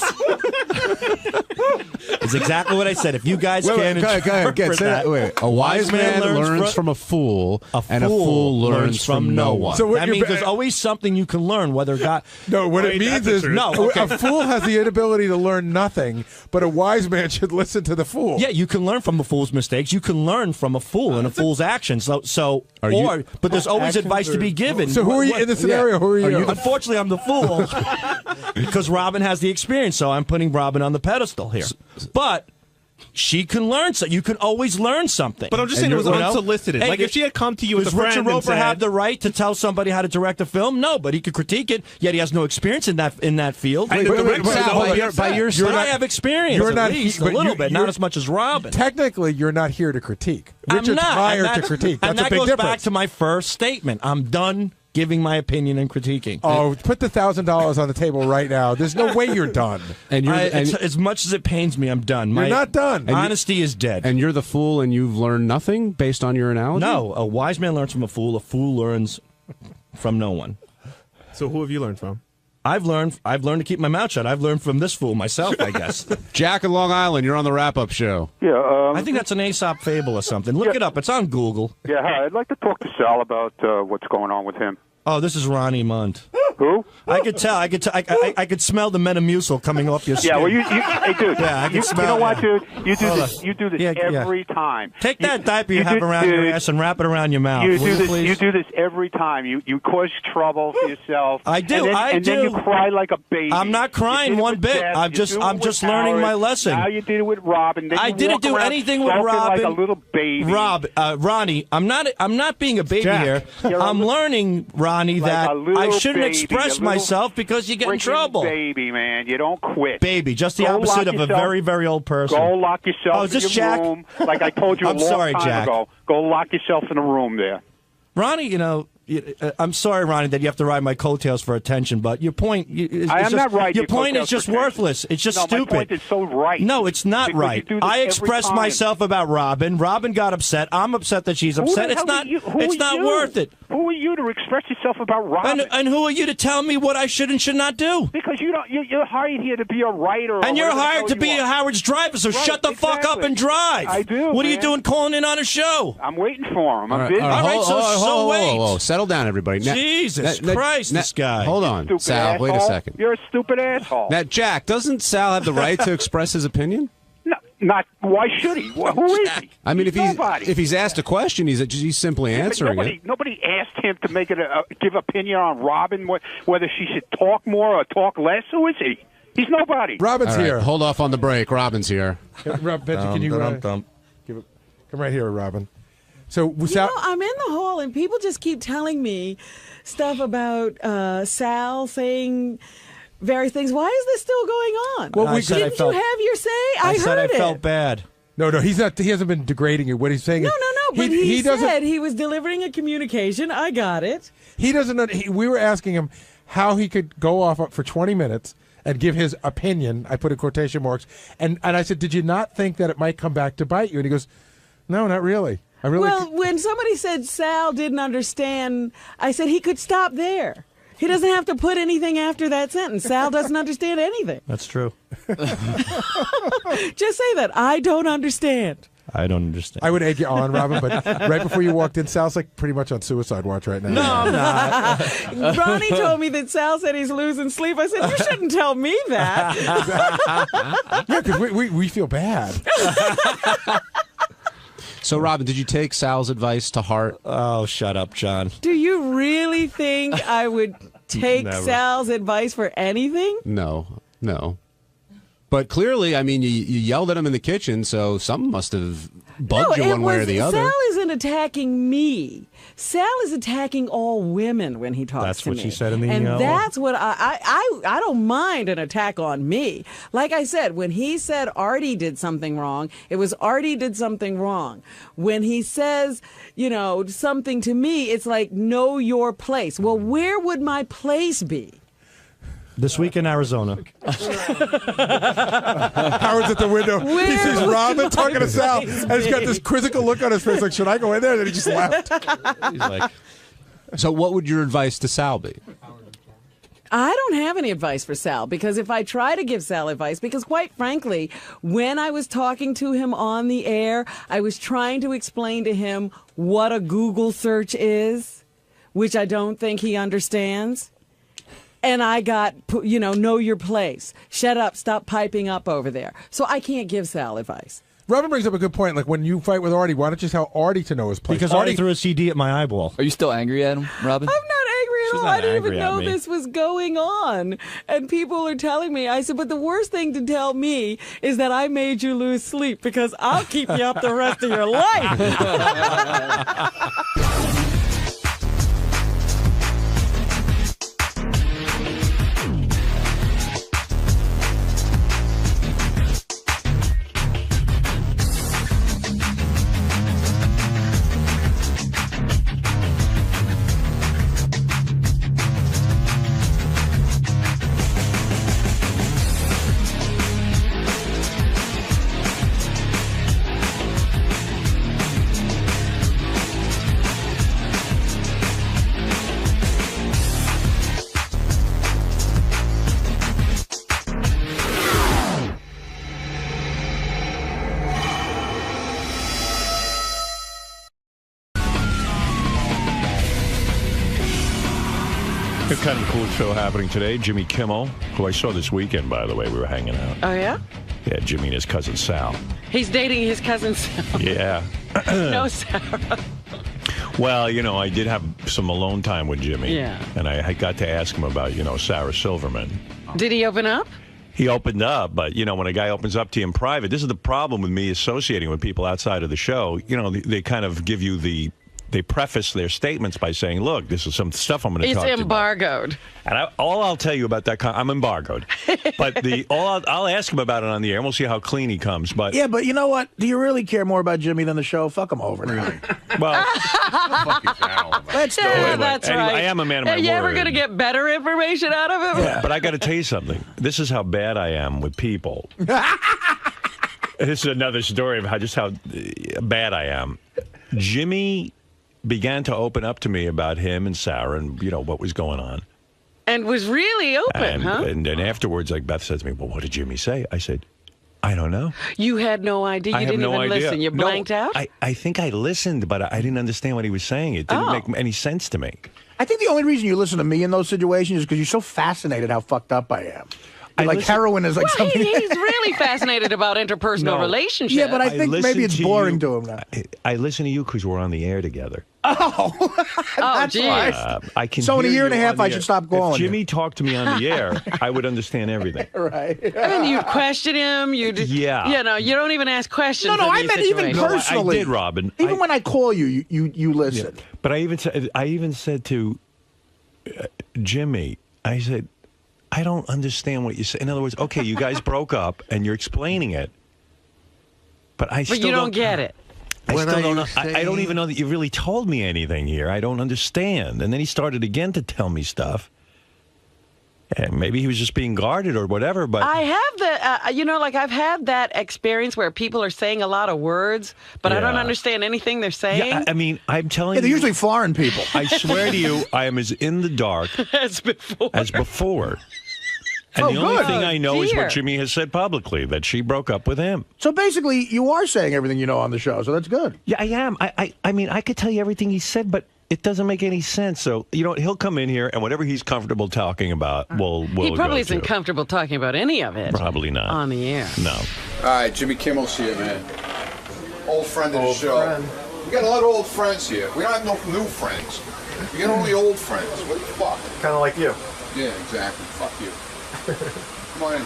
It's exactly what I said. If you guys can't interpret that, a wise man learns from a fool, and a fool learns from no one. So that means there's always something you can learn, whether God. No, what it means is a fool has the inability to learn nothing, but a wise man should listen to the fool. Yeah, you can learn from a fool's mistakes. You can learn from a fool and a fool's actions. But there's always advice to be given. So who are you in the scenario? Who are you? Unfortunately, I'm the fool because Robin has the experience. So I'm putting Robin on the pedestal here. But she can learn. So you can always learn something. But I'm just saying it was unsolicited. Like if she had come to you as a friend Richard Roper and said, have the right to tell somebody how to direct a film? No, but he could critique it. Yet he has no experience in that field. By your But I have experience. You're at not least a little bit, not as much as Robin. Technically, you're not here to critique. I'm Richard's not, hired to critique. That's and a that big goes difference. back to my first statement. I'm done giving my opinion and critiquing. Oh, put the $1,000 on the table right now. There's no way you're done. As much as it pains me, I'm done. You're not done. Honesty is dead. And you're the fool, and you've learned nothing based on your analogy? No, a wise man learns from a fool. A fool learns from no one. So who have you learned from? I've learned to keep my mouth shut. I've learned from this fool myself, I guess. Jack in Long Island, you're on the wrap-up show. Yeah, I think that's an Aesop fable or something. Look it up. It's on Google. Yeah, hi. I'd like to talk to Sal about what's going on with him. Oh, this is Ronnie Mund. Who? I could tell. I could smell the Metamucil coming off your skin. Yeah, well, hey, dude. Yeah, I can smell. You know what, dude? You do Hold this. on. You do this every time. Take that diaper you have around your ass and wrap it around your mouth. You do this. Please? You do this every time. You cause trouble for yourself. I do. And then you cry like a baby. I'm not crying one bit. Jeff, I'm just learning Howard. my lesson. Now you did it with Robin. Then I didn't do anything with Robin. Like a little baby. Ronnie, I'm not being a baby Jack, here. I'm learning, Ronnie, like that I shouldn't baby, express myself because you get in trouble. Baby, man, you don't quit. Baby, just the opposite of a very, very old person. Go lock yourself is in this your Jack? room, like I told you a I'm long sorry, time Jack. ago. Go lock yourself in a room there. Ronnie, I'm sorry, Ronnie, that you have to ride my coattails for attention, but your point is I am not riding your your point is coattails just for attention. worthless. It's just No, stupid. my point is so right. No, it's not Because right. you do this I every expressed time. myself about Robin. Robin got upset. I'm upset that she's Who the upset. It's hell not. are you? Who It's are not you? worth it. Who are you to express yourself about Robin? And who are you to tell me what I should and should not do? Because you don't. You're hired here to be a writer. And you're hired to be a Howard's driver, so Right, shut the fuck up and drive. I do. What are you man. doing calling in on a show? I'm waiting for him. I'm busy. All right, so wait. Whoa, settle down, everybody. Jesus Christ, this guy. Hold on, Stupid Sal. asshole. Wait a second. You're a stupid asshole. Now, Jack, doesn't Sal have the right to express his opinion? No, not. Why should he? Who is he? I mean, Nobody. if he's asked a question, he's simply answering it. Nobody asked him to make it give opinion on Robin, whether she should talk more or talk less. Who is he? He's nobody. Robin's All right, here. Hold off on the break. Robin's here. Rob, Benji, can you come right here, Robin? So, I'm in the hall and people just keep telling me stuff about Sal saying various things. Why is this still going on? Well, didn't you have your say? I said heard I felt bad. No, he's not. He hasn't been degrading you. What he's saying No, is but he said he was delivering a communication. I got it. he doesn't. We were asking him how he could go off for 20 minutes and give his opinion. I put in quotation marks, and I said, "Did you not think that it might come back to bite you?" And he goes, "No, not really. I really." Well, when somebody said Sal didn't understand, I said he could stop there. He doesn't have to put anything after that sentence. Sal doesn't understand anything. That's true. Just say that. I don't understand. I don't understand. I would egg you on, Robin, but right before you walked in, Sal's like pretty much on suicide watch right now. No, I'm not. Ronnie told me that Sal said he's losing sleep. I said, you shouldn't tell me that. Yeah, because we feel bad. So, Robin, did you take Sal's advice to heart? Oh, shut up, John. Do you really think I would take Never. Sal's advice for anything? No. But clearly, I mean, you yelled at him in the kitchen, so something must have bugged you one way or the other. Sal isn't attacking me. Sal is attacking all women when he talks That's to me. what she said in the And email. that's what I don't mind an attack on me. Like I said, when he said Artie did something wrong, it was Artie did something wrong. When he says, something to me, it's like, know your place. Well, where would my place be? This week in Arizona. Howard's at the window. He sees Robin talking to Sal, and he's got this quizzical look on his face, like, should I go in there? And then he just left. He's like, so what would your advice to Sal be? I don't have any advice for Sal, because if I try to give Sal advice, because quite frankly, when I was talking to him on the air, I was trying to explain to him what a Google search is, which I don't think he understands. And I got, know your place. Shut up. Stop piping up over there. So I can't give Sal advice. Robin brings up a good point. Like, when you fight with Artie, why don't you tell Artie to know his place? Because Artie threw a CD at my eyeball. Are you still angry at him, Robin? I'm not angry at She's all. not I didn't even angry at know me. this was going on. And people are telling me. I said, but the worst thing to tell me is that I made you lose sleep, because I'll keep you up the rest of your life. kind of a cool show happening today. Jimmy Kimmel, who I saw this weekend, by the way. We were hanging out. Oh, yeah? Yeah, Jimmy and his cousin Sal. He's dating his cousin Sal. Yeah. No, Sarah. Well, you know, I did have some alone time with Jimmy. Yeah. And I got to ask him about, you know, Sarah Silverman. Did he open up? He opened up, but, you know, when a guy opens up to you in private, this is the problem with me associating with people outside of the show. You know, they kind of give you they preface their statements by saying, look, this is some stuff I'm going to talk to you about. It's embargoed. And all I'll tell you about that, I'm embargoed. But I'll ask him about it on the air, and we'll see how clean he comes. But yeah, but you know what? Do you really care more about Jimmy than the show? Fuck him over. Really? Well, let's do yeah, it. That's anyway, right. I am a man of my word. Are you ever going to get better information out of him? Yeah. But I got to tell you something. This is how bad I am with people. This is another story of how bad I am. Jimmy began to open up to me about him and Sarah and, you know, what was going on. And was really open, huh? And then afterwards, like Beth said to me, well, what did Jimmy say? I said, I don't know. You had no idea? You didn't even listen? You blanked out? I think I listened, but I didn't understand what he was saying. It didn't make any sense to me. I think the only reason you listen to me in those situations is because you're so fascinated how fucked up I am. Heroin is like something. He's really fascinated about interpersonal relationships. Yeah, but I think maybe it's boring to him now. I listen to you because we're on the air together. Oh, that's why. I can. So in a year and a half, I should stop calling. If Jimmy talked to me on the air, I would understand everything. Right. And you'd question him. You know, you don't even ask questions. No, I meant even personally. I did, Robin. Even when I call you, you listen. Yeah. But I even said to Jimmy, I said, I don't understand what you say. In other words, okay, you guys broke up and you're explaining it, but you don't get it. I still don't know. I don't even know that you really told me anything here. I don't understand. And then he started again to tell me stuff. And maybe he was just being guarded or whatever. But I have I've had that experience where people are saying a lot of words, but I don't understand anything they're saying. Yeah, I mean, I'm telling you. They're usually foreign people. I swear to you, I am as in the dark as before. And the only thing I know is what Jimmy has said publicly, that she broke up with him. So basically, you are saying everything you know on the show, so that's good. Yeah, I am. I mean, I could tell you everything he said, but it doesn't make any sense. So, you know, he'll come in here, and whatever he's comfortable talking about, we'll He probably isn't comfortable talking about any of it. Probably not. On the air. No. All right, Jimmy Kimmel's here, man. Old friend of the show. We got a lot of old friends here. We don't have no new friends. We got only old friends. What the fuck? Kind of like you. Yeah, exactly. Fuck you. Come on in.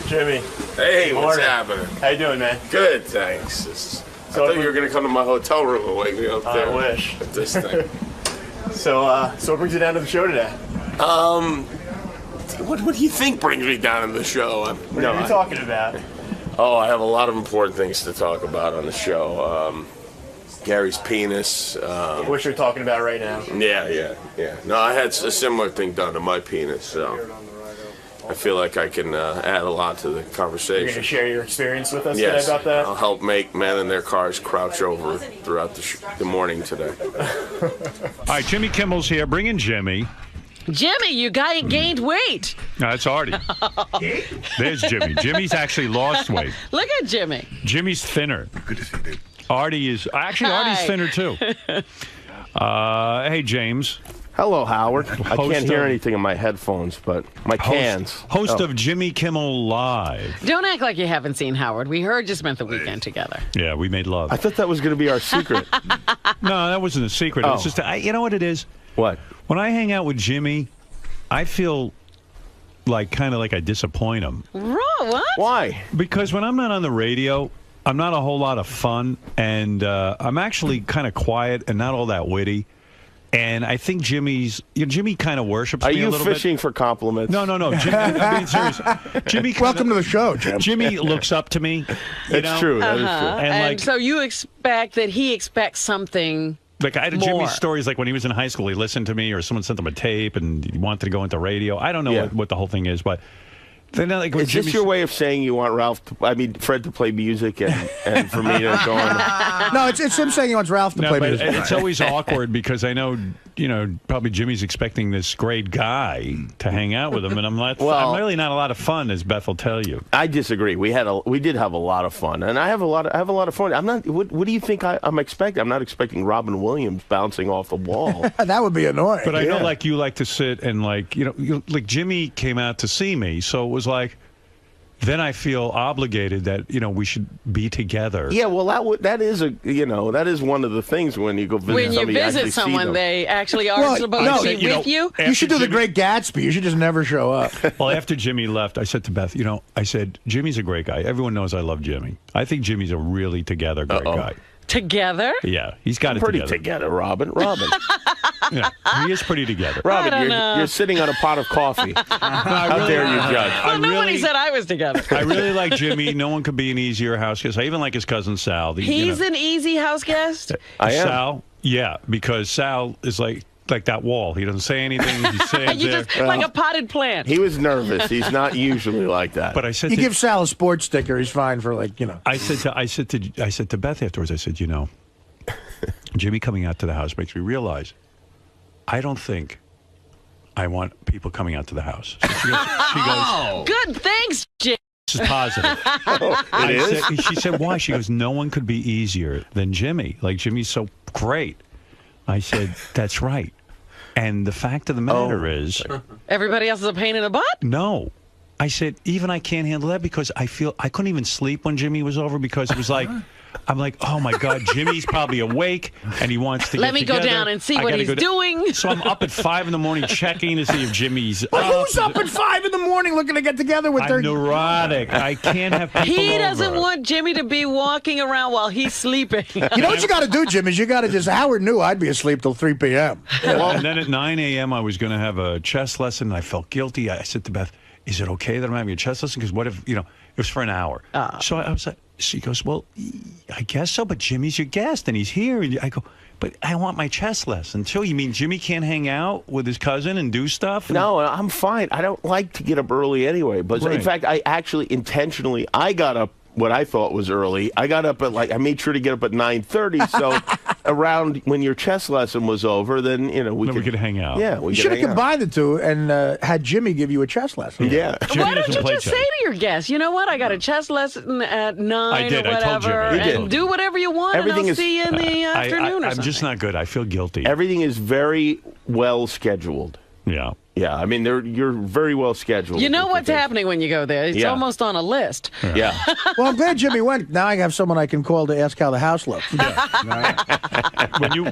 Jimmy. Hey, what's happening? How you doing, man? Good, thanks. I thought you were going to come to my hotel room and wake me up there. I wish. At this thing. So what brings you down to the show today? What do you think brings me down to the show? What are you talking about? Oh, I have a lot of important things to talk about on the show. Gary's penis. What you're talking about right now? Yeah. No, I had a similar thing done to my penis, so I feel like I can add a lot to the conversation. You're going to share your experience with us today about that? I'll help make men in their cars crouch over throughout the morning today. All right, Jimmy Kimmel's here. Bring in Jimmy. Jimmy, you gained weight. No, that's Artie. There's Jimmy. Jimmy's actually lost weight. Look at Jimmy. Jimmy's thinner. Good to see you. Artie's thinner too. Hey, James. Hello, Howard. I can't hear anything in my headphones, but my cans. Host of Jimmy Kimmel Live. Don't act like you haven't seen Howard. We heard you spent the weekend together. Yeah, we made love. I thought that was going to be our secret. No, that wasn't a secret. It's just, you know what it is? What? When I hang out with Jimmy, I feel kind of like I disappoint him. What? Why? Because when I'm not on the radio, I'm not a whole lot of fun, and I'm actually kind of quiet and not all that witty. And I think Jimmy kind of worships me a little bit. Are you fishing for compliments? No. Jimmy, I'm being serious. Jimmy, welcome to the show, Jim. Jimmy looks up to me. That's true. That is true. And so you expect that he expects something. Like, I had Jimmy's stories, like when he was in high school, he listened to me, or someone sent him a tape and he wanted to go into radio. I don't know what the whole thing is, but They're not like is this your way of saying you want Fred to play music and for me to go on? No, it's him saying he wants Ralph to play music. It's always awkward because I know, probably Jimmy's expecting this great guy to hang out with him, and I'm really not a lot of fun, as Beth will tell you. I disagree. We did have a lot of fun, and I have a lot of fun. I'm not. What do you think I'm expecting? I'm not expecting Robin Williams bouncing off the wall. That would be annoying. But I know, like, you like to sit and like Jimmy came out to see me, so it was like. Then I feel obligated that we should be together. Yeah, well, that is one of the things when you go visit when somebody. When you visit someone, they actually are supposed to be with you. You should do the Great Gatsby. You should just never show up. Well, after Jimmy left, I said to Beth, I said Jimmy's a great guy. Everyone knows I love Jimmy. I think Jimmy's a really together great guy. Together? Yeah, he's got it pretty together. Robin. Yeah, he is pretty together. Robin, you're sitting on a pot of coffee. How dare you judge? Well, nobody said I was together. I really like Jimmy. No one could be an easier house guest. I even like his cousin Sal. He's an easy house guest? I am. Sal, yeah, because Sal is like that wall. He doesn't say anything. He stands there. Like a potted plant. He was nervous. He's not usually like that. But I said you give Sal a sports sticker. He's fine for I said to Beth afterwards. I said, Jimmy coming out to the house makes me realize I don't think I want people coming out to the house. So she goes, good, thanks, Jim. This is positive. She said, why? She goes, no one could be easier than Jimmy. Like, Jimmy's so great. I said, that's right. And the fact of the matter is... Everybody else is a pain in the butt? No. I said, even I can't handle that because I couldn't even sleep when Jimmy was over because it was like... I'm like, oh, my God, Jimmy's probably awake, and he wants to Let me together. go down and see what he's doing. So I'm up at 5 in the morning checking to see if Jimmy's But who's up at 5 in the morning looking to get together with their... I'm neurotic. I can't have people He doesn't over. want Jimmy to be walking around while he's sleeping. You know what you got to do, Jim, is you got to just... Howard knew I'd be asleep till 3 p.m. And then at 9 a.m., I was going to have a chess lesson, and I felt guilty. I said to Beth, is it okay that I'm having a chess lesson? Because what if, it was for an hour. So I was like... She goes, well, I guess so, but Jimmy's your guest, and he's here. And I go, but I want my chess lesson, too. You mean Jimmy can't hang out with his cousin and do stuff? No, I'm fine. I don't like to get up early anyway. But in fact, I actually intentionally, I got up what I thought was early. I got up at I made sure to get up at 9:30, so around when your chess lesson was over, then, we could hang out. Yeah, we You should have combined the two and had Jimmy give you a chess lesson. Yeah. Why don't you just say to your guests, you know what, I got a chess lesson at 9 or whatever, I told Jimmy. and do whatever you want, and I'll see you in the afternoon or something. I'm just not good. I feel guilty. Everything is very well scheduled. Yeah. Yeah, I mean, you're very well scheduled. You know what's happening when you go there. It's almost on a list. Yeah. Well, I'm glad Jimmy went. Now I have someone I can call to ask how the house looks.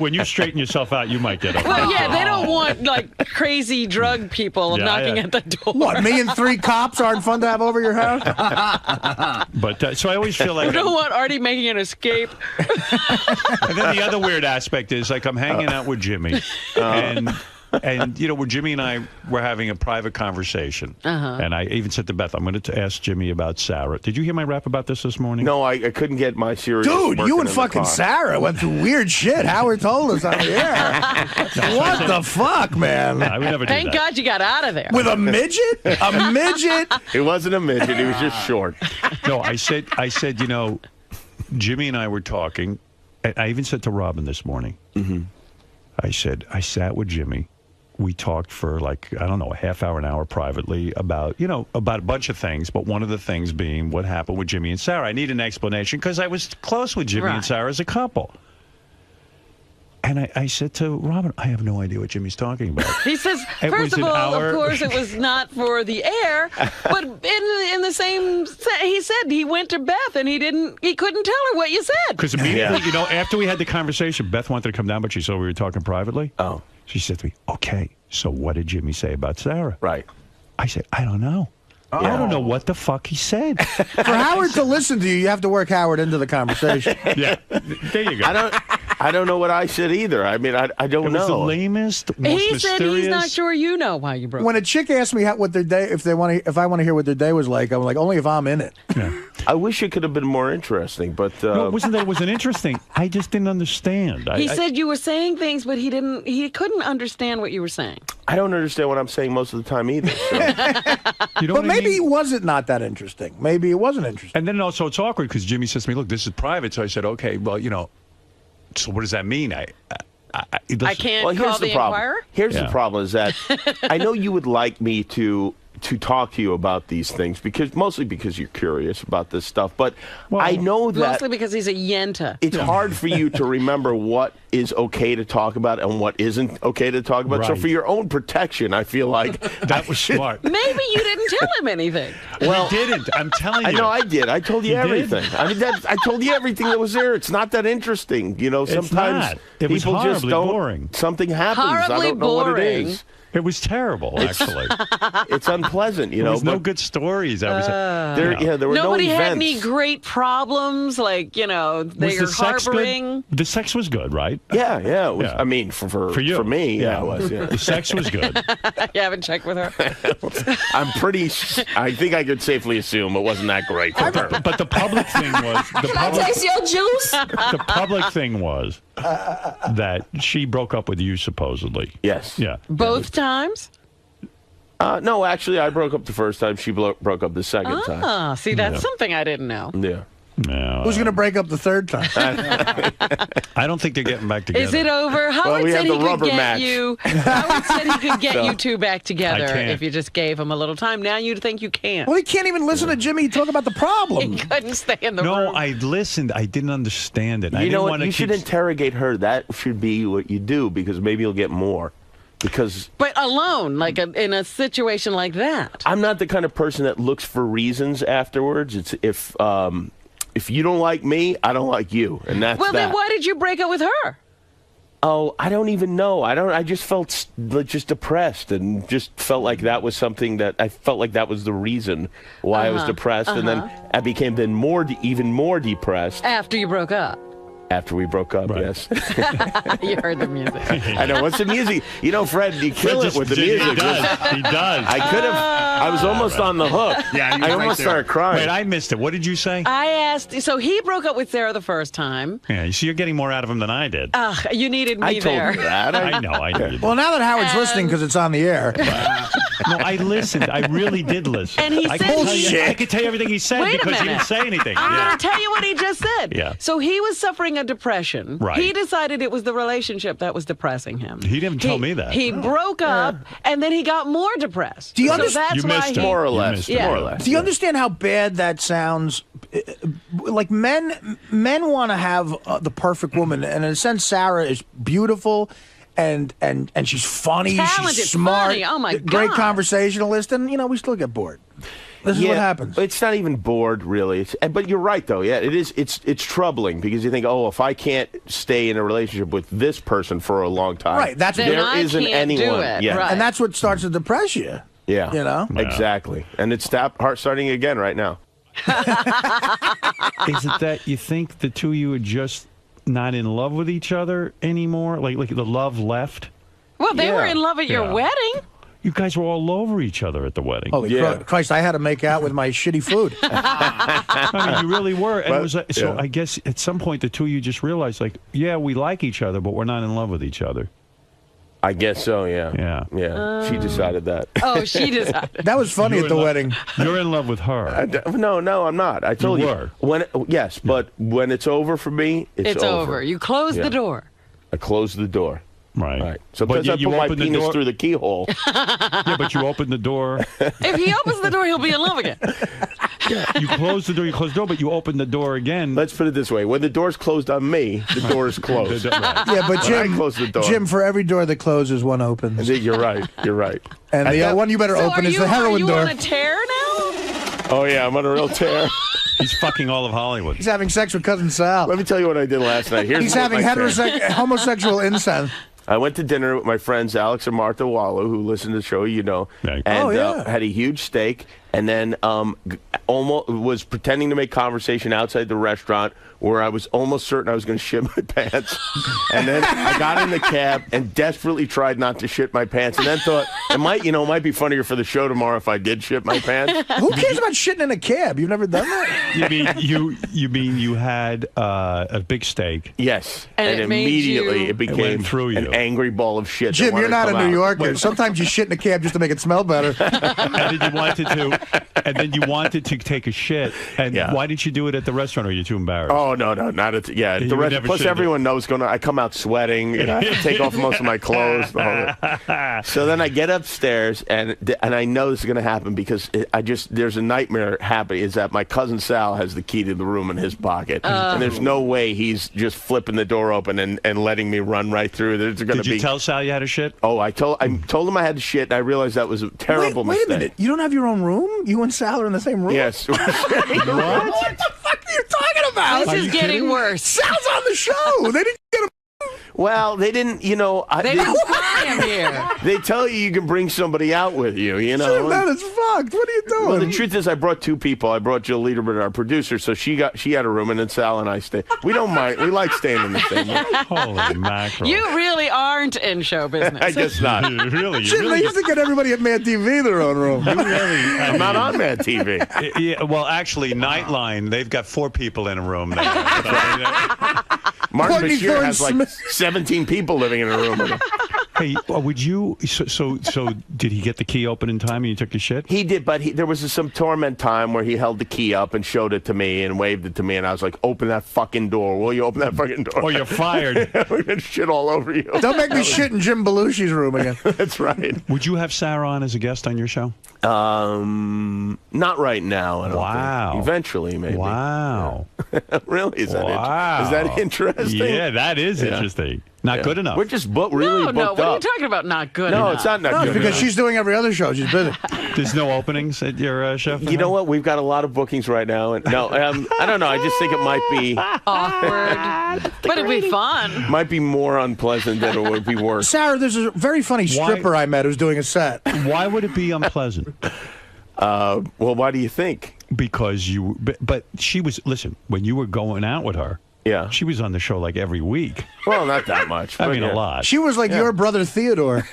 When you straighten yourself out, you might get up. Well, yeah, they don't want, crazy drug people knocking at the door. What, me and 3 cops aren't fun to have over your house? But so I always feel like... You don't want Artie making an escape. And then the other weird aspect is, I'm hanging out with Jimmy, and where Jimmy and I were having a private conversation, and I even said to Beth, I'm going to ask Jimmy about Sarah. Did you hear my rap about this morning? No, I couldn't get my serious. Dude, you and fucking Sarah went through weird shit. Howard told us on the air. What the fuck, man? I would never do Thank that. God you got out of there. With a midget? A midget? It wasn't a midget. He was just short. No, I said, Jimmy and I were talking. I even said to Robin this morning, I said, I sat with Jimmy. We talked for a half hour, an hour privately about a bunch of things, but one of the things being what happened with Jimmy and Sarah. I need an explanation because I was close with Jimmy and Sarah as a couple. And I said to Robin, I have no idea what Jimmy's talking about. He says, first of all, of course, it was not for the air, but in the same, he said he went to Beth and he couldn't tell her what you said. Because immediately, after we had the conversation, Beth wanted to come down, but she saw we were talking privately. Oh. She said to me, okay, so what did Jimmy say about Sarah? Right. I said, I don't know. I don't know what the fuck he said. For Howard to listen to you, you have to work Howard into the conversation. Yeah, there you go. I don't know what I said either. I mean, I don't know. It was the lamest, most He mysterious. said he's not sure you know why you broke When a chick asks me what their day, if I want to hear what their day was like, I'm like, only if I'm in it. I wish it could have been more interesting, but No, it wasn't that it wasn't interesting. I just didn't understand. He said you were saying things, but he couldn't understand what you were saying. I don't understand what I'm saying most of the time either. So. You know But what I maybe mean? it wasn't not that interesting. Maybe it wasn't interesting. And then also it's awkward because Jimmy says to me, "Look, this is private." So I said, "Okay, well, you know, so what does that mean?" I can't Well, call here's the the problem. Inquirer? Here's Yeah. the problem: is that I know you would like me to talk to you about these things mostly because you're curious about this stuff. But I know that Mostly because he's a yenta. it's hard for you to remember what is okay to talk about and what isn't okay to talk about. So Right. for your own protection, I feel like that was smart. Maybe you didn't tell him anything. Well, He didn't. I'm telling you. I know I did. I told you You did? everything. I mean, I told you everything that was there. It's not that interesting. You know, It's sometimes not. It was people just horribly don't. boring. Something happens. I Horribly don't know what it boring. is. It was terrible, actually. It's unpleasant, you There know. was no but good stories. There were Nobody no had events. any great problems, like, you know, they were Was the sex harboring. good? The sex was good, right? Yeah. It was, Yeah. I mean, for you. for me, yeah, it was. Yeah. The sex was good. You haven't checked with her? I'm pretty. I think I could safely assume it wasn't that great for her. But the public thing was Can I taste your juice? the public thing was that she broke up with you supposedly. Yes. Yeah. Both times? No, actually, I broke up the first time. She broke up the second time. Ah, see, that's something I didn't know. Yeah. No. Who's going to break up the third time? I don't think they're getting back together. Is it over? Howard we said have he the could rubber get match. you. Howard said he could get So, you two back together I can't. if you just gave him a little time. Now you think you can't. Well, he can't even listen to Jimmy talk about the problem. He couldn't stay in the No, room. I listened. I didn't understand it. I You didn't know what? want to You should interrogate her. That should be what you do because maybe you'll get more. Because But alone, like in a situation like that. I'm not the kind of person that looks for reasons afterwards. It's if you don't like me, I don't like you, and that's Well, that. then why did you break up with her? Oh, I don't even know. I just felt just depressed, and just felt like that was something that I felt like that was the reason why I was depressed, and then I became even more depressed After you broke up. after we broke up. Yes, You heard the music. I know. What's the music? You know, Fred, you kill it with the music. He does. He does. I could have. I was almost on the hook. Yeah, I almost started crying. Wait, I missed it. What did you say? I asked, so he broke up with Sarah the first time. Yeah, so you're getting more out of him than I did. Ugh, you needed me I told there. you that. I know. I did. Well, now that Howard's listening because it's on the air. No, I listened. I really did listen. And he I said could tell he- you, I could tell you everything he said Wait a because he minute. didn't say anything. I'm Yeah. going to tell you what he just said. Yeah. So he was suffering a depression. Right. He decided it was the relationship that was depressing him. He didn't tell me that. He broke up, and then he got more depressed. Do you so understand- that's You why missed he, it. More or You less. missed it. Yeah. More or less. Do you understand how bad that sounds? Like men want to have the perfect woman, and in a sense, Sarah is beautiful, and she's funny, Talented, she's smart, funny. Oh, my great God. conversationalist, and we still get bored. This is what happens. It's not even bored, really. But you're right, though. Yeah, it is. It's troubling because you think, oh, if I can't stay in a relationship with this person for a long time, Right, that's- Then there I isn't can't do anyone. it, Yeah, right. And that's what starts to depress you. yeah, You know? exactly. And it's starting again right now. Is it that you think the two of you are just not in love with each other anymore? Like the love left? Well, they Yeah. were in love at your Yeah. wedding. You guys were all over each other at the wedding. Holy Christ, I had to make out with my shitty food. I mean, you really were. And But- it was, so yeah. I guess at some point the two of you just realized, like, yeah, we like each other, but we're not in love with each other. I guess so. Yeah. Yeah. She decided that. Oh, she decided. That was funny You're at the in love- wedding. You're in love with her. No, I'm not. I told you. were. Yes, but when it's over for me, it's over. You close Yeah. the door. I close the door. Right. Sometimes I you put my open the penis door- through the keyhole. Yeah, but you open the door. If he opens the door, he'll be in love again. You close the door, but you open the door again. Let's put it this way: when the door's closed on me, the door is closed. Right. Yeah, but When I Jim, close the door. Jim, for every door that closes, one opens. You're right. You're right. And the one you better So open are is you, the heroin are you door. on a tear now? Oh yeah, I'm on a real tear. He's fucking all of Hollywood. He's having sex with cousin Sal. Let me tell you what I did last night. He's having homosexual incest. I went to dinner with my friends Alex and Martha Wallow, who listen to the show, and Oh, yeah. had a huge steak. and then almost was pretending to make conversation outside the restaurant where I was almost certain I was going to shit my pants. And then I got in the cab and desperately tried not to shit my pants, and then thought it might be funnier for the show tomorrow if I did shit my pants. Who cares about shitting in a cab? You've never done that? You mean you had a big steak? Yes, and immediately it became an angry ball of shit. Jim, you're not a New Yorker. Sometimes you shit in a cab just to make it smell better. And then you wanted to take a shit. And why didn't you do it at the restaurant? Or are you too embarrassed? Oh no, not at the restaurant. Plus, everyone knows I come out sweating. I have to take off most of my clothes. So then I get upstairs, and I know this is going to happen because there's a nightmare happening. Is that my cousin Sal has the key to the room in his pocket, and there's no way he's just flipping the door open and letting me run right through. Did you tell Sal you had a shit? Oh, I told him I had to shit, and I realized that was a terrible mistake. Wait a minute, you don't have your own room? You and Sal are in the same room? Yes. What the fuck are you talking about? This is getting worse. Sal's on the show. They didn't get him. Well, they didn't, They didn't fly him here. They tell you can bring somebody out with you, Jim, that is fucked. What are you doing? Well, the truth is I brought two people. I brought Jill Lederman, our producer, so she had a room, and then Sal and I stayed. We don't mind. We like staying in the same room. Holy mackerel. You really aren't in show business. I guess not. Really? Jim, they used to get everybody at Mad TV their own room. I'm not on Mad TV. Yeah, well, actually, Nightline, they've got 4 people in a room there. Martin Bashir has like 17 people living in a room with him. Hey, would you? So did he get the key open in time and you took your shit? He did, but there was some torment time where he held the key up and showed it to me and waved it to me, and I was like, "Open that fucking door! Will you open that fucking door?" Or you're fired. We're gonna shit all over you. Don't make me shit in Jim Belushi's room again. That's right. Would you have Sarah on as a guest on your show? Not right now. I don't think. Eventually, maybe. Wow. Really? Is that interesting? Yeah, that is interesting. Not good enough. We're just really booked up. What are you talking about? Not good No, enough? it's not good because enough. she's doing every other show. She's busy. There's no openings at your show? You know what? We've got a lot of bookings right now. And no, I don't know. I just think it might be awkward, but it'd be fun. Might be more unpleasant than it would be worse. Sarah, there's a very funny stripper I met who's doing a set. Why would it be unpleasant? Well, why do you think? Because but she was, listen, when you were going out with her, yeah, she was on the show like every week. Well, not that much. I mean, a lot. She was like your brother Theodore.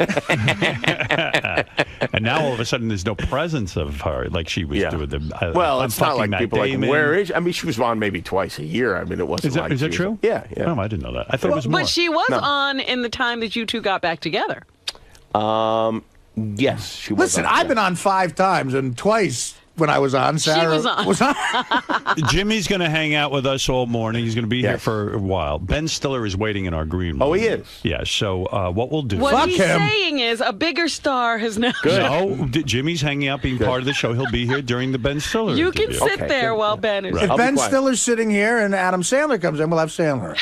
And now all of a sudden there's no presence of her like she was doing the. Well, it's not like people like, where is she? I mean, she was on maybe twice a year. I mean, it wasn't like. Is that true? Yeah. Oh, I didn't know that. I thought it was more. But she was on in the time that you two got back together. Yes, she was. Listen, I've been on 5 times, and twice when I was on, Sarah was on. Jimmy's going to hang out with us all morning. He's going to be here for a while. Ben Stiller is waiting in our green room. Oh, he is? Yeah, so what we'll do... What he's saying is a bigger star has now... No, Jimmy's hanging out, being part of the show. He'll be here during the Ben Stiller You interview. can sit there while Ben is... If Ben Stiller's sitting here and Adam Sandler comes in, we'll have Sandler.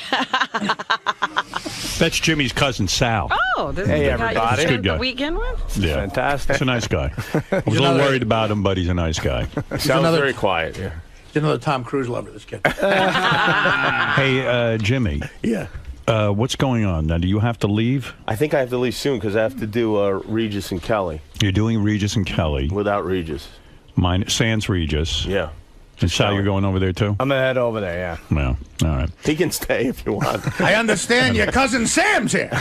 That's Jimmy's cousin, Sal. Oh, this is hey, the guy you everybody. spent Good guy. the weekend with? Yeah. Fantastic. He's a nice guy. I was a little worried about him, but he's a nice guy. Sounds very quiet, yeah. He's another Tom Cruise lover, this kid. Hey, Jimmy. Yeah. What's going on? Now, do you have to leave? I think I have to leave soon because I have to do Regis and Kelly. You're doing Regis and Kelly. Without Regis. Sans Regis. Yeah. And Sal, you're going over there, too? I'm going to head over there, yeah. Well, all right. He can stay if you want. I understand your cousin Sam's here.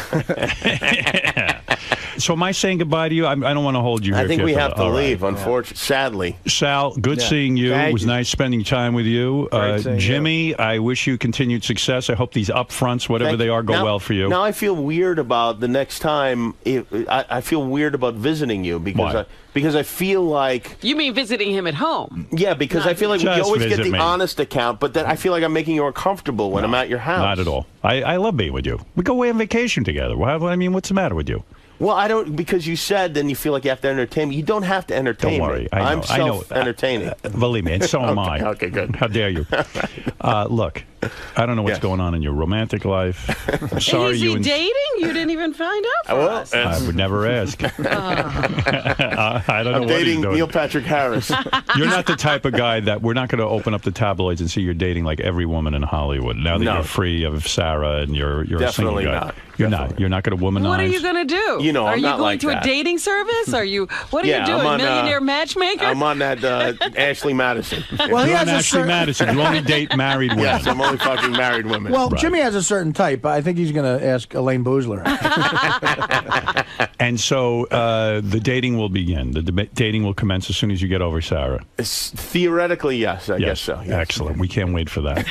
So am I saying goodbye to you? I don't want to hold you here. I think we have to leave, unfortunately. Sadly. Sal, good seeing you. It was nice spending time with you. Jimmy, I wish you continued success. I hope these upfronts, whatever they are, go well for you. Now I feel weird about the next time. I feel weird about visiting you because I feel like... You mean visiting him at home? Yeah, because I feel like we always get the honest account, but then I feel like I'm making you uncomfortable when I'm at your house. Not at all. I love being with you. We go away on vacation together. I mean, what's the matter with you? Well, I don't, because you said then you feel like you have to entertain me. You don't have to entertain me. Don't worry. I'm self-entertaining. Believe me, and so am I. Okay, good. How dare you? Look, I don't know what's going on in your romantic life. I'm sorry Is he dating? You didn't even find out for us. I would never ask. I don't know I'm what dating he's doing. Neil Patrick Harris. You're not the type of guy that we're not going to open up the tabloids and see you're dating like every woman in Hollywood. Now that you're free of Sarah and you're a single Definitely guy. not. You're not. You're not going to womanize. What are you going to do? You know, are I'm you not going like to that. a dating service? Are you? What are Yeah, you doing? I'm on, Millionaire matchmaker? I'm on that Ashley Madison. Well, he You're has on a Ashley certain- Madison. You only date married women. Yes, I'm only fucking married women. Well, Jimmy has a certain type. I think he's going to ask Elaine Boozler. And so the dating will begin. The dating will commence as soon as you get over Sarah. Theoretically, yes. I guess so. Yes. Excellent. We can't wait for that.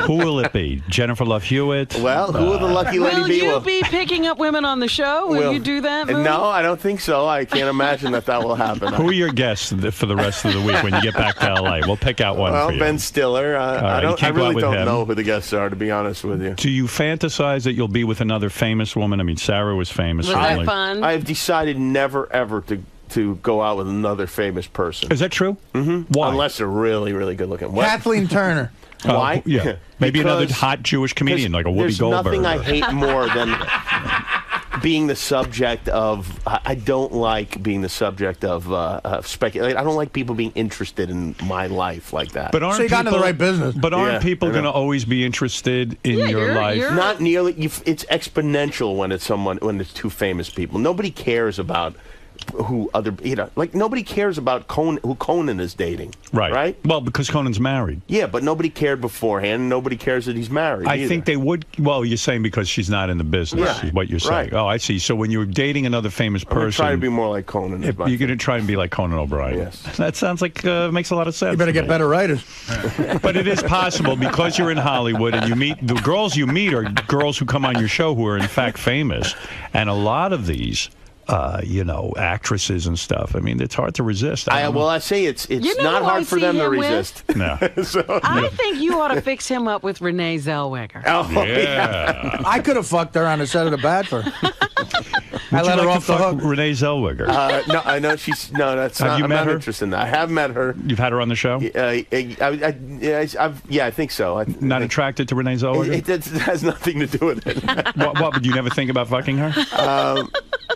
Who will it be? Jennifer Love Hewitt? Well, who will the lucky lady Will be? you be picking up women on the show? Will you do that? Moon? No, I don't think so. I can't imagine that will happen. Who are your guests for the rest of the week when you get back to L.A.? We'll pick out one Well, for you. Ben Stiller. right, you I can't go out really with don't him. know who the guests are, to be honest with you. Do you fantasize that you'll be with another famous woman? I mean, Sarah was famous. Was that certainly. fun? I have decided never, ever to go out with another famous person. Is that true? Mm-hmm. Why? Unless they're really, really good looking. What? Kathleen Turner. Why? Yeah. Maybe another Because- hot Jewish comedian like a Whoopi There's Goldberg. nothing I hate more than being the subject of. I don't like being the subject of speculation. I don't like people being interested in my life like that. But aren't So you got into people, the right business. But aren't Yeah, people I know. going to always be interested in your life? Not nearly. It's exponential when it's two famous people. Nobody cares about who other like nobody cares about who Conan is dating. Right. Well, because Conan's married. Yeah, but nobody cared beforehand. Nobody cares that he's married. I either. think they would. Well, you're saying because she's not in the business, Right. is what you're saying. Right. Oh, I see. So when you're dating another famous I'm gonna person, try to be more like Conan. you're going to try and be like Conan O'Brien. Yes. That sounds like makes a lot of sense. You better to get me. better writers. But it is possible because you're in Hollywood and you meet the girls you meet are girls who come on your show who are in fact famous, and a lot of these. Actresses and stuff. I mean, it's hard to resist. I say it's You know not who I hard for see them to him with? resist. No. I think you ought to fix him up with Renee Zellweger. Oh, yeah. I could have fucked her on the set of The Bachelor. I Would let you her like off to the fuck hook. Renee Zellweger? No, I know she's no. That's Have not. you I'm met not her? interested in that. I have met her. You've had her on the show? I think so. Not attracted to Renee Zellweger? It has nothing to do with it. What would you never think about fucking her?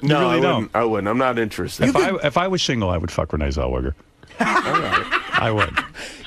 No, really I don't? wouldn't. I wouldn't. I'm not interested. If I was single, I would fuck Renee Zellweger. I would.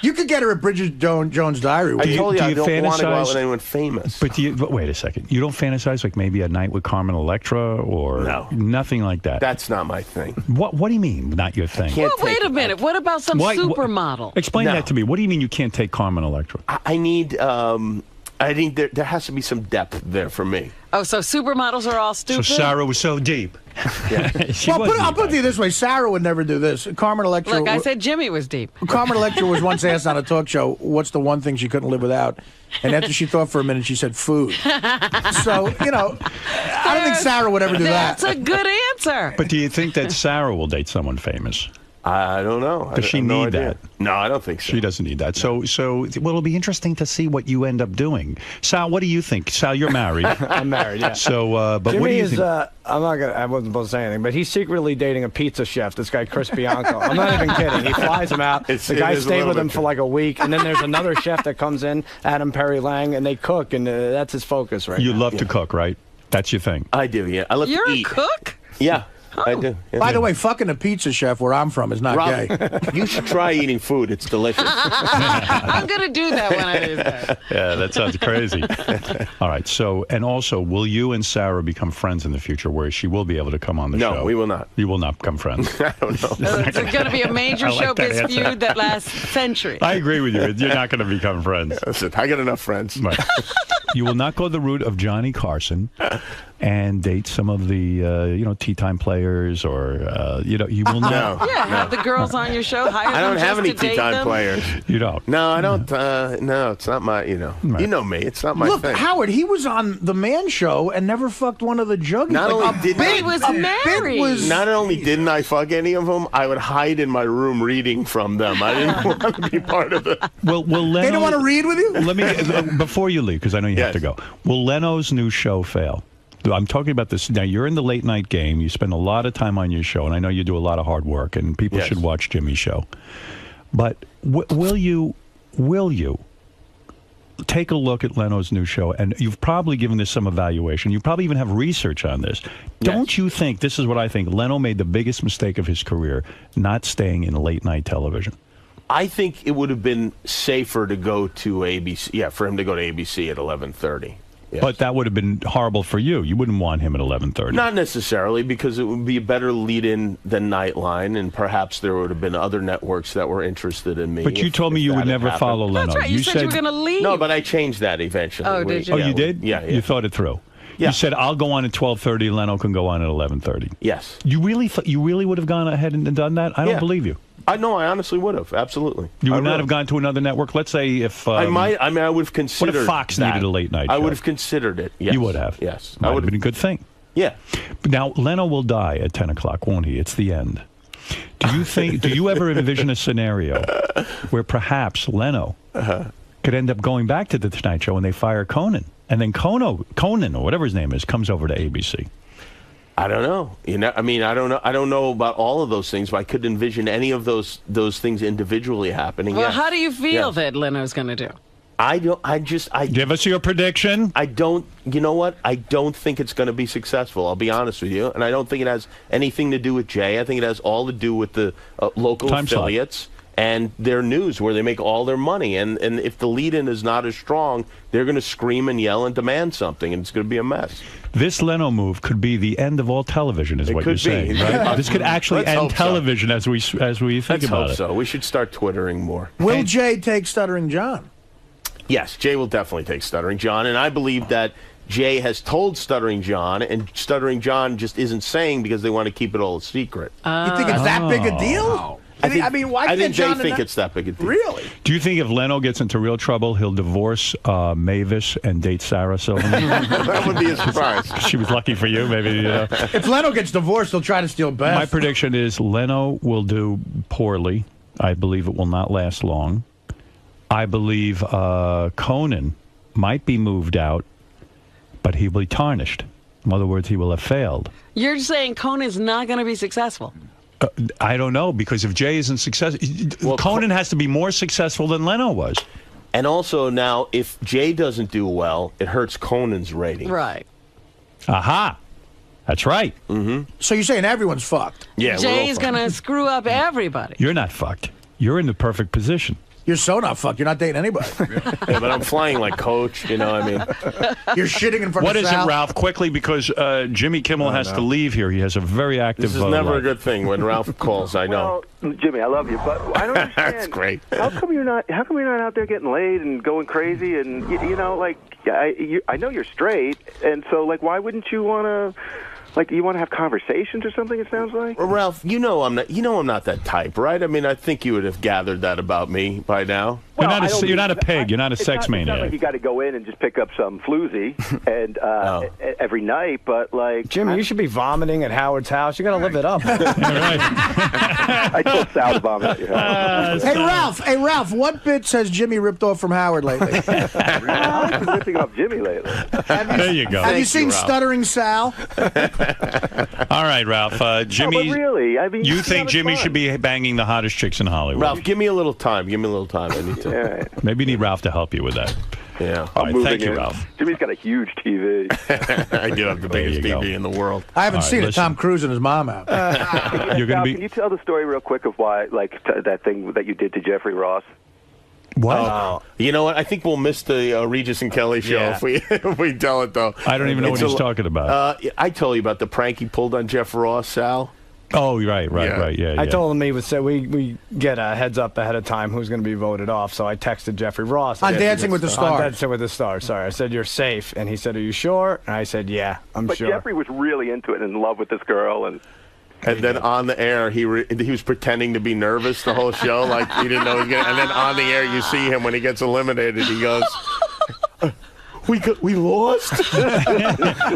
You could get her at Bridget Jones' Diary. I told you do I you don't want to go out fantasize- with anyone famous. But wait a second. You don't fantasize like maybe a night with Carmen Electra or nothing like that? That's not my thing. What do you mean, not your thing? Well, wait a minute. What about some supermodel? Explain No. that to me. What do you mean you can't take Carmen Electra? I need. I think there has to be some depth there for me. Oh, so supermodels are all stupid? So Sarah was so deep. I'll put it this way: Sarah would never do this. Carmen Electra. Look, I said Jimmy was deep. Carmen Electra was once asked on a talk show, "What's the one thing she couldn't live without?" And after she thought for a minute, she said, "Food." So I don't think Sarah would ever do that. That's a good answer. But do you think that Sarah will date someone famous? I don't know. Does she have no need idea. that? No, I don't think so. She doesn't need that. So it'll be interesting to see what you end up doing. Sal, what do you think? Sal, you're married. I'm married, yeah. So, but Jimmy what do you is, think? I wasn't supposed to say anything, but he's secretly dating a pizza chef, this guy Chris Bianco. I'm not even kidding. He flies him out. The guy it is a stayed little with him bit for like a week, and then there's another chef that comes in, Adam Perry Lang, and they cook, and that's his focus right You now. love to cook, right? That's your thing. I do, yeah. I love You're to a eat. cook? Yeah, I do. Yeah. By the way, fucking a pizza chef where I'm from is not Rob, gay. you should try eating food. It's delicious. I'm going to do that when I do that. Yeah, that sounds crazy. All right. So, and also, will you and Sarah become friends in the future where she will be able to come on the show? No, we will not. You will not become friends. I don't know. It's going to be a major I like that showbiz answer. feud that lasts centuries. I agree with you. You're not going to become friends. Listen, I got enough friends. Right. You will not go the route of Johnny Carson and date some of the tea time players, or you will not. No. Yeah, have the girls on your show. Hire I don't them have just any to date tea time them. players. You don't. No, I don't. No, it's not my. You know me. It's not my Look, thing. Howard, he was on the Man Show and never fucked one of the juggies. Not Like, only a didn't bit- He was a bit married. was- Not only didn't I fuck any of them, I would hide in my room reading from them. I didn't want to be part of it. Will Leno, They don't want to read with you? Let me before you leave, because I know you have to go. Will Leno's new show fail? I'm talking about this now. You're in the late night game. You spend a lot of time on your show, and I know you do a lot of hard work. And people Yes. should watch Jimmy's show. But will you take a look at Leno's new show, and you've probably given this some evaluation. You probably even have research on this. Don't you think, this is what I think, Leno made the biggest mistake of his career, not staying in late-night television? I think it would have been safer to go to ABC. Yeah, for him to go to ABC at 11:30. Yes. But that would have been horrible for you. You wouldn't want him at 11:30. Not necessarily, because it would be a better lead-in than Nightline, and perhaps there would have been other networks that were interested in me. But you told me you would never follow Leno. That's right. You said you were going to leave. No, but I changed that eventually. Oh, did you? Oh, you did? Yeah. You thought it through. Yeah. You said, I'll go on at 12:30, Leno can go on at 11:30. Yes. You really would have gone ahead and done that? I don't believe you. I honestly would have. Absolutely. You would not have gone to another network? Let's say if... I would have considered What if Fox needed a late-night show? I would have considered it, yes. You would have? Yes. That would have been a good thing. Yeah. But now, Leno will die at 10 o'clock, won't he? It's the end. Do you ever envision a scenario where perhaps Leno could end up going back to the Tonight Show and they fire Conan? And then Conan, or whatever his name is, comes over to ABC. I don't know. I don't know about all of those things, but I could envision any of those things individually happening. Well, yes. how do you feel that Leno's going to do? Give us your prediction. I don't. You know what? I don't think it's going to be successful. I'll be honest with you, and I don't think it has anything to do with Jay. I think it has all to do with the local affiliates and their news, where they make all their money. And if the lead-in is not as strong, they're going to scream and yell and demand something, and it's going to be a mess. This Leno move could be the end of all television, is what you're saying, right? This could actually end television as we think Let's about hope it. So we should start Twittering more. Will Jay take Stuttering John? Yes, Jay will definitely take Stuttering John, and I believe that Jay has told Stuttering John, and Stuttering John just isn't saying because they want to keep it all a secret. You think it's that big a deal? Wow. Why I think can't John Jay think it's that big a deal. Really? Do you think if Leno gets into real trouble, he'll divorce Mavis and date Sarah Silverman? That would be a surprise. She was lucky for you, maybe. If Leno gets divorced, he'll try to steal Beth. My prediction is Leno will do poorly. I believe it will not last long. I believe Conan might be moved out, but he will be tarnished. In other words, he will have failed. You're saying Conan's not going to be successful? I don't know, because if Jay isn't successful, Conan has to be more successful than Leno was. And also now, if Jay doesn't do well, it hurts Conan's rating. Right. Aha. That's right. Mm-hmm. So you're saying everyone's fucked? Yeah. Jay's going to screw up everybody. You're not fucked. You're in the perfect position. You're so not fucked. You're not dating anybody. Yeah, but I'm flying like Coach, you know what I mean? You're shitting in front What of is Sal. it, Ralph? Quickly, because Jimmy Kimmel has to leave here. He has a very active This is never life. a good thing when Ralph calls, I know. Well, Jimmy, I love you, but I don't understand. That's great. How come you're not out there getting laid and going crazy? And you know, like I know you're straight, and so like, why wouldn't you want to? Like, you want to have conversations or something, it sounds like? Well, Ralph, I'm not that type, right? I mean, I think you would have gathered that about me by now. You're not a pig. You're not a sex maniac. It's not like you got to go in and just pick up some floozy and every night, but like... Jimmy, you should be vomiting at Howard's house. You got to live it up. I told Sal to vomit at your house. Hey, Ralph, what bits has Jimmy ripped off from Howard lately? I've been ripping off Jimmy lately. There you go. Have you seen Stuttering Sal? All right, Ralph. Jimmy, but really, I mean, you think Jimmy should be banging the hottest chicks in Hollywood? Ralph, give me a little time. I need to. Right. Maybe you need Ralph to help you with that. Yeah. All right, thank you, Ralph. Jimmy's got a huge TV. I do have the biggest TV in the world. I haven't seen it. Tom Cruise and his mom out. You're going to be. Can you tell the story real quick of why, like, that thing that you did to Jeffrey Ross? What? You know what? I think we'll miss the Regis and Kelly show if we tell it, though. I don't even know what he's talking about. I told you about the prank he pulled on Jeff Ross, Sal. Oh, right. Yeah. I told him we get a heads up ahead of time who's going to be voted off. So I texted Jeffrey Ross on Dancing with the Stars. On Dancing with the Stars. Sorry, I said you're safe, and he said, "Are you sure?" And I said, "Yeah, I'm sure." But Jeffrey was really into it and in love with this girl, and then on the air, he was pretending to be nervous the whole show, like he didn't know he was going to. And then on the air, you see him when he gets eliminated. He goes, "We lost."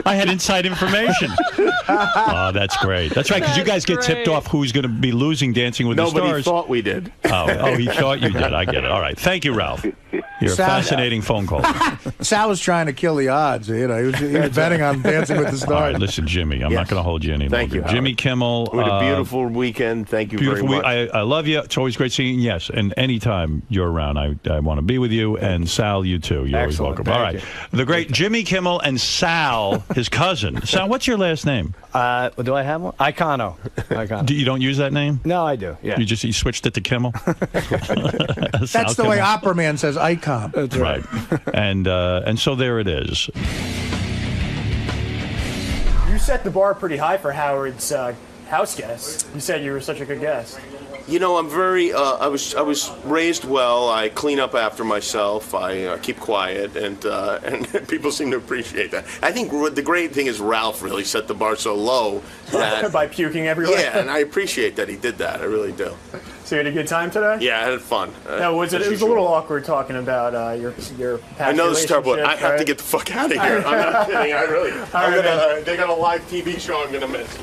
I had inside information. Oh, that's great. That's right, because you guys get tipped off who's going to be losing Dancing with the Stars. Nobody thought we did. Oh, he thought you did. I get it. All right. Thank you, Ralph. You're a fascinating phone call. Sal was trying to kill the odds. You know, he was betting on Dancing with the Stars. All right, listen, Jimmy, I'm not going to hold you any Thank longer. you, Howard. Jimmy Kimmel. We had a beautiful weekend. Thank you Beautiful very much. I love you. It's always great seeing you. Yes, and anytime you're around, I want to be with you. And Sal, you too. You're always welcome. All right. The great Jimmy Kimmel and Sal, his cousin. Sal, what's your last name? Do I have one? Icono. You don't use that name? No, I do. Yeah. You switched it to Kimmel? That's the way Opera Man says icon. That's right. And so there it is. You set the bar pretty high for Howard's house guest. You said you were such a good guest. You know, I'm very. I was raised well. I clean up after myself. I keep quiet, and people seem to appreciate that. I think the great thing is Ralph really set the bar so low that by puking everywhere. Yeah, and I appreciate that he did that. I really do. So you had a good time today? Yeah, I had fun. No, it was a little awkward talking about your past I know this is terrible. I have right? to get the fuck out of here. I'm not kidding. I really. They got a live TV show I'm gonna miss.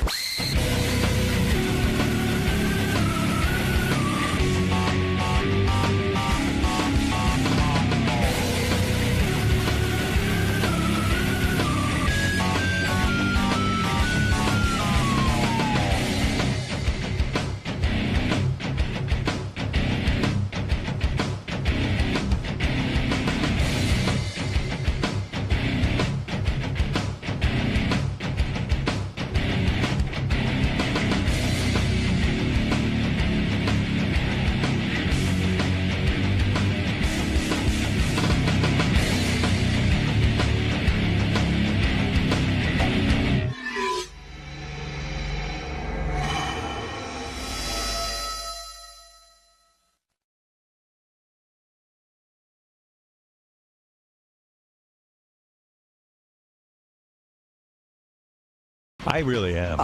I really am.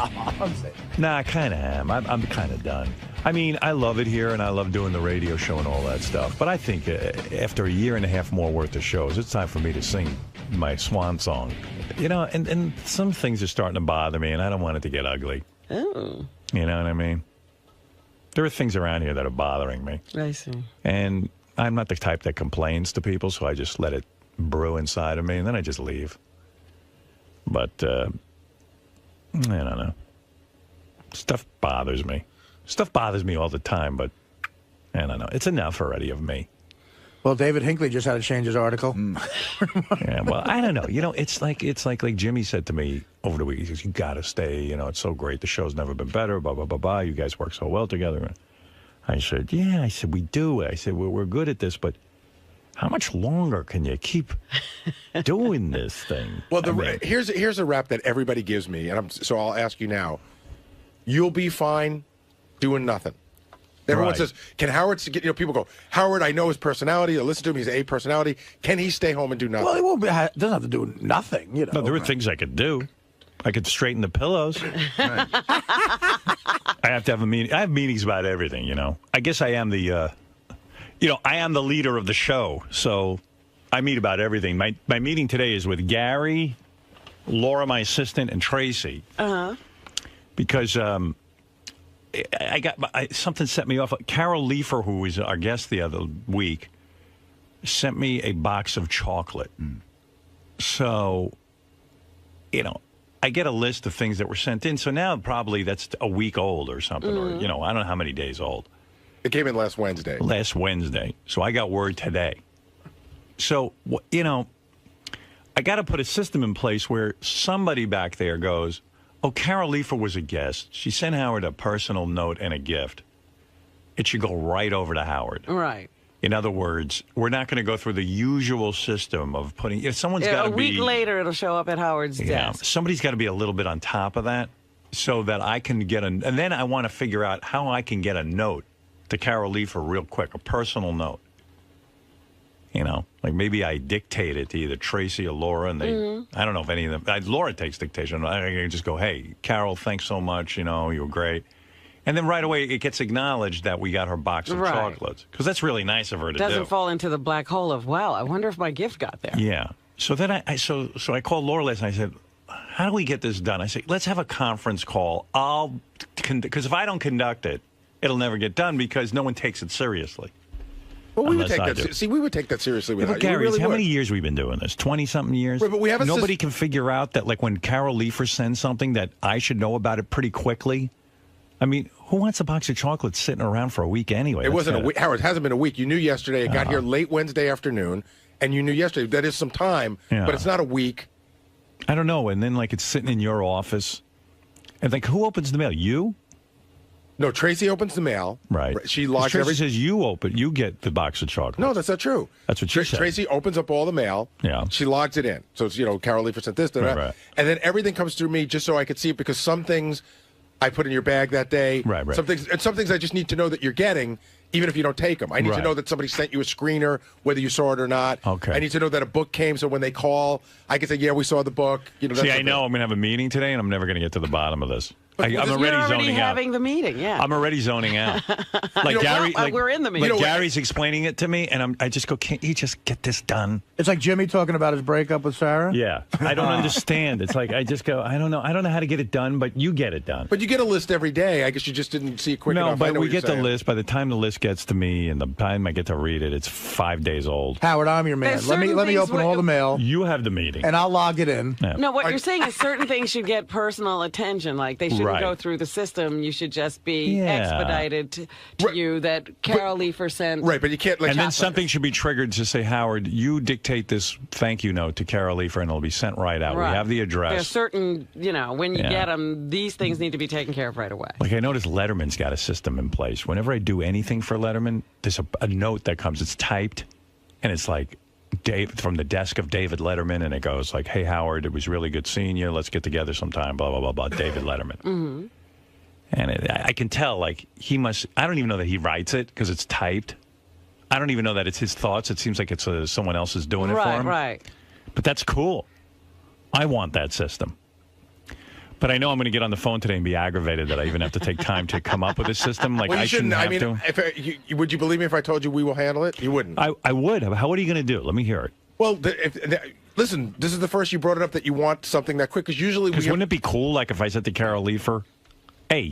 Nah, I kind of am. I'm kind of done. I mean, I love it here, and I love doing the radio show and all that stuff. But I think after a year and a half more worth of shows, it's time for me to sing my swan song. You know, and some things are starting to bother me, and I don't want it to get ugly. Oh. You know what I mean? There are things around here that are bothering me. I see. And I'm not the type that complains to people, so I just let it brew inside of me, and then I just leave. But, I don't know. Stuff bothers me. Stuff bothers me all the time, but I don't know. It's enough already of me. Well, David Hinckley just had to change his article. Yeah, well, I don't know. You know, it's like Jimmy said to me over the week. He says, "You got to stay. You know, it's so great. The show's never been better. Blah blah blah blah. You guys work so well together." I said, "Yeah." I said, "We do." I said, "We're good at this, but how much longer can you keep doing this thing?" Well, here's a rap that everybody gives me, and so I'll ask you now. You'll be fine doing nothing. Everyone says, "Can Howard get?" You know, people go, "Howard, I know his personality. I listen to him. He's a personality. Can he stay home and do nothing?" Well, he won't. Doesn't have to do nothing. You know. No, there are things I could do. I could straighten the pillows. I have to have a meeting. I have meetings about everything. You know. I guess I am the. I am the leader of the show, so I meet about everything. My meeting today is with Gary, Laura, my assistant, and Tracy. Because something set me off. Carol Leifer, who was our guest the other week, sent me a box of chocolate. So, I get a list of things that were sent in. So now probably that's a week old or something, or I don't know how many days old. It came in last Wednesday. Last Wednesday. So I got word today. So, I got to put a system in place where somebody back there goes, "Oh, Carol Leifer was a guest. She sent Howard a personal note and a gift. It should go right over to Howard." Right. In other words, we're not going to go through the usual system of putting... someone's got to be... A week later, it'll show up at Howard's desk. Somebody's got to be a little bit on top of that so that I can get and then I want to figure out how I can get a note to Carol Leifer real quick, a personal note. Like maybe I dictate it to either Tracy or Laura, and they, I don't know if any of them, Laura takes dictation. I can just go, "Hey, Carol, thanks so much. You were great." And then right away, it gets acknowledged that we got her box of chocolates. Because that's really nice of her to do. Doesn't fall into the black hole of, wow, I wonder if my gift got there. Yeah. So then I called Laura last night. I said, "How do we get this done?" I said, "Let's have a conference call. Because if I don't conduct it, it'll never get done because no one takes it seriously." Well, we would unless take I that. do. See, we would take that seriously. Yeah, but Without you. We Gary, really how would. many years we've been doing this? 20-something years. Right, but we have a Nobody can figure out that, like, when Carol Leifer sends something, that I should know about it pretty quickly. I mean, who wants a box of chocolates sitting around for a week anyway? It wasn't a week. Howard, it hasn't been a week. You knew yesterday. It got here late Wednesday afternoon, and you knew yesterday. That is some time, but it's not a week. I don't know. And then, like, it's sitting in your office. And, like, who opens the mail? You? No, Tracy opens the mail. Right. She logs Tracy every. says you get the box of chocolates. No, that's not true. That's what she said. Tracy opens up all the mail. Yeah. She logs it in. So it's, Carol Leifer sent this, Right. and then everything comes through me just so I could see it, because some things I put in your bag that day. Right. Some things I just need to know that you're getting, even if you don't take them. I need to know that somebody sent you a screener, whether you saw it or not. Okay. I need to know that a book came, so when they call, I can say, yeah, we saw the book. See, I know I'm going to have a meeting today, and I'm never going to get to the bottom of this. I'm already zoning out. having the meeting, yeah. I'm already zoning out. Like Gary, we're in the meeting. Like Gary's explaining it to me, and I just go, can't you just get this done? It's like Jimmy talking about his breakup with Sarah. Yeah, I don't understand. It's like I just go, I don't know how to get it done, but you get it done. But you get a list every day. I guess you just didn't see it quick enough. No, I but know we what you're get the saying. list. By the time the list gets to me, and the time I get to read it, it's 5 days old. Howard, I'm your man. There's Let me certain open things all the mail, You have the meeting, and I'll log it in. Yeah. No, what you're saying is certain things should get personal attention. Like they shouldn't Right. go through the system. You should just be Yeah. expedited to you that Carol Leifer sent. Right, but you can't. And then something should be triggered to say, Howard, you dictate this thank you note to Carol Leifer, and it'll be sent right out. Right. We have the address. There's certain, when you Yeah. get them, these things need to be taken care of right away. Like, I noticed Letterman's got a system in place. Whenever I do anything for Letterman, there's a note that comes. It's typed, and it's like Dave from the desk of David Letterman, and it goes like, "Hey Howard, it was really good seeing you. Let's get together sometime." Blah blah blah blah. David Letterman. Mm-hmm. And I can tell, like, he must. I don't even know that he writes it because it's typed. I don't even know that it's his thoughts. It seems like it's someone else is doing it for him. Right. But that's cool. I want that system. But I know I'm going to get on the phone today and be aggravated that I even have to take time to come up with a system. Like, Well, you I shouldn't have I mean, to. would you believe me if I told you we will handle it? You wouldn't. I would. How are you going to do it? Let me hear it. Well, listen, this is the first you brought it up that you want something that quick, because usually wouldn't it be cool, like, if I said to Carol Leifer, hey,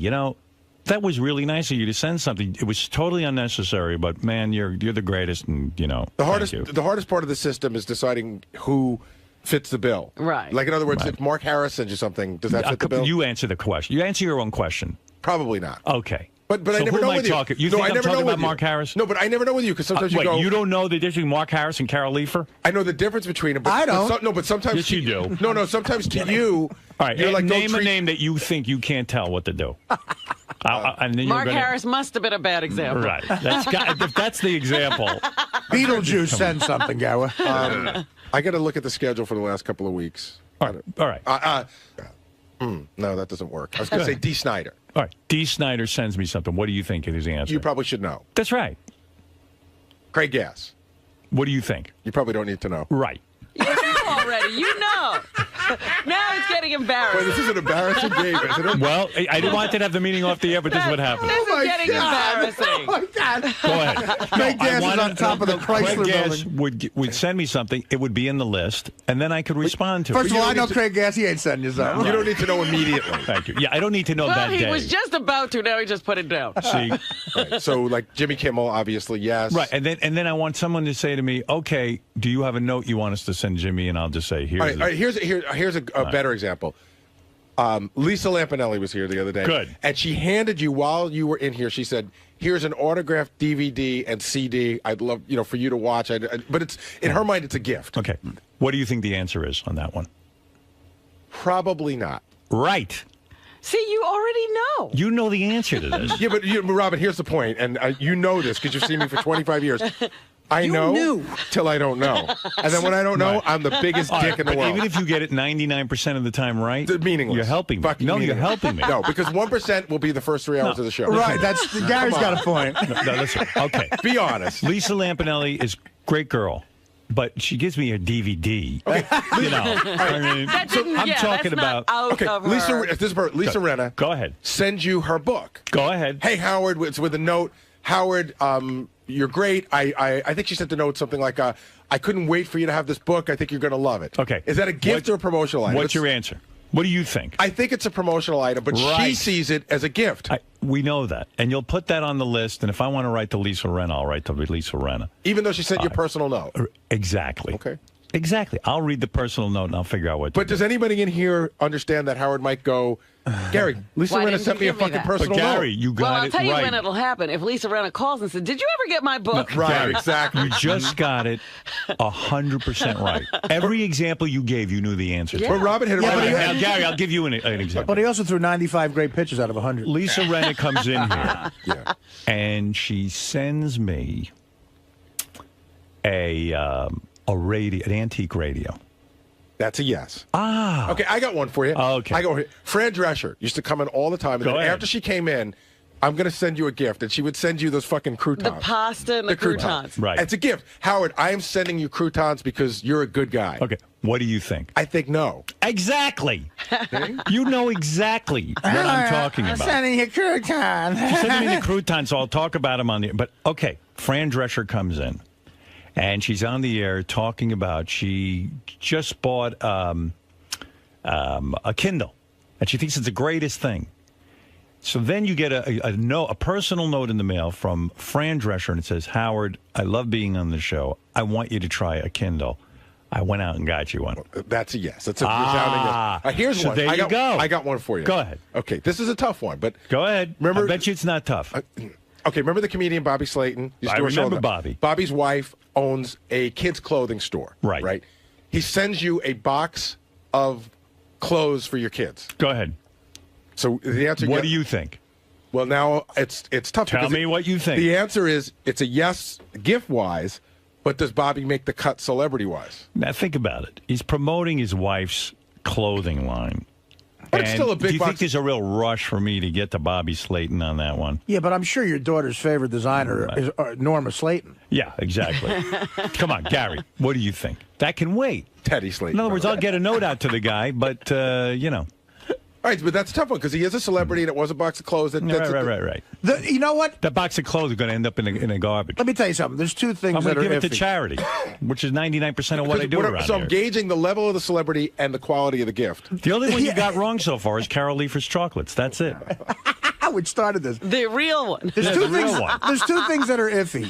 that was really nice of you to send something. It was totally unnecessary, but man, you're the greatest, and the hardest part of the system is deciding who fits the bill. Right. Like, in other words, if Mark Harris sends you something, does that fit the bill? You answer the question. You answer your own question. Probably not. Okay. But So I never who know am I with talking? you. You No, think I I'm never talking know about with you. Mark Harris? No, but I never know with you, because sometimes wait, you go. you don't know the difference between Mark Harris and Carol Leifer? I know the difference between them. But, I don't. But sometimes. Yes, you do. No, sometimes to you. All right, you're like, name don't a name that you think you can't tell what to do. And then Mark you're gonna, Harris must have been a bad example. Right. If that's the example. Beetlejuice send something, Gower. I got to look at the schedule for the last couple of weeks. All right. No, that doesn't work. I was going to say D. Snyder. All right. D. Snyder sends me something. What do you think is the answer? You probably should know. That's right. Craig Gass. What do you think? You probably don't need to know. Right. You know already. You know. Now it's getting embarrassing. Wait, this is an embarrassing game, isn't it? Well, I didn't want to have the meeting off the air, but this is what happened. This is getting embarrassing. Oh my God! Go ahead. Craig Gass is on top of the Chrysler Craig Gass building. would send me something. It would be in the list, and then I could respond to First it. of all, I know Craig Gass. He ain't sending you something. You don't need to know immediately. Thank you. Yeah, I don't need to know Well, that he day. was just about to. Now he just put it down. See, Right. So, like Jimmy Kimmel, obviously, yes. right, and then I want someone to say to me, "Okay, do you have a note you want us to send Jimmy?" And I'll just say, "Here's." All right, here's a better example. Lisa Lampanelli was here the other day. Good. And she handed you, while you were in here, she said, here's an autographed DVD and CD. I'd love, for you to watch. But it's in her mind, it's a gift. Okay. What do you think the answer is on that one? Probably not. Right. See, you already know. You know the answer to this. Yeah, but Robin, here's the point, and you know this because you've seen me for 25 years. I know till I don't know. And then when I don't know, Right. I'm the biggest dick in the but world. even if you get it 99% of the time right, meaningless. you're helping me. Fucking No, you're meaningless. helping me. No, because 1% will be the first 3 hours of the show. Right, Gary's got a point. No, listen. Okay. Be honest. Lisa Lampanelli is a great girl, but she gives me a DVD. Okay. I mean, I'm talking about. Okay, Lisa. If this is for Lisa Renna. Go ahead. Sends you her book. Go ahead. Hey Howard, it's with a note. Howard, you're great. I think she sent the note something like, I couldn't wait for you to have this book. I think you're going to love it. Okay. Is that a gift or a promotional item? What's your answer? What do you think? I think it's a promotional item, but she sees it as a gift. We know that. And you'll put that on the list, and if I want to write to Lisa Rinna, I'll write to Lisa Rinna. Even though she sent you a personal note? Exactly. Okay. Exactly. I'll read the personal note, and I'll figure out what to do. But does anybody in here understand that Howard might go, Gary, Lisa Rinna sent me a fucking personal note. Gary, note. you got well, I'll it tell you right. when it'll happen. If Lisa Rinna calls and said, "Did you ever get my book?" No, right, Gary, exactly. You just got it 100% right. Every example you gave, you knew the answer to. Yeah. But Robin hit it right. Now, Gary, I'll give you an example. But he also threw 95 great pitches out of 100. Lisa Rinna comes in here, and she sends me an antique radio. That's a yes. Ah. Okay, I got one for you. Okay. I go. Fran Drescher used to come in all the time. And Go then ahead. after she came in, I'm going to send you a gift. And she would send you those fucking croutons. The pasta and the croutons. Right. It's a gift. Howard, I am sending you croutons because you're a good guy. Okay. What do you think? I think no. Exactly. You know exactly what I'm talking about. I'm sending you croutons. If you send me the croutons, so I'll talk about them on the. But okay, Fran Drescher comes in, and she's on the air talking about she just bought a Kindle, and she thinks it's the greatest thing. So then you get a personal note in the mail from Fran Drescher, and it says, "Howard, I love being on the show. I want you to try a Kindle. I went out and got you one." That's a yes. That's a resounding yes. Here's so one. There you go. I got one for you. Go ahead. Okay, this is a tough one, but go ahead. Remember, I bet you it's not tough. Okay, remember the comedian Bobby Slayton? I remember Bobby. Bobby's wife owns a kids' clothing store. Right. Right. He sends you a box of clothes for your kids. Go ahead. So the answer. What do you think? Well, now it's tough. Tell me what you think. The answer is it's a yes, gift wise, but does Bobby make the cut celebrity wise? Now think about it. He's promoting his wife's clothing line. But it's still a big do you box. think there's a real rush for me to get to Bobby Slayton on that one? Yeah, but I'm sure your daughter's favorite designer is Norma Slayton. Yeah, exactly. Come on, Gary. What do you think? That can wait. Teddy Slayton. In other words, I'll get a note out to the guy, but you know. All right, but that's a tough one because he is a celebrity and it was a box of clothes. Right. You know what? That box of clothes is going to end up in a garbage. Let me tell you something. There's two things I'm that going are to give it iffy. to charity, which is 99% of what I do around So here. I'm gauging the level of the celebrity and the quality of the gift. The only one you got wrong so far is Carol Leifer's chocolates. That's it. Which started this. The real one. There's two things. There's two things that are iffy: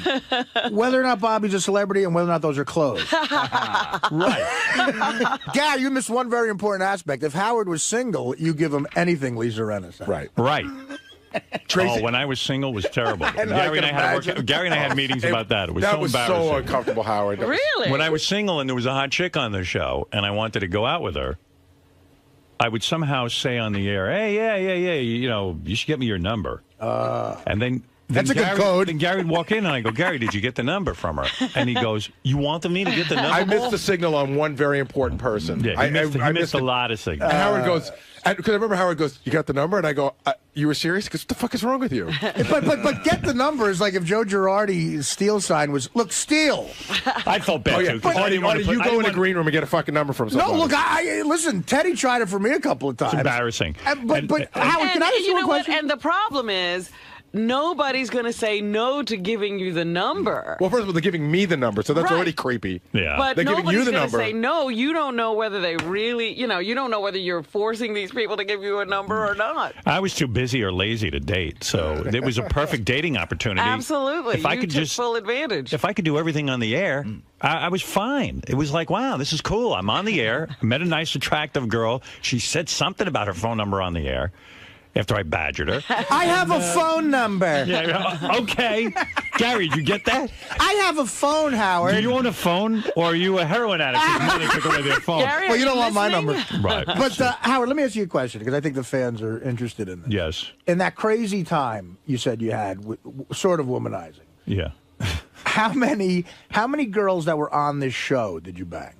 whether or not Bobby's a celebrity and whether or not those are clothes. Right. Gary, you missed one very important aspect. If Howard was single, you give him anything Lisa Rinna said. Right. Tracy. Oh, when I was single, it was terrible. And Gary and I had meetings about that. It was so embarrassing. so uncomfortable, Howard. Really? When I was single and there was a hot chick on the show and I wanted to go out with her, I would somehow say on the air, "Hey, yeah, you know, you should get me your number." And then That's a good code. Then Gary would walk in and I go, "Gary, did you get the number from her?" And he goes, "You wanted me to get the number?" I missed the signal on one very important person. Yeah, he missed a lot of signals. And Howard goes, because I remember Howard goes, "You got the number?" And I go, "You were serious? Because what the fuck is wrong with you?" But get the numbers. Like if Joe Girardi's steal sign was, look, steal. I felt bad too. Artie, you go in the green room and get a fucking number from somebody. No, look, listen. Teddy tried it for me a couple of times. It's embarrassing. But Howard, can I ask you one question? And the problem is, nobody's going to say no to giving you the number. Well, first of all, they're giving me the number, so that's already creepy. Yeah. But they're giving you nobody's the going to number. say no. You don't know whether they really, you don't know whether you're forcing these people to give you a number or not. I was too busy or lazy to date, so it was a perfect dating opportunity. Absolutely. If I you could took just full advantage. If I could do everything on the air, I was fine. It was like, wow, this is cool. I'm on the air. I met a nice, attractive girl. She said something about her phone number on the air after I badgered her. I have a phone number. Yeah, okay. Gary, did you get that? I have a phone, Howard. Do you own a phone, or are you a heroin addict whose mother took away their phone? Gary, Well, you don't want my number. Right. But Howard, let me ask you a question because I think the fans are interested in this. Yes. In that crazy time you said you had, sort of womanizing. Yeah. How many girls that were on this show did you bang?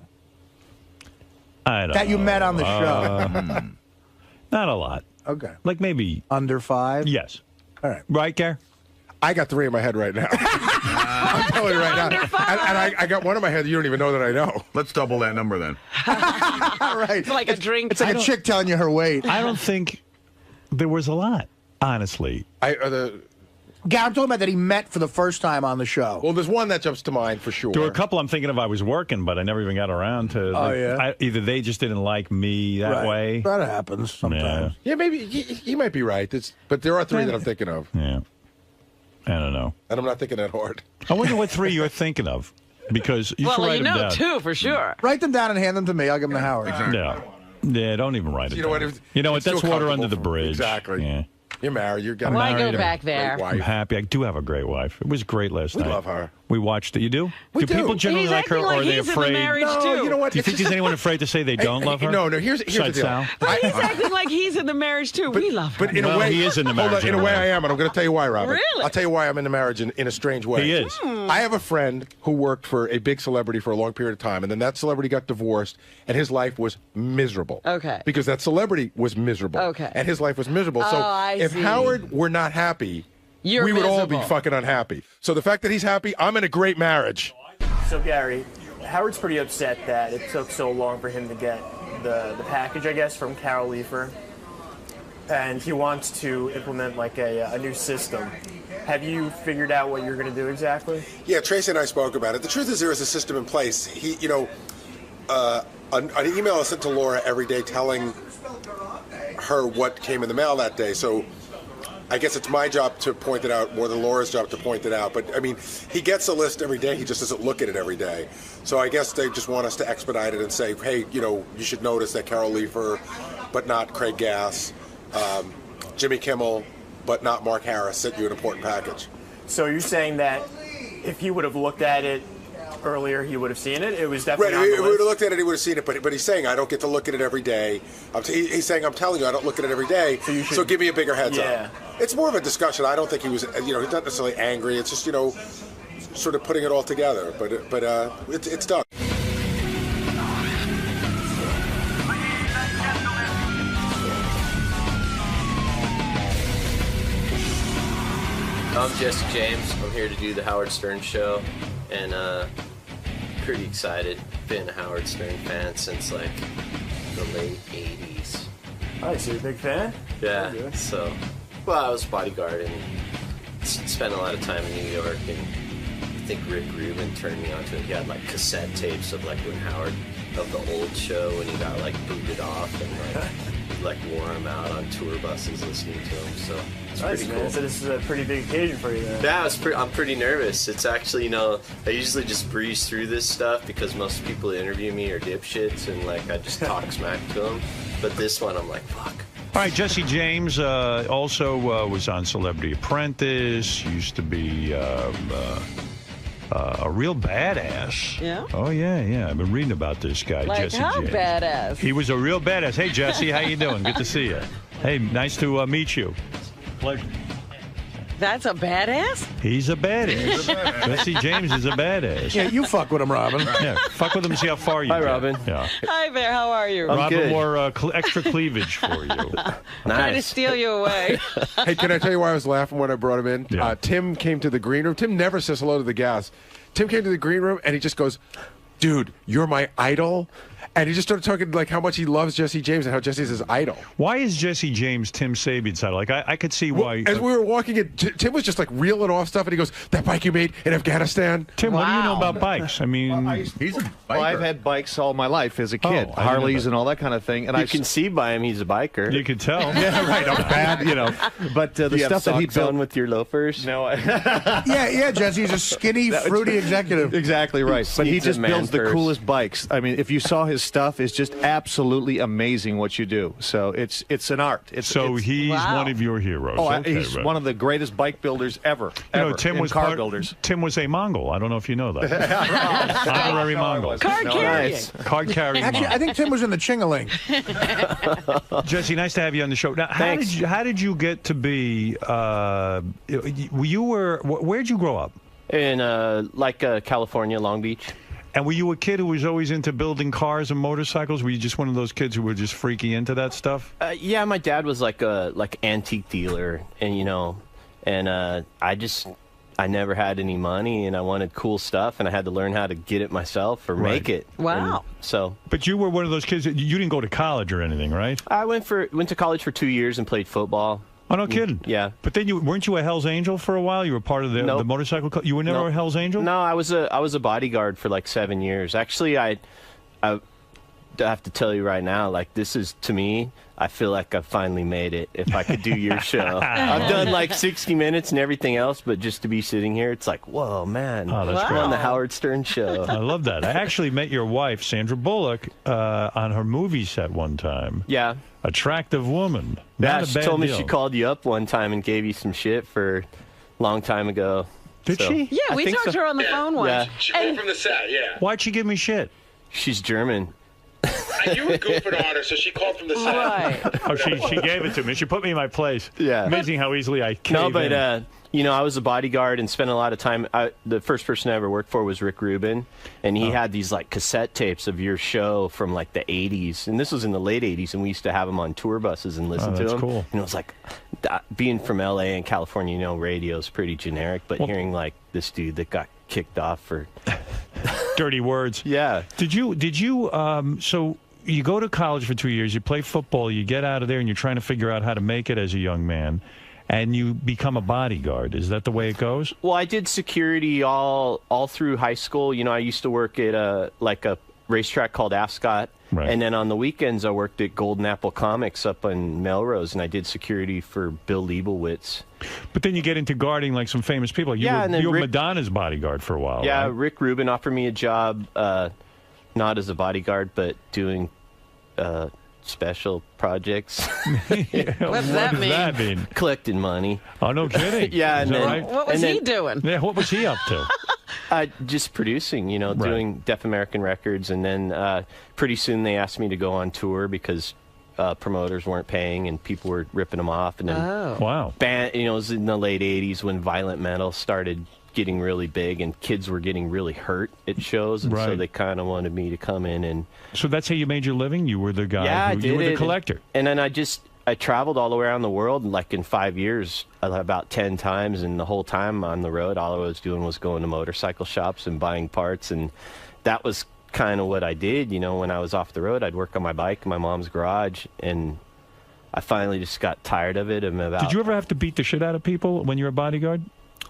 I don't That you know. met on the show? Not a lot. Okay. Like maybe under 5? Yes. All right. Right, Gary? I got 3 in my head right now. I'm telling you right now. And I got one in my head that you don't even know that I know. Let's double that number then. All right. It's like a drink. It's like a chick telling you her weight. I don't think there was a lot, honestly. Gary, I'm talking about that he met for the first time on the show. Well, there's one that jumps to mind for sure. There were a couple I'm thinking of I was working, but I never even got around to. Oh, yeah? Either they just didn't like me that way. That happens sometimes. Yeah, maybe he might be right. But there are three that I'm thinking of. Yeah. I don't know. And I'm not thinking that hard. I wonder what three you're thinking of. Because you should write them down. two for sure. Write them down and hand them to me. I'll give them to Howard. Yeah, don't even write it down. You know what? That's water under the bridge. Exactly. Yeah. You're married. You're getting Why married. go back there? I'm happy. I do have a great wife. It was great last night. We love her. We watched it. You do? We do. People generally He's like her, acting or like are they he's in the afraid? marriage, too. You know what? Do you think there's anyone afraid to say they don't love her? No. Here's the Besides deal. Sal? But he's acting like he's in the marriage, too. We love her. But in a way, he is in the marriage. Hold on, in a way, I am, and I'm going to tell you why, Robin. Really? I'll tell you why I'm in the marriage in a strange way. He is. I have a friend who worked for a big celebrity for a long period of time, and then that celebrity got divorced, and his life was miserable. Okay. Because that celebrity was miserable. Okay. And his life was miserable. So I if see. Howard were not happy, You're we would all be miserable. fucking unhappy. So the fact that he's happy, I'm in a great marriage. So, Gary, Howard's pretty upset that it took so long for him to get the package, I guess, from Carol Leifer. And he wants to implement like a new system. Have you figured out what you're going to do exactly? Yeah, Tracy and I spoke about it. The truth is there is a system in place. An email is sent to Laura every day telling her what came in the mail that day. So I guess it's my job to point it out more than Laura's job to point it out. But, I mean, he gets a list every day. He just doesn't look at it every day. So I guess they just want us to expedite it and say, hey, you should notice that Carol Leifer, but not Craig Gass, Jimmy Kimmel, but not Mark Harris, sent you an important package. So you're saying that if he would have looked at it earlier, he would have seen it? It was definitely Right, on the if he would list? have looked at it, he would have seen it, but he's saying, I don't get to look at it every day. He's saying, I'm telling you, I don't look at it every day, so give me a bigger heads up. It's more of a discussion. I don't think he was, he's not necessarily angry. It's just, sort of putting it all together. But it's done. I'm Jesse James. I'm here to do the Howard Stern Show, and pretty excited. Been a Howard Stern fan since like the late '80s. Oh, so you're a big fan? Yeah. Okay. So, well, I was bodyguard and spent a lot of time in New York, and I think Rick Rubin turned me onto it. He had like cassette tapes of like when Howard, of the old show, when he got like booted off and like wore him out on tour buses listening to him. So it's Nice, pretty man. cool. So this is a pretty big occasion for you then. Yeah, I'm pretty nervous. It's actually, I usually just breeze through this stuff because most people that interview me are dipshits and like I just talk smack to them. But this one, I'm like, fuck. All right, Jesse James also was on Celebrity Apprentice, used to be a real badass. Yeah? Oh, yeah. I've been reading about this guy, Like Jesse how James. badass? He was a real badass. Hey, Jesse, how you doing? Good to see you. Hey, nice to meet you. Pleasure. That's a badass? He's a badass. Jesse James is a badass. Yeah, you fuck with him, Robin. Yeah, fuck with him and see how far you Hi, get. Robin. Yeah. Hi there, how are you? Robin wore extra cleavage for you. Trying to steal you away. Hey, can I tell you why I was laughing when I brought him in? Yeah. Tim came to the green room. Tim never says hello to the gas. Tim came to the green room, and he just goes, dude, you're my idol. And he just started talking like how much he loves Jesse James and how Jesse's his idol. Why is Jesse James Tim Sabian's idol? Like, I could see why. As we were walking in, Tim was just like reeling off stuff, and he goes, that bike you made in Afghanistan? Tim, what do you know about bikes? I mean, he's a biker. Well, I've had bikes all my life as a kid, I didn't know Harleys that. and all that kind of thing. And You can see by him he's a biker. You can tell. Yeah, right. I'm bad, But the you stuff have that he socks on built with your loafers. No, Yeah, Jesse. He's a skinny, fruity executive. exactly right. But he Needs a just man builds the purse. coolest bikes. I mean, if you saw his stuff, it's just absolutely amazing what you do. So it's an art. It's he's Wow. one of your heroes. Oh, Okay, he's right. one of the greatest bike builders ever. You know, ever, Tim in was car builders. Tim was a Mongol. I don't know if you know that. Honorary Mongol. Card carrying. Card carrying. Actually, I think Tim was in the Chingaling. Jesse, nice to have you on the show. Now, how did you get to be? Where'd you grow up? In California, Long Beach. And were you a kid who was always into building cars and motorcycles? Were you just one of those kids who were just freaky into that stuff? Yeah, my dad was like a antique dealer, and I never had any money, and I wanted cool stuff, and I had to learn how to get it myself or make it. Wow. And but you were one of those kids. You didn't go to college or anything, right? I went to college for 2 years and played football, Oh, no kidding. Yeah. But then weren't you a Hell's Angel for a while? You were part of the motorcycle club? You were never a Hell's Angel? No, I was a bodyguard for like 7 years. Actually, I have to tell you right now, like, this is, to me, I feel like I've finally made it if I could do your show. I've done like 60 Minutes and everything else, but just to be sitting here, it's like, whoa, man. Oh, that's I'm great. on the Howard Stern show. I love that. I actually met your wife, Sandra Bullock, on her movie set one time. Yeah. Attractive woman. Yeah, Not a she bad told me deal. she called you up one time and gave you some shit for a long time ago. Did she? Yeah, I we think talked to her on the phone once. Yeah. She called from the set, yeah. Why'd she give me shit? She's German. You were goofing on her, so she called from the set. Right. Oh, she gave it to me. She put me in my place. Yeah. Amazing how easily I cave No, but in. you know, I was a bodyguard and spent a lot of time. The first person I ever worked for was Rick Rubin, and he had these like cassette tapes of your show from like the 80s, and this was in the late 80s, and we used to have them on tour buses and listen to that's them. cool. And it was like, being from LA and California, you know, radio's pretty generic, but hearing like this dude that got kicked off for dirty words. Yeah. Did you so you go to college for 2 years, you play football, you get out of there, and you're trying to figure out how to make it as a young man, and you become a bodyguard. Is that the way it goes? Well, I did security all through high school. You know, I used to work at a racetrack called Ascot. Right. And then on the weekends, I worked at Golden Apple Comics up in Melrose, and I did security for Bill Leibowitz. But then you get into guarding like some famous people. You Yeah, were, and then you were Rick- Madonna's bodyguard for a while. Yeah, right? Rick Rubin offered me a job, not as a bodyguard, but doing special projects. What's that What does that mean? Collecting money. Oh, no kidding. Yeah, Is and that then right? What was he doing? Yeah, what was he up to? Just producing, you know, Right. doing Deaf American Records, and then pretty soon they asked me to go on tour because promoters weren't paying and people were ripping them off. And then, Wow. you know, it was in the late '80s when violent metal started getting really big and kids were getting really hurt at shows, and so Right. they kind of wanted me to come in and. So that's how you made your living? You were the guy Yeah, I who did you were the it. collector. And then I traveled all the way around the world, like in 5 years, about 10 times, and the whole time on the road, all I was doing was going to motorcycle shops and buying parts, and that was kind of what I did. You know, when I was off the road, I'd work on my bike in my mom's garage, and I finally just got tired of it. Did you ever have to beat the shit out of people when you're a bodyguard?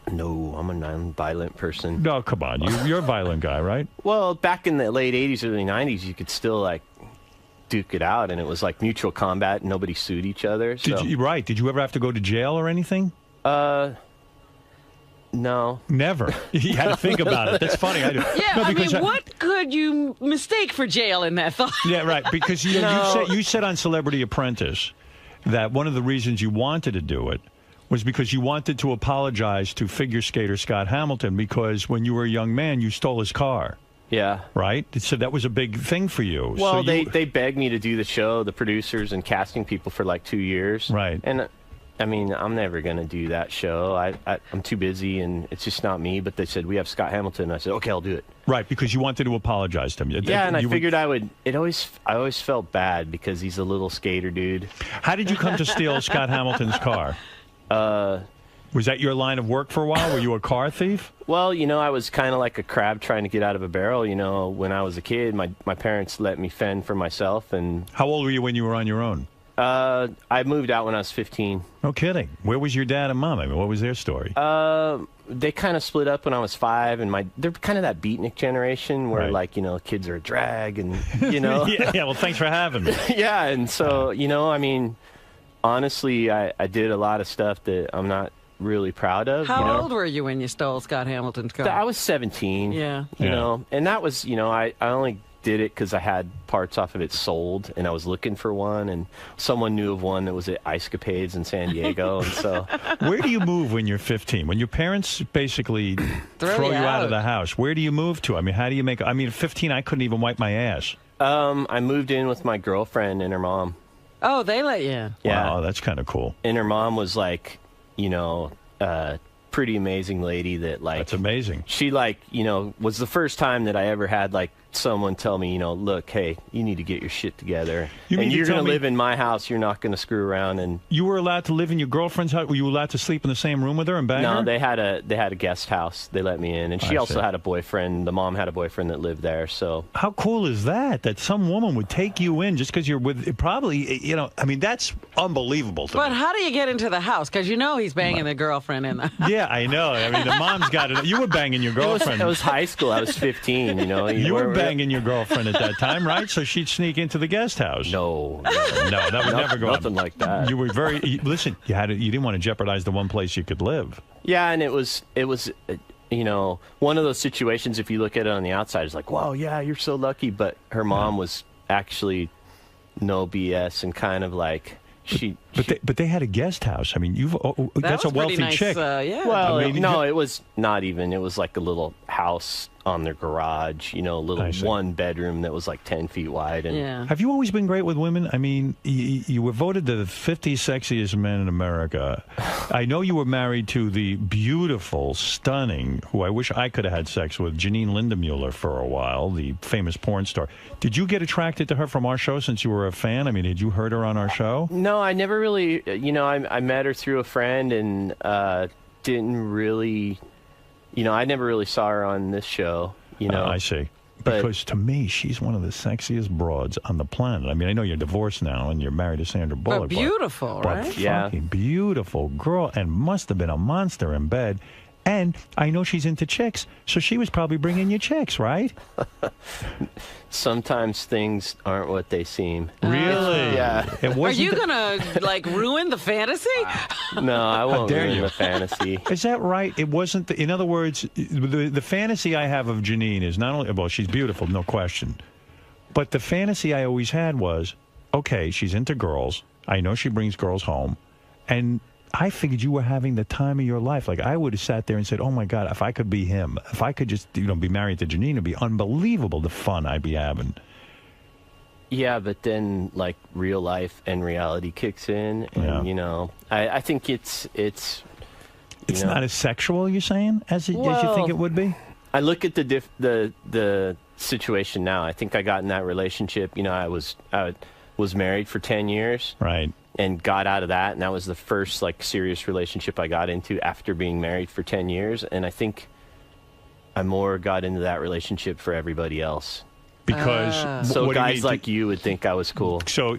No, I'm a non-violent person. No, come on. You're a violent guy, right? Well, back in the late 80s, early 90s, you could still, like, duke it out, and it was like mutual combat. Nobody sued each other. So. Did you ever have to go to jail or anything? No. Never. You had to think about it. That's funny. I do. Yeah, No, I mean, because what could you mistake for jail in that thought? Yeah, right. Because you said on Celebrity Apprentice that one of the reasons you wanted to do it was because you wanted to apologize to figure skater Scott Hamilton because when you were a young man, you stole his car. Yeah. Right? So that was a big thing for you. Well, so they begged me to do the show, the producers and casting people, for like 2 years. Right. And I mean, I'm never going to do that show. I'm too busy, and it's just not me. But they said, we have Scott Hamilton. And I said, okay, I'll do it. Right, because you wanted to apologize to him. Yeah, and I figured I would. I always felt bad because he's a little skater dude. How did you come to steal Scott Hamilton's car? Was that your line of work for a while? Were you a car thief? Well, you know, I was kind of like a crab trying to get out of a barrel. You know, when I was a kid, my parents let me fend for myself. And how old were you when you were on your own? I moved out when I was 15. No kidding. Where was your dad and mom? I mean, what was their story? They kind of split up when I was 5, and they're kind of that beatnik generation where, Right. like, you know, kids are a drag, and, you know. yeah, well, thanks for having me. Yeah, and so, you know, I mean, honestly, I did a lot of stuff that I'm not really proud of. How you know? old were you when you stole Scott Hamilton's car? I was 17. Yeah. You know, and that was, you know, I only did it because I had parts off of it sold, and I was looking for one, and someone knew of one that was at Ice Capades in San Diego, and so. Where do you move when you're 15? When your parents basically throw you out of the house, where do you move to? I mean, how do you make? I mean, at 15, I couldn't even wipe my ass. I moved in with my girlfriend and her mom. Oh, they let you in. Yeah. Wow, that's kind of cool. And her mom was like, you know, pretty amazing lady that, like. That's amazing. She, like, you know, was the first time that I ever had, like, someone tell me, look, hey, you need to get your shit together. You're going to live in my house. You're not going to screw around. And you were allowed to live in your girlfriend's house? Were you allowed to sleep in the same room with her and bang her? No, they had a guest house. They let me in. And she also had a boyfriend. The mom had a boyfriend that lived there. So how cool is that some woman would take you in just because you're with, probably, that's unbelievable to But me. how do you get into the house? Because he's banging the girlfriend in the house. Yeah, I know. The mom's got it. You were banging your girlfriend. It was high school. I was 15, You were banging your girlfriend at that time, right? So she'd sneak into the guest house. No, that would never go. Nothing like that. You were listen. You didn't want to jeopardize the one place you could live. Yeah, and it was one of those situations. If you look at it on the outside, it's like, wow, yeah, you're so lucky. But her mom was actually no BS and kind of like. But they had a guest house. That's a wealthy nice, chick. Yeah. Well, it was not even. It was like a little house on their garage. A little one bedroom that was like 10 feet wide. And Have you always been great with women? You were voted the 50 sexiest men in America. I know you were married to the beautiful, stunning, who I wish I could have had sex with, Janine Lindemuller for a while, the famous porn star. Did you get attracted to her from our show since you were a fan? Did you heard her on our show? No, I never really. I met her through a friend and didn't really. I never really saw her on this show. I see. Because to me, she's one of the sexiest broads on the planet. I know you're divorced now and you're married to Sandra Bullock. But beautiful, but right? Fucking beautiful girl, and must have been a monster in bed. And I know she's into chicks, so she was probably bringing you chicks, right? Sometimes things aren't what they seem. Really? Yeah. Are you gonna ruin the fantasy? No, I won't ruin the fantasy. Is that right? It wasn't. In other words, the fantasy I have of Janine is not only she's beautiful, no question, but the fantasy I always had was, okay, she's into girls. I know she brings girls home, and I figured you were having the time of your life. I would have sat there and said, oh, my God, if I could be him, if I could just, be married to Janine, it'd be unbelievable the fun I'd be having. Yeah, but then, real life and reality kicks in. And, I think it's not as sexual, you're saying, as you think it would be? I look at the situation now. I think I got in that relationship. I was married for 10 years. Right. And got out of that, and that was the first serious relationship I got into after being married for 10 years. And I think I more got into that relationship for everybody else. Because so guys like you would think I was cool. So